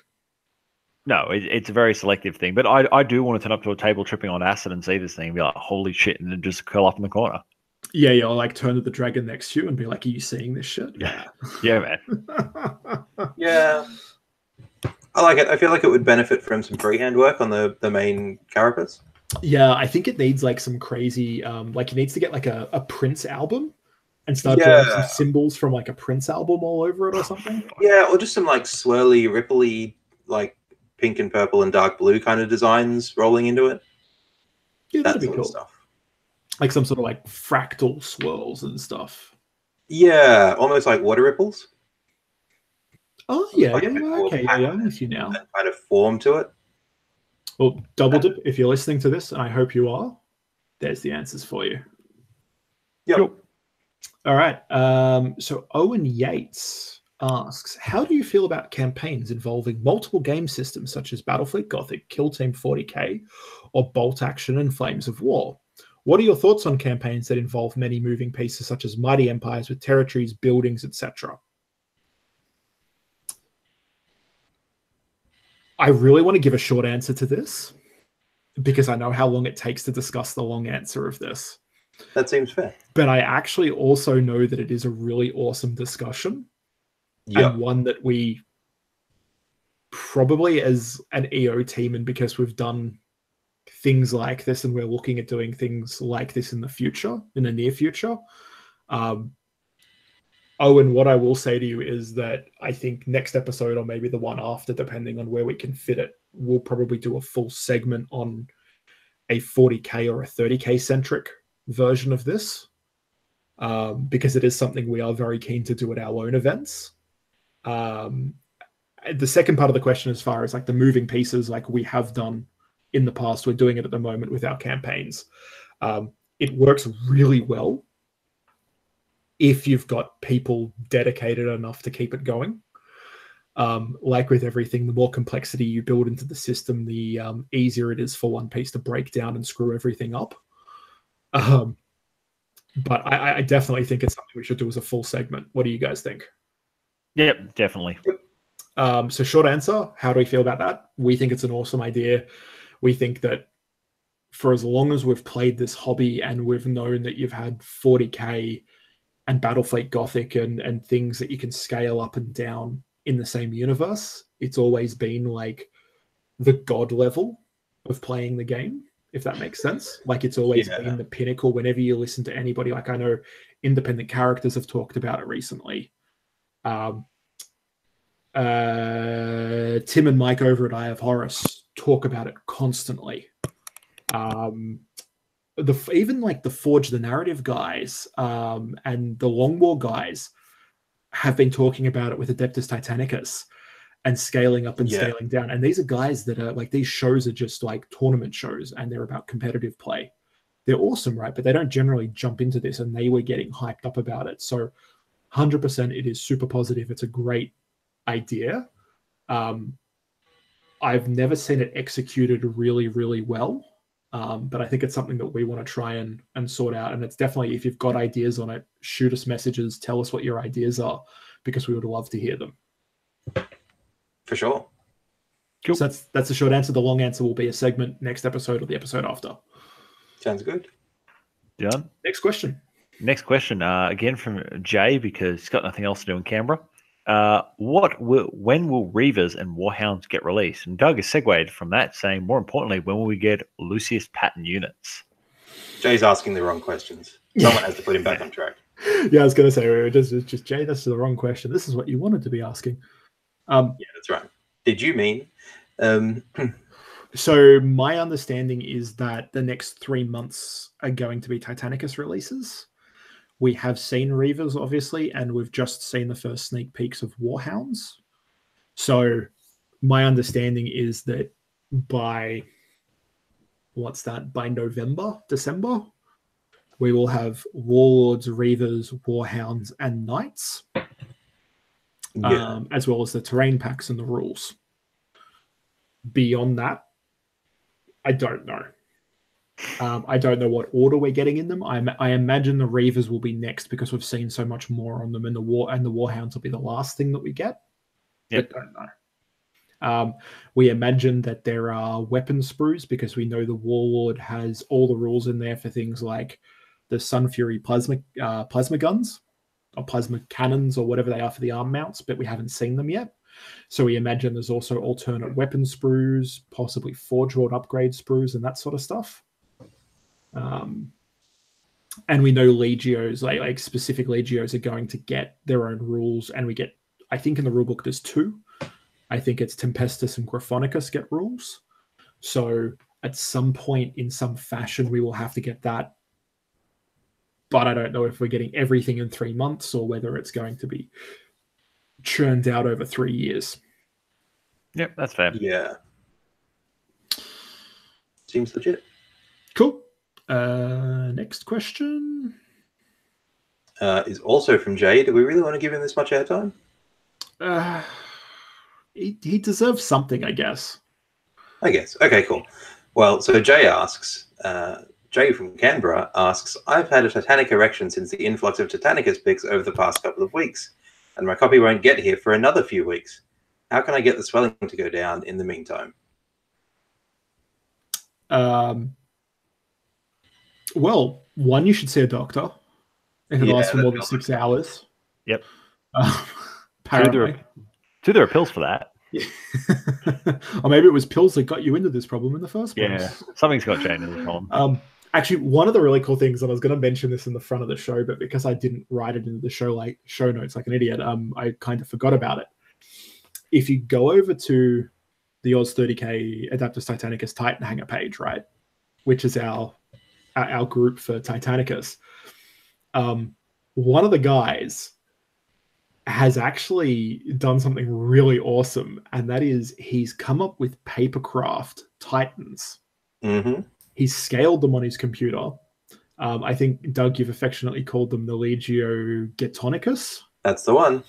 No, it's a very selective thing. But I do want to turn up to a table tripping on acid and see this thing and be like, holy shit, and then just curl up in the corner. Yeah, I'll like turn to the dragon next to you and be like, are you seeing this shit? Yeah. Yeah, man. Yeah. I like it. I feel like it would benefit from some freehand work on the main carapace. Yeah, I think it needs like some crazy, like it needs to get like a Prince album and start drawing some symbols from like a Prince album all over it or something. Yeah, or just some like swirly, ripply, like pink and purple and dark blue kind of designs rolling into it. Yeah, that'd be sort cool. of stuff. Like some sort of like fractal swirls and stuff. Yeah, almost like water ripples. Oh yeah, like okay, I'm with you now. That kind of form to it. Well, Double Dip, if you're listening to this, and I hope you are, there's the answers for you. Yep. Cool. All right. So Owen Yates asks, how do you feel about campaigns involving multiple game systems such as Battlefleet Gothic, Kill Team 40K, or Bolt Action and Flames of War? What are your thoughts on campaigns that involve many moving pieces such as Mighty Empires with territories, buildings, etc.? I really want to give a short answer to this because I know how long it takes to discuss the long answer of this. That seems fair. But I actually also know that it is a really awesome discussion and one that we probably as an EO team, and because we've done things like this and we're looking at doing things like this in the future, in the near future. Owen, what I will say to you is that I think next episode or maybe the one after, depending on where we can fit it, we'll probably do a full segment on a 40K or a 30K centric version of this, because it is something we are very keen to do at our own events. The second part of the question, as far as like the moving pieces, like we have done in the past, we're doing it at the moment with our campaigns. It works really well if you've got people dedicated enough to keep it going. Like with everything, the more complexity you build into the system, the easier it is for one piece to break down and screw everything up. But I definitely think it's something we should do as a full segment. What do you guys think? Yep, definitely. So short answer, how do we feel about that? We think it's an awesome idea. We think that for as long as we've played this hobby and we've known that you've had 40K and Battlefleet Gothic and things that you can scale up and down in the same universe, it's always been like the god level of playing the game, if that makes sense. Like it's always been the pinnacle. Whenever you listen to anybody, like I know independent characters have talked about it recently. Tim and Mike over at Eye of Horus talk about it constantly. even like the Forge the Narrative guys and the Long War guys have been talking about it with Adeptus Titanicus and scaling up and scaling down. And these are guys that are like, these shows are just like tournament shows and they're about competitive play. They're awesome, right? But they don't generally jump into this, and they were getting hyped up about it. So 100% it is super positive. It's a great idea. I've never seen it executed really, really well. But I think it's something that we want to try and sort out. And it's definitely, if you've got ideas on it, shoot us messages, tell us what your ideas are, because we would love to hear them. For sure. Cool. So that's the short answer. The long answer will be a segment next episode or the episode after. Sounds good. Done. Next question. Next question, again from Jay, because he's got nothing else to do in Canberra. When will Reavers and Warhounds get released? And Doug has segued from that, saying, more importantly, when will we get Lucius Patton units? Jay's asking the wrong questions. Someone has to put him back on track. Yeah, I was going to say, just Jay, that's the wrong question. This is what you wanted to be asking. Yeah, that's right. Did you mean? So my understanding is that the next 3 months are going to be Titanicus releases. We have seen Reavers, obviously, and we've just seen the first sneak peeks of Warhounds. So my understanding is that by November, December, we will have Warlords, Reavers, Warhounds, and Knights, as well as the terrain packs and the rules. Beyond that, I don't know. I don't know what order we're getting in them. I imagine the Reavers will be next because we've seen so much more on them, and the Warhounds will be the last thing that we get. Yep. But don't know. We imagine that there are weapon sprues because we know the Warlord has all the rules in there for things like the Sun Fury plasma guns or plasma cannons or whatever they are for the arm mounts, but we haven't seen them yet. So we imagine there's also alternate weapon sprues, possibly Forge World upgrade sprues and that sort of stuff. And we know Legios, like specific Legios, are going to get their own rules, and we get, I think in the rulebook there's 2. I think it's Tempestus and Grophonicus get rules. So at some point in some fashion we will have to get that. But I don't know if we're getting everything in 3 months or whether it's going to be churned out over 3 years. Yep, that's fair. Yeah. Seems legit. Cool. Next question is also from Jay. Do we really want to give him this much airtime? He deserves something, I guess. Okay, cool. Well, so Jay asks, Jay from Canberra asks, I've had a Titanic erection since the influx of Titanicus picks over the past couple of weeks, and my copy won't get here for another few weeks. How can I get the swelling to go down in the meantime? Well, one, you should see a doctor if it lasts for more than 6 hours. Yep. Apparently. Two, there are pills for that. Yeah. Or maybe it was pills that got you into this problem in the first place. Yeah, something's got Jane into the problem. Actually, one of the really cool things, and I was going to mention this in the front of the show, but because I didn't write it into the show notes like an idiot, I kind of forgot about it. If you go over to the Oz 30K Adeptus Titanicus Titan Hanger page, right, which is our group for Titanicus, one of the guys has actually done something really awesome, and that is he's come up with papercraft Titans. Mm-hmm. He's scaled them on his computer. I think, Doug, you've affectionately called them the Legio Getonicus. That's the one.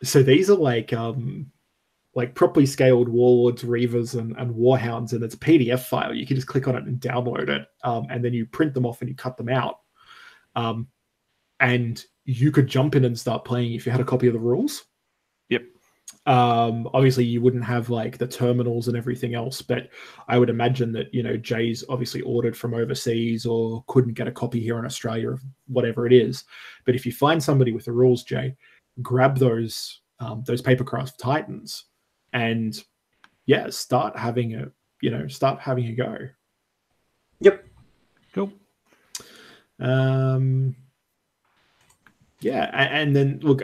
So these are like properly scaled Warlords, Reavers, and Warhounds, and it's a PDF file. You can just click on it and download it, and then you print them off and you cut them out. And you could jump in and start playing if you had a copy of the rules. Yep. Obviously, you wouldn't have like the terminals and everything else, but I would imagine that, Jay's obviously ordered from overseas or couldn't get a copy here in Australia of whatever it is. But if you find somebody with the rules, Jay, grab those papercraft Titans and start having a go. Yep. Cool. Yeah, and then look,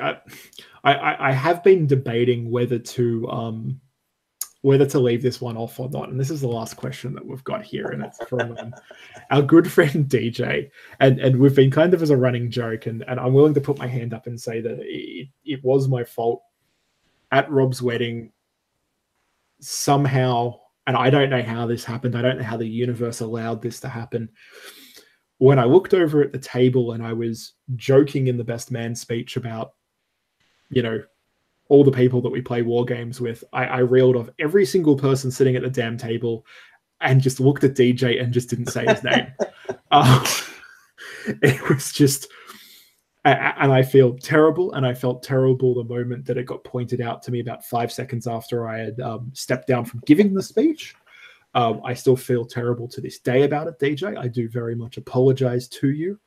I have been debating whether to whether to leave this one off or not. And this is the last question that we've got here, and it's from our good friend DJ. And we've been kind of as a running joke, and I'm willing to put my hand up and say that it was my fault at Rob's wedding somehow, and I don't know how this happened. I don't know how the universe allowed this to happen. When I looked over at the table and I was joking in the best man speech about, you know, all the people that we play war games with, I reeled off every single person sitting at the damn table and just looked at DJ and just didn't say his name. It was just, and I feel terrible, and I felt terrible the moment that it got pointed out to me about 5 seconds after I had stepped down from giving the speech. I still feel terrible to this day about it, DJ. I do very much apologize to you.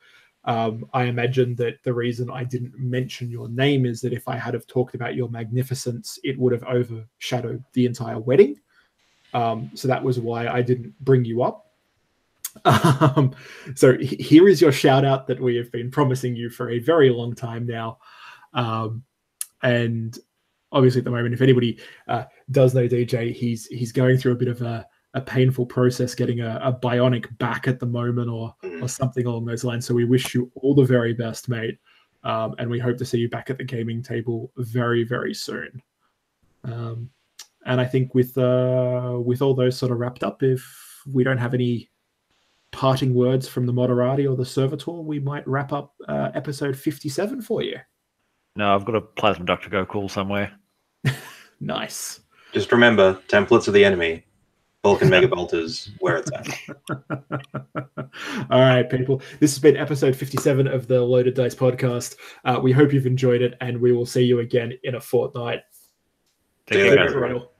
I imagine that the reason I didn't mention your name is that if I had have talked about your magnificence, it would have overshadowed the entire wedding. So that was why I didn't bring you up. So here is your shout out that we have been promising you for a very long time now. And obviously at the moment, if anybody does know DJ, he's going through a bit of a painful process getting a bionic back at the moment or something along those lines. So we wish you all the very best, mate. And we hope to see you back at the gaming table very, very soon. And I think with all those sort of wrapped up, if we don't have any parting words from the Moderati or the Servitor, we might wrap up episode 57 for you. No, I've got a plasma duct to go cool somewhere. Nice. Just remember, templates are the enemy. Vulcan Mega Bolters where it's at. All right, people. This has been episode 57 of the Loaded Dice podcast. We hope you've enjoyed it, and we will see you again in a fortnight. Take care, guys. Real.